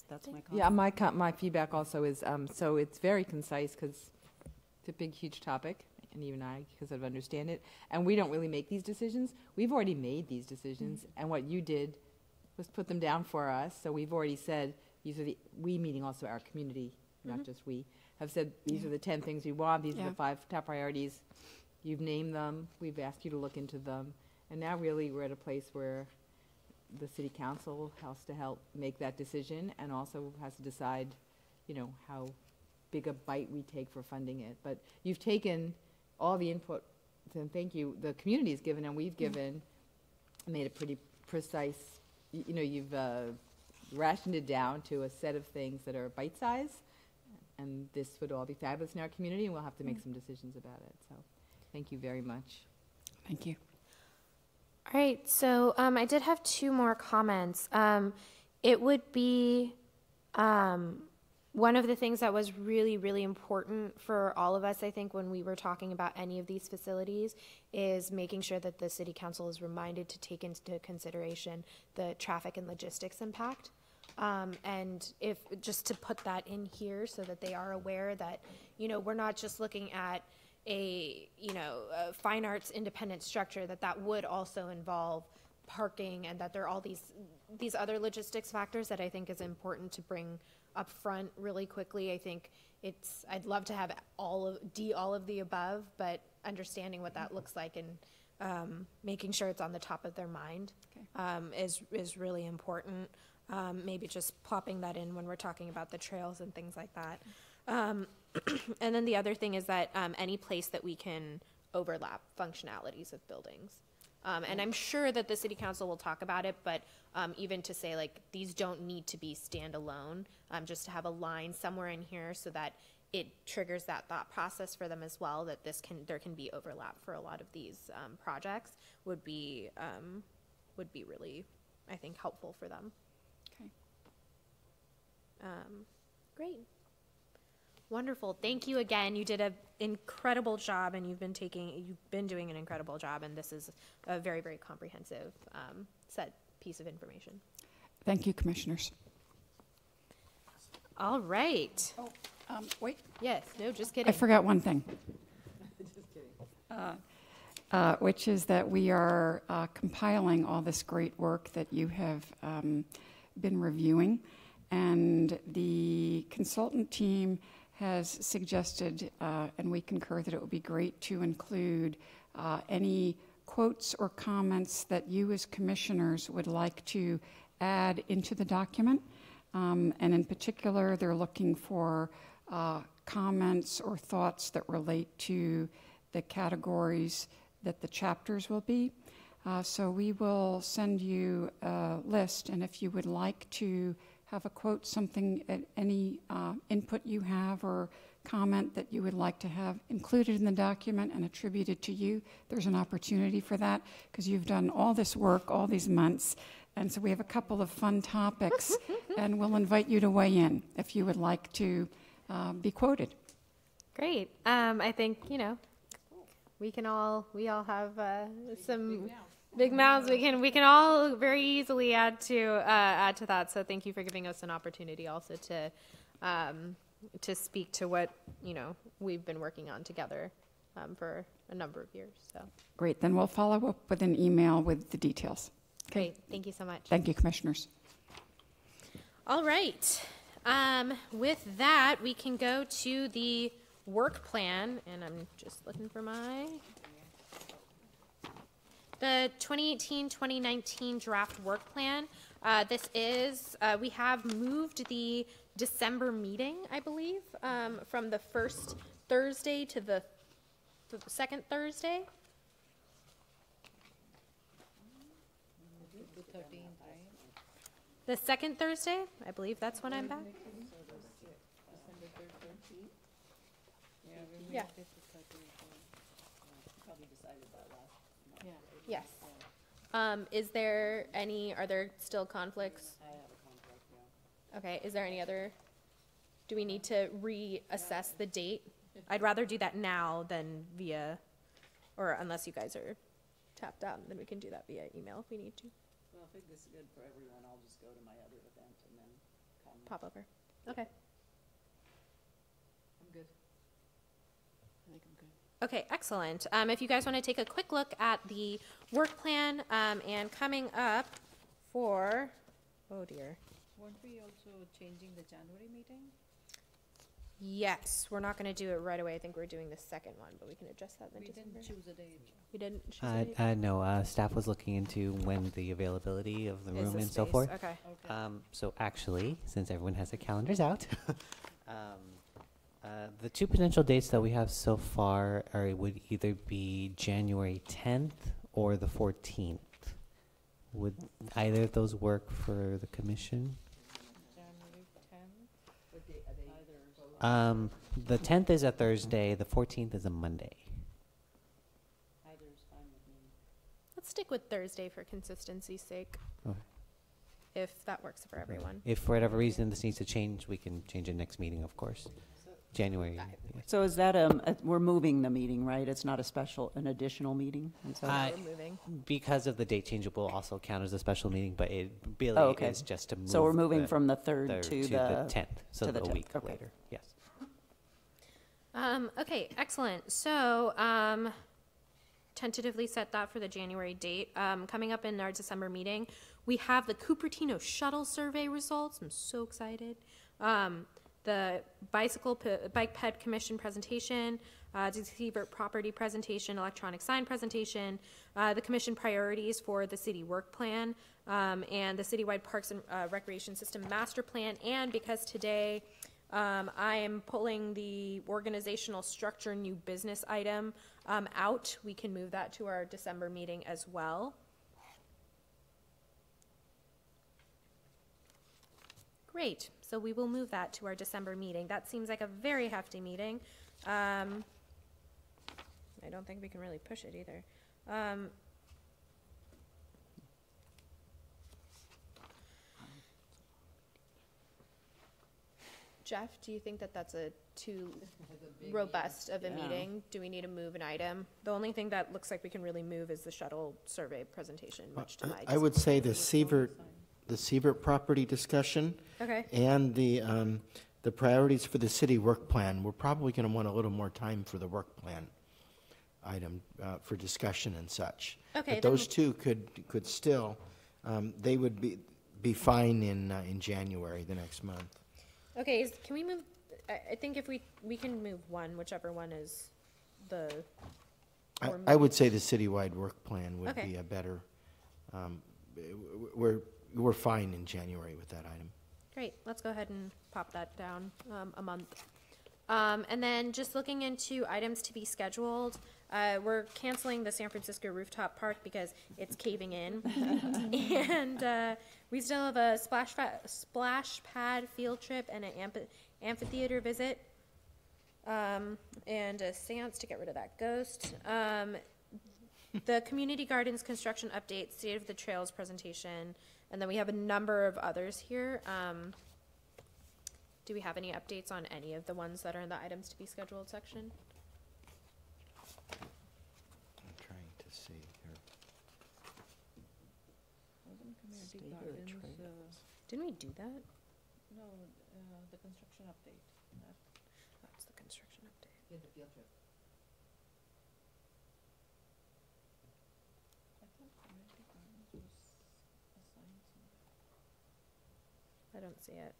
that's my comment. Yeah, my feedback also is, so it's very concise because it's a big, huge topic, and even I, because I understand it. And we don't really make these decisions. We've already made these decisions, and what you did was put them down for us. So we've already said, these are we, meaning also our community, not just we, have said, these are the 10 things we want, these are the 5 top priorities. You've named them, we've asked you to look into them, and now really we're at a place where the city council has to help make that decision and also has to decide, you know, how big a bite we take for funding it. But you've taken all the input, and thank you, the community's given and we've given, made a pretty precise, you know, you've rationed it down to a set of things that are bite-sized, and this would all be fabulous in our community, and we'll have to make some decisions about it. So thank you very much. Thank you. All right, so I did have 2 more comments. It would be one of the things that was really, really important for all of us, I think, when we were talking about any of these facilities, is making sure that the city council is reminded to take into consideration the traffic and logistics impact. And if just to put that in here so that they are aware that, you know, we're not just looking at a fine arts independent structure, that would also involve parking, and that there are all these other logistics factors that I think is important to bring up front really quickly. I think I'd love to have all of the above, but understanding what that looks like and making sure it's on the top of their mind is really important. Maybe just plopping that in when we're talking about the trails and things like that. And then the other thing is that any place that we can overlap functionalities of buildings. And I'm sure that the city council will talk about it, but even to say, like, these don't need to be standalone, just to have a line somewhere in here so that it triggers that thought process for them as well, that there can be overlap for a lot of these projects would be really, I think, helpful for them. Okay. Great. Wonderful. Thank you again. You did an incredible job, and you've been doing an incredible job, and this is a very, very comprehensive piece of information. Thank you, commissioners. All right. Oh, wait. Yes. No, just kidding. I forgot one thing. Which is that we are compiling all this great work that you have been reviewing, and the consultant team has suggested, and we concur, that it would be great to include any quotes or comments that you as commissioners would like to add into the document. And in particular, they're looking for comments or thoughts that relate to the categories that the chapters will be. So we will send you a list, and if you would like to have a quote, something, any input you have or comment that you would like to have included in the document and attributed to you, there's an opportunity for that, because you've done all this work all these months. And so we have a couple of fun topics, and we'll invite you to weigh in if you would like to be quoted. Great. I think, we all have some big mouths. We can all very easily add to that. So thank you for giving us an opportunity also to speak to what we've been working on together for a number of years. So Great. Then we'll follow up with an email with the details. Great. Thank you so much. Thank you, commissioners. All right. With that, we can go to the work plan, and I'm just looking for the 2018-2019 draft work plan. This is, we have moved the December meeting, I believe, from the first Thursday to the second Thursday. The second Thursday, I believe that's when I'm back. Yeah. Yes. Is there any, are there still conflicts? I have a conflict, yeah. Okay, is there any other, do we need to reassess the date? I'd rather do that now than via, or unless you guys are tapped out, then we can do that via email if we need to. Well, if this is good for everyone, I'll just go to my other event and then come. Pop over. Okay. I'm good. I think I'm good. Okay, excellent. If you guys want to take a quick look at the work plan, and coming up for, oh dear. Weren't we also changing the January meeting? Yes, we're not going to do it right away. I think we're doing the second one, but we can adjust that in We December. didn't choose a date. We didn't choose a date? No, staff was looking into when the availability of the Is room the and so space. forth. Okay. So actually, since everyone has their calendars out, the two potential dates that we have so far would either be January 10th or the 14th. Would either of those work for the commission? January 10th. The 10th is a Thursday, the 14th is a Monday. Either's fine with me. Let's stick with Thursday for consistency's sake, Okay. if that works for everyone. If for whatever reason this needs to change, we can change it next meeting, of course. January. Yeah. So is that, we're moving the meeting, right? It's not a special, an additional meeting? Is that- We're moving. Because of the date change, it will also count as a special meeting, but it really Oh, okay. is just to move. So we're moving the from the 3rd third to the 10th, so to the a 10th. week Okay. later. Yes. Okay, excellent. So, tentatively set that for the January date. Coming up in our December meeting, we have the Cupertino shuttle survey results. I'm so excited. The bike ped commission presentation, Deceiver property presentation, electronic sign presentation, the commission priorities for the city work plan, and the citywide parks and recreation system master plan. And because today I am pulling the organizational structure new business item out, we can move that to our December meeting as well. Great, so we will move that to our December meeting. That seems like a very hefty meeting. I don't think we can really push it either. Jeff, do you think that that's a too robust of a Yeah. meeting? Do we need to move an item? The only thing that looks like we can really move is the shuttle survey presentation, much to my I would say the Sievert property discussion Okay. and the priorities for the city work plan. We're probably going to want a little more time for the work plan item for discussion and such. Okay, But then those two could still, they would be fine in January, the next month. Okay, can we move, I think if we can move one, whichever one is the. more I would say the citywide work plan would Okay. be a better, we're fine in January with that item. Great, let's go ahead and pop that down a month. And then just looking into items to be scheduled, we're canceling the San Francisco rooftop park because it's caving in. And we still have a splash pad field trip and an amphitheater visit. And a seance to get rid of that ghost. The community gardens construction update, state of the trails presentation, and then we have a number of others here. Do we have any updates on any of the ones that are in the items to be scheduled section? I'm trying to see here. Wasn't community State of the gardens, trails. Didn't we do that? no, the construction update. That's the construction update. Did the field trip. I thought community gardens was assigned somewhere. I don't see it.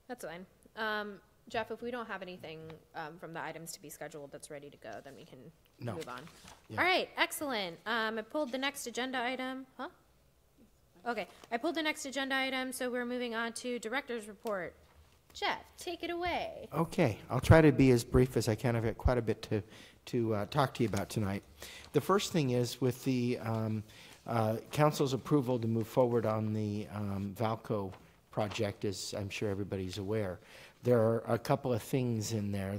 That's fine. Jeff, if we don't have anything from the items to be scheduled that's ready to go, then we can No. move on. Yeah. All right, excellent. I pulled the next agenda item. Huh? Okay, I pulled the next agenda item, so we're moving on to director's report. Jeff, take it away. Okay, I'll try to be as brief as I can. I've got quite a bit to talk to you about tonight. The first thing is with the Council's approval to move forward on the Valco project, as I'm sure everybody's aware. There are a couple of things in there.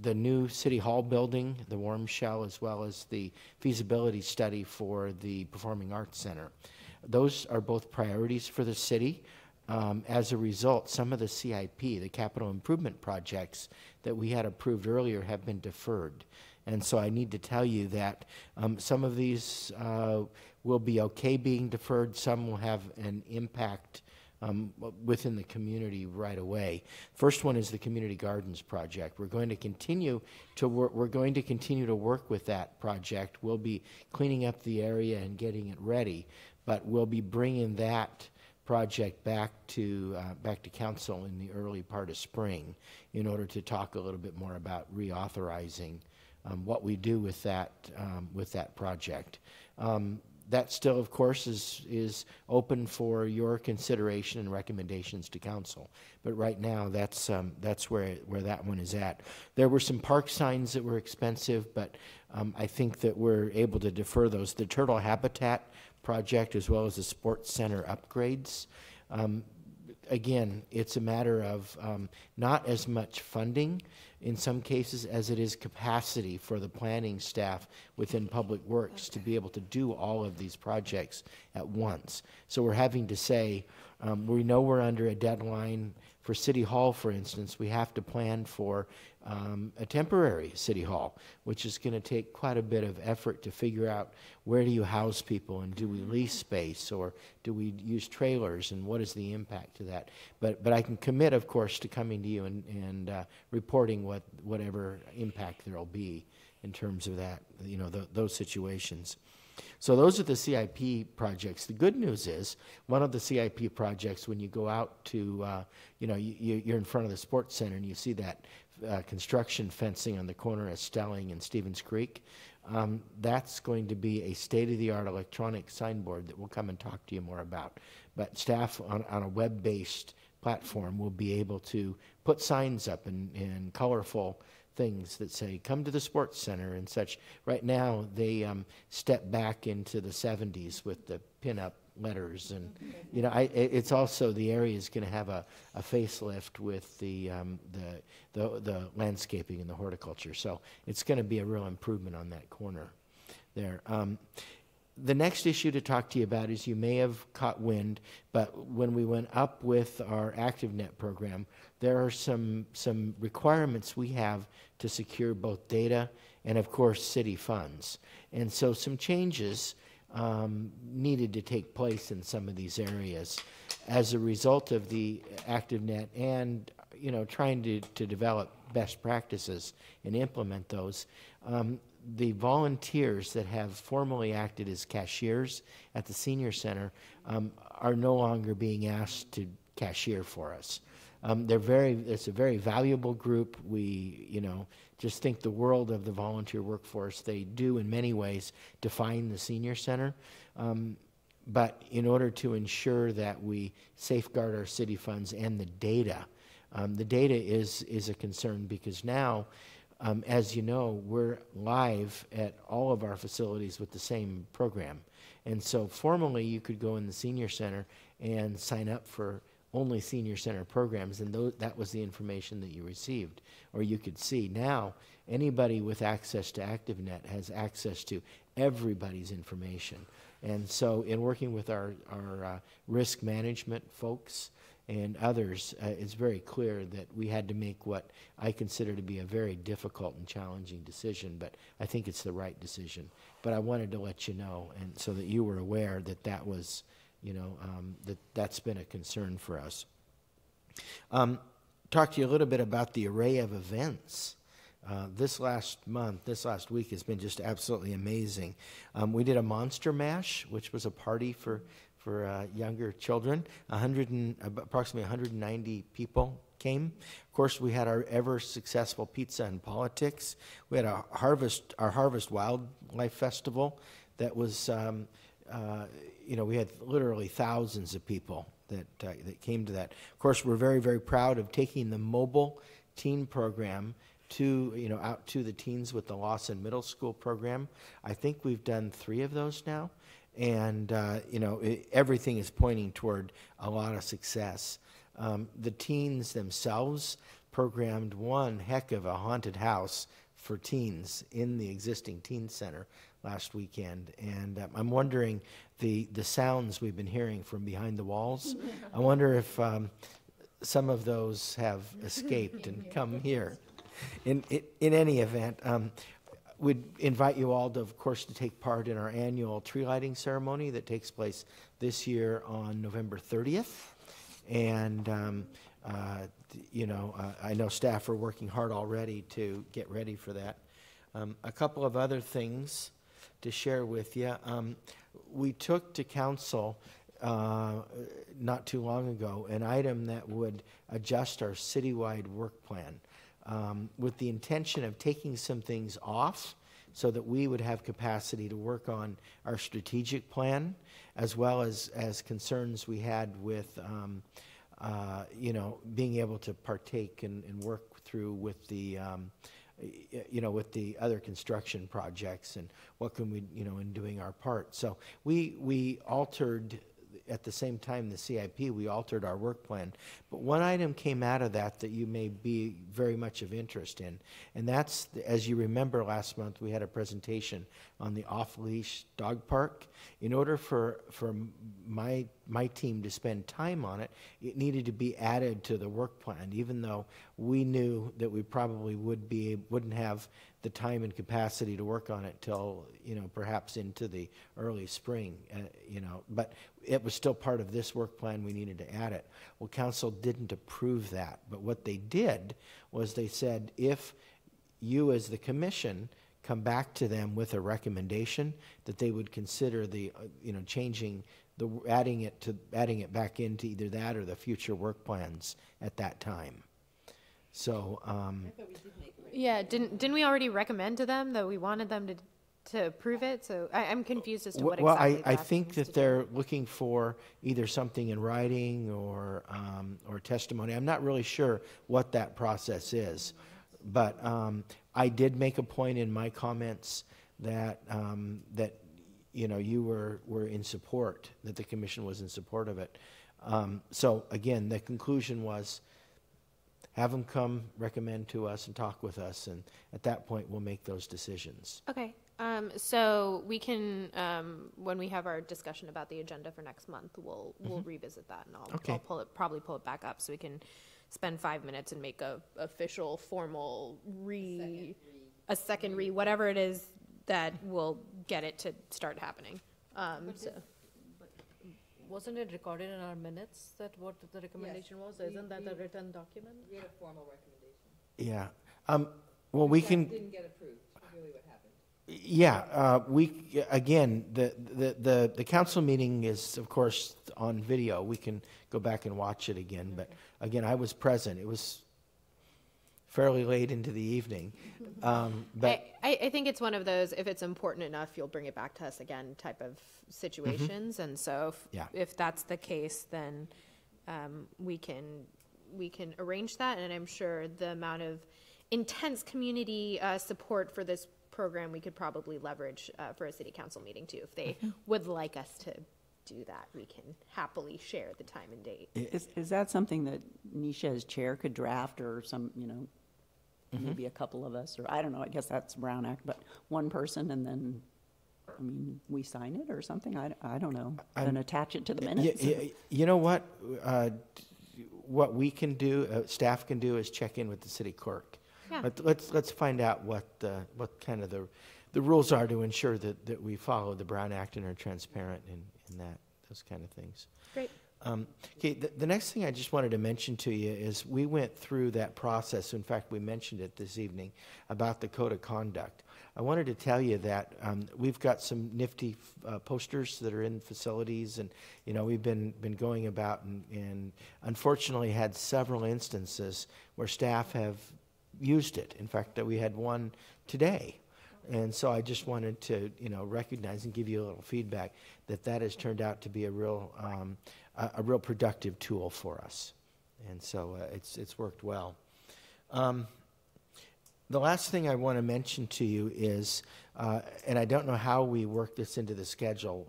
The new City Hall building, the warm shell, as well as the feasibility study for the Performing Arts Center. Those are both priorities for the city. As a result, some of the CIP, the capital improvement projects that we had approved earlier, have been deferred. And so I need to tell you that some of these will be okay being deferred. Some will have an impact within the community right away. First one is the Community Gardens project. We're going to continue to work. We're going to continue to work with that project. We'll be cleaning up the area and getting it ready, but we'll be bringing that project back to council in the early part of spring in order to talk a little bit more about reauthorizing what we do with that project. That still, of course, is open for your consideration and recommendations to council. But right now, that's where that one is at. There were some park signs that were expensive, but I think that we're able to defer those. The turtle habitat project, as well as the sports center upgrades. Again, it's a matter of not as much funding in some cases as it is capacity for the planning staff within Public Works to be able to do all of these projects at once. So we're having to say, we know we're under a deadline. For City Hall, for instance, we have to plan for a temporary City Hall, which is going to take quite a bit of effort to figure out where do you house people, and do we lease space, or do we use trailers, and what is the impact to that. But I can commit, of course, to coming to you and reporting whatever impact there will be in terms of that, those situations. So those are the CIP projects. The good news is, one of the CIP projects, when you go out to, you're in front of the sports center and you see that construction fencing on the corner of Stelling and Stevens Creek, that's going to be a state-of-the-art electronic signboard that we'll come and talk to you more about. But staff on a web-based platform will be able to put signs up in colorful things that say, come to the sports center and such. Right now, they step back into the 70s with the pin-up letters. And, it's also, the area is going to have a facelift with the landscaping and the horticulture. So it's going to be a real improvement on that corner there. The next issue to talk to you about is, you may have caught wind, but when we went up with our ActiveNet program, there are some requirements we have to secure both data and, of course, city funds. And so some changes needed to take place in some of these areas as a result of the ActiveNet and, trying to develop best practices and implement those. The volunteers that have formerly acted as cashiers at the senior center are no longer being asked to cashier for us. It's a very valuable group. We, just think the world of the volunteer workforce. They do, in many ways, define the senior center. But in order to ensure that we safeguard our city funds and the data is a concern, because now, as you know, we're live at all of our facilities with the same program. And so formally, you could go in the senior center and sign up for only senior center programs, and that was the information that you received, or you could see. Now, anybody with access to ActiveNet has access to everybody's information. And so in working with our risk management folks and others, it's very clear that we had to make what I consider to be a very difficult and challenging decision, but I think it's the right decision. But I wanted to let you know, and so that you were aware that that was, that's been a concern for us. Talk to you a little bit about the array of events. This last week has been just absolutely amazing. We did a Monster Mash, which was a party for younger children. Approximately 190 people came. Of course, we had our ever successful Pizza and Politics. We had our Harvest Wildlife Festival that was, we had literally thousands of people that came to that. Of course, we're very, very proud of taking the mobile teen program out to the teens with the Lawson Middle School program. I think we've done 3 of those now, and everything is pointing toward a lot of success. The teens themselves programmed one heck of a haunted house for teens in the existing teen center last weekend, and I'm wondering the sounds we've been hearing from behind the walls. I wonder if some of those have escaped and come here. In any event, we'd invite you all, of course, to take part in our annual tree lighting ceremony that takes place this year on November 30th. And, I know staff are working hard already to get ready for that. A couple of other things to share with you. We took to council not too long ago an item that would adjust our citywide work plan with the intention of taking some things off so that we would have capacity to work on our strategic plan, as well as concerns we had with being able to partake and work through with the with the other construction projects and what can we, in doing our part. So we altered, at the same time the CIP, we altered our work plan. But one item came out of that you may be very much of interest in, and that's, as you remember last month, we had a presentation on the off-leash dog park. In order for my team to spend time on it, it needed to be added to the work plan, even though we knew that we probably wouldn't have the time and capacity to work on it till, perhaps into the early spring, but it was still part of this work plan. We needed to add it. Well, council didn't approve that, but what they did was they said, if you as the commission come back to them with a recommendation, that they would consider the, changing the, adding it back into either that or the future work plans at that time. So, yeah, didn't we already recommend to them that we wanted them to approve it? So I'm confused as to what exactly. Well, I think that they're looking for either something in writing or testimony. I'm not really sure what that process is, but I did make a point in my comments that you were in support, that the commission was in support of it. So again, the conclusion was, have them come recommend to us and talk with us, and at that point we'll make those decisions. Okay. So we can, when we have our discussion about the agenda for next month, we'll revisit that, and I'll probably pull it back up so we can spend 5 minutes and make a official, formal second whatever it is that will get it to start happening. Wasn't it recorded in our minutes that what the recommendation was? Isn't that a written document? We had a formal recommendation. Yeah. Well, we can. Didn't get approved. That's really what happened. Yeah. The council meeting is, of course, on video. We can go back and watch it again. But again, I was present. It was fairly late into the evening. But I think it's one of those, if it's important enough, you'll bring it back to us again type of situations. And so if that's the case, then we can arrange that. And I'm sure the amount of intense community support for this program we could probably leverage for a city council meeting too. If they would like us to do that, we can happily share the time and date. Is that something that Nisha as chair could draft, or some, maybe a couple of us, or I don't know, I guess that's Brown Act, but one person, and then, we sign it or something? I don't know. And attach it to the minutes? You know what? What we can do, staff can do, is check in with the city clerk. Yeah. Let's find out what kind of the rules are to ensure that we follow the Brown Act and are transparent in those kind of things. Great. Okay, the next thing I just wanted to mention to you is we went through that process. In fact, we mentioned it this evening about the code of conduct. I wanted to tell you that we've got some nifty posters that are in facilities, and we've been going about and unfortunately had several instances where staff have used it. In fact, we had one today. And so I just wanted to, recognize and give you a little feedback that has turned out to be a real productive tool for us, and so it's worked well. The last thing I want to mention to you is, and I don't know how we work this into the schedule,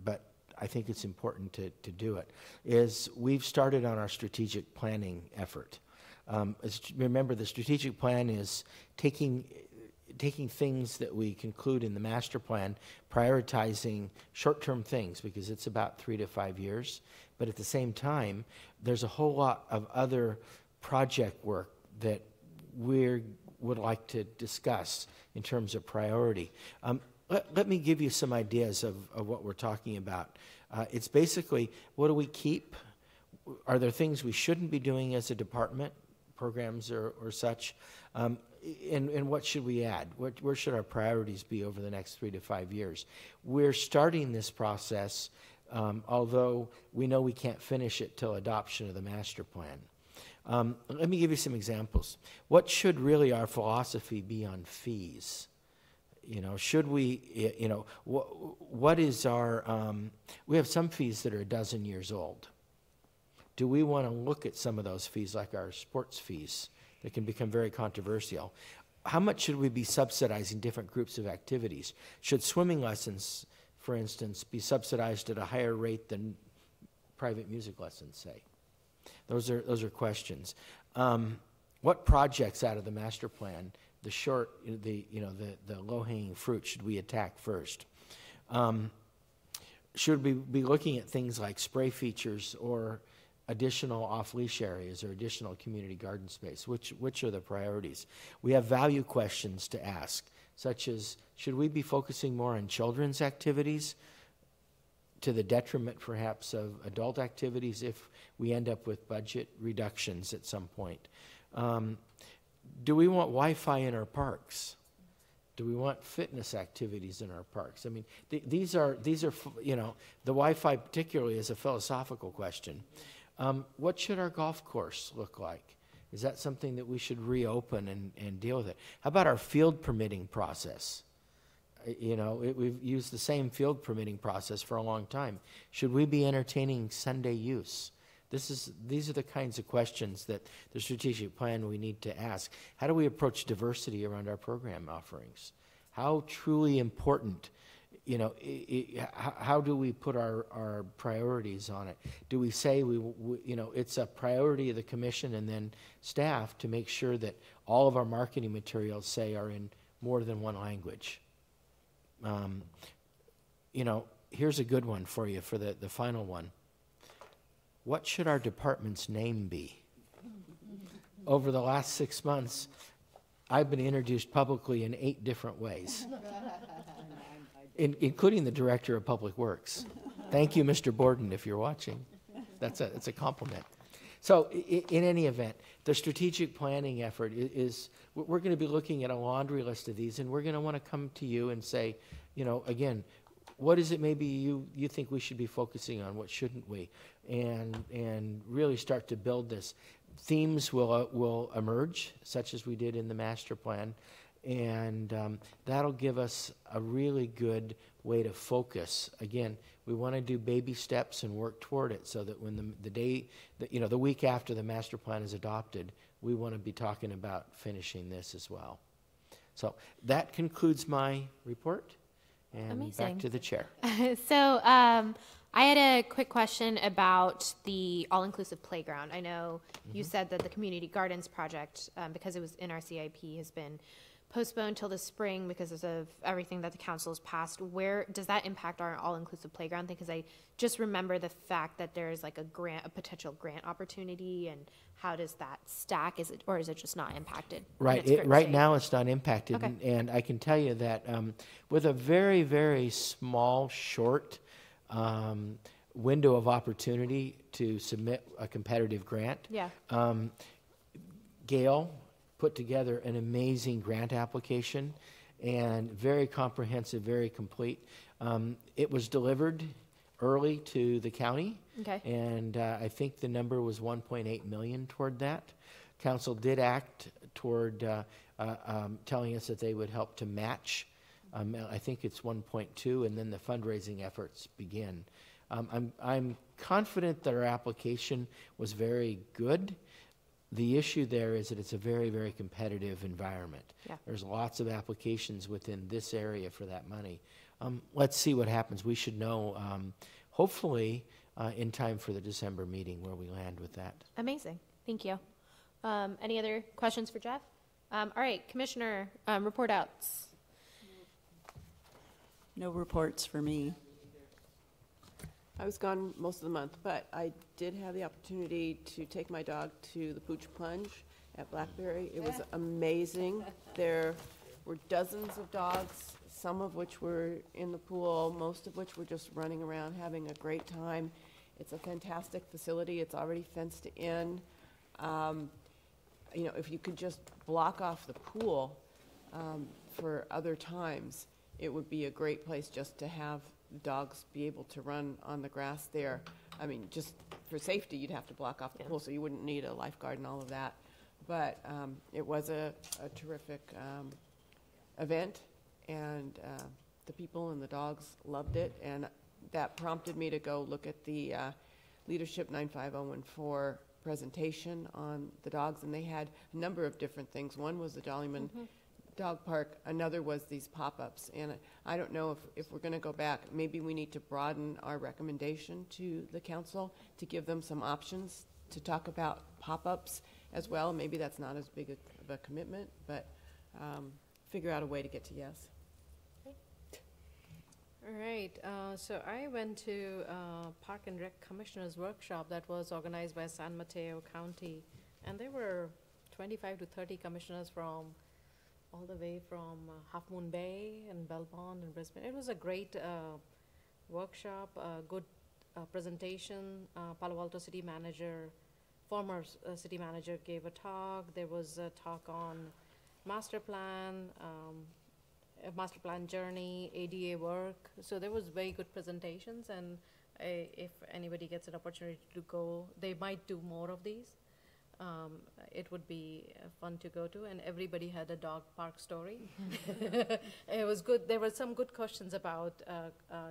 but I think it's important to do it, is we've started on our strategic planning effort. Remember, the strategic plan is taking things that we conclude in the master plan, prioritizing short-term things, because it's about 3 to 5 years. But at the same time, there's a whole lot of other project work that we would like to discuss in terms of priority. Let me give you some ideas of what we're talking about. It's basically, what do we keep? Are there things we shouldn't be doing as a department, programs or such? And what should we add? Where should our priorities be over the next 3 to 5 years? We're starting this process, although we know we can't finish it till adoption of the master plan. Let me give you some examples. What should really our philosophy be on fees? You know, should we, you know, what is our, we have some fees that are a dozen years old. Do we want to look at some of those fees, like our sports fees, that can become very controversial? How much should we be subsidizing different groups of activities? Should swimming lessons, for instance, be subsidized at a higher rate than private music lessons, say? Those are questions. What projects out of the master plan, the low-hanging fruit, should we attack first? Should we be looking at things like spray features or additional off-leash areas or additional community garden space? Which are the priorities? We have value questions to ask, such as, should we be focusing more on children's activities to the detriment, perhaps, of adult activities if we end up with budget reductions at some point? Do we want Wi-Fi in our parks? Do we want fitness activities in our parks? I mean, these are, you know, the Wi-Fi particularly is a philosophical question. What should our golf course look like? Is that something that we should reopen and deal with it? How about our field permitting process? You know, we've used the same field permitting process for a long time. Should we be entertaining Sunday use? These are the kinds of questions that the strategic plan we need to ask. How do we approach diversity around our program offerings? How truly important, you know, how do we put our priorities on it? Do we say, you know, it's a priority of the commission and then staff to make sure that all of our marketing materials, say, are in more than one language? You know, here's a good one for you for the final one. What should our department's name be? Over the last 6 months, I've been introduced publicly in 8 different ways, including the Director of Public Works. Thank you, Mr. Borden, if you're watching. It's a compliment. So in any event, the strategic planning effort is, we're going to be looking at a laundry list of these, and we're going to want to come to you and say, you know, again, what is it maybe you think we should be focusing on? What shouldn't we? And really start to build this. Themes will emerge, such as we did in the master plan, and that'll give us a really good way to focus. Again, we want to do baby steps and work toward it, so that when the week after the master plan is adopted, we want to be talking about finishing this as well. So that concludes my report. And Amazing. Back to the chair. So I had a quick question about the all-inclusive playground. I know you said that the community gardens project, because it was in our CIP, has been postponed till the spring because of everything that the council has passed. Where does that impact our all-inclusive playground thing? Because I just remember the fact that there's like a potential grant opportunity, and how does that stack? Is it just not impacted? Right. Right now, it's not impacted, Okay. and I can tell you that with a very, very small, short window of opportunity to submit a competitive grant, Yeah. Gail put together an amazing grant application, and very comprehensive, very complete. It was delivered early to the county, Okay. and I think the number was 1.8 million toward that. Council did act toward telling us that they would help to match. I think it's 1.2, and then the fundraising efforts begin. I'm confident that our application was very good. The issue there is that it's a very, very competitive environment. Yeah. There's lots of applications within this area for that money. Let's see what happens. We should know, hopefully, in time for the December meeting where we land with that. Amazing. Thank you. Any other questions for Jeff? All right, Commissioner, report outs. No reports for me. I was gone most of the month, but I did have the opportunity to take my dog to the Pooch Plunge at Blackberry. It was amazing. There were dozens of dogs, some of which were in the pool, most of which were just running around having a great time. It's a fantastic facility. It's already fenced in. You know, if you could just block off the pool for other times, it would be a great place just to have dogs be able to run on the grass there. I mean, just for safety, you'd have to block off the pool, so you wouldn't need a lifeguard and all of that. But it was a terrific event, and the people and the dogs loved it, and that prompted me to go look at the Leadership 95014 presentation on the dogs, and they had a number of different things. One was the Dollyman Dog Park, another was these pop-ups, and I don't know if we're going to go back. Maybe we need to broaden our recommendation to the council to give them some options to talk about pop-ups as well. Maybe that's not as big of a commitment, but figure out a way to get to yes. All right, so I went to Park and Rec Commissioners Workshop that was organized by San Mateo County, and there were 25 to 30 commissioners from all the way from Half Moon Bay and Belmont and Brisbane. It was a great workshop, good presentation. Palo Alto City Manager, former city manager gave a talk. There was a talk on master plan, master plan journey, ADA work. So there was very good presentations, and if anybody gets an opportunity to go, they might do more of these. It would be fun to go to, and everybody had a dog park story. It was good. There were some good questions about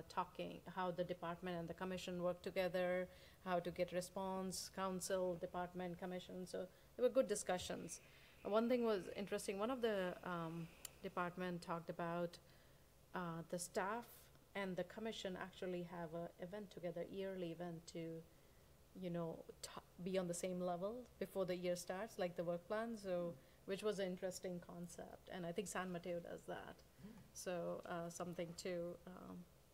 talking, how the department and the commission work together, how to get response, council, department, commission. So there were good discussions. One thing was interesting. One of the department talked about the staff and the commission actually have an event together, yearly event to, you know, be on the same level before the year starts, like the work plan. So, which was an interesting concept, and I think San Mateo does that. So something to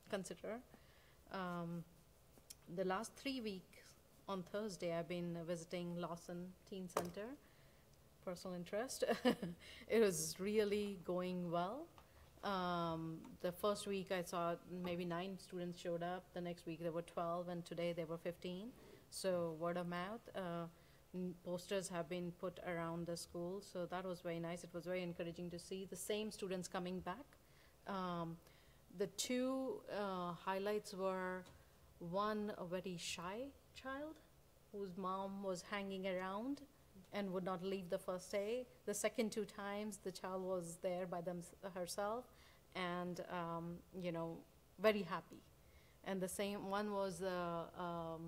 consider. The last 3 weeks on Thursday, I've been visiting Lawson Teen Center. Personal interest. It was really going well. The first week I saw maybe 9 students showed up. The next week there were 12, and today there were 15. So word of mouth. Posters have been put around the school, so that was very nice. It was very encouraging to see the same students coming back. The two highlights were, one, a very shy child whose mom was hanging around and would not leave the first day. The second 2 times, the child was there by herself, and you know, very happy. And the same one was a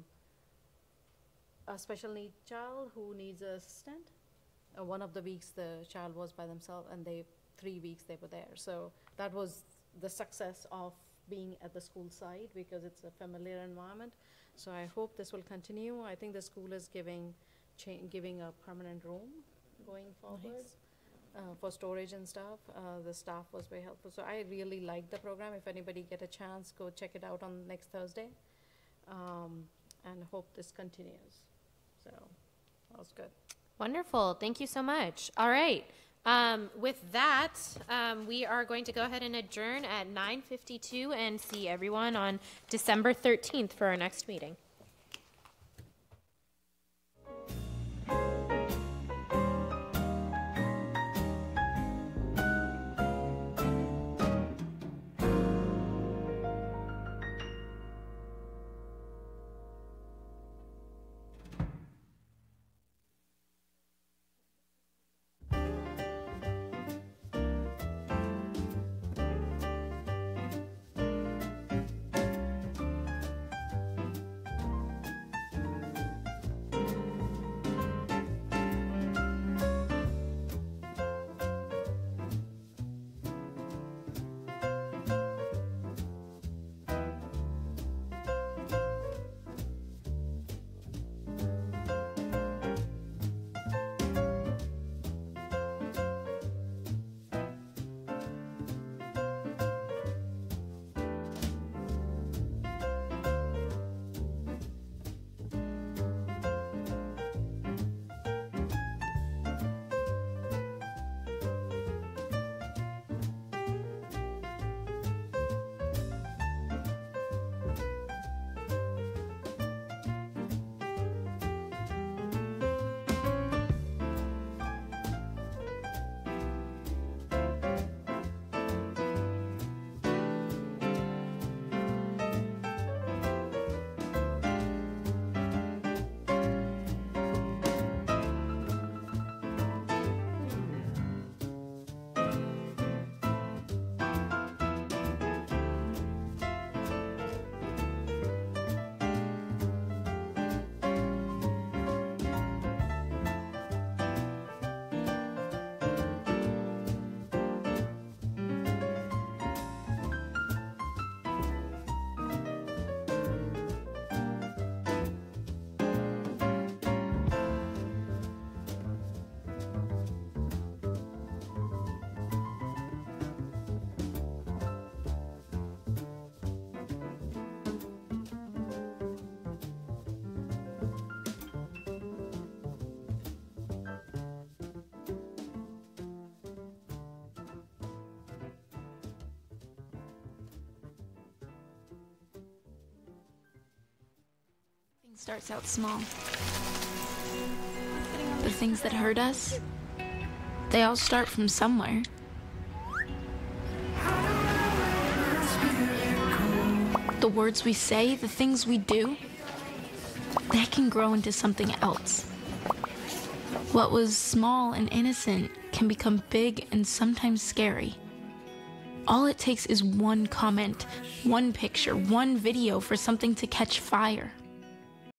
special need child who needs an assistant. One of the weeks the child was by themselves, and 3 weeks they were there. So that was the success of being at the school site, because it's a familiar environment. So I hope this will continue. I think the school is giving a permanent room going forward. For storage and stuff. The staff was very helpful. So I really like the program. If anybody get a chance, go check it out on next Thursday. And hope this continues. So that was good. Wonderful. Thank you so much. All right. With that, we are going to go ahead and adjourn at 9:52 and see everyone on December 13th for our next meeting. Starts out small. The things that hurt us, they all start from somewhere. The words we say, the things we do, they can grow into something else. What was small and innocent can become big and sometimes scary. All it takes is one comment, one picture, one video for something to catch fire.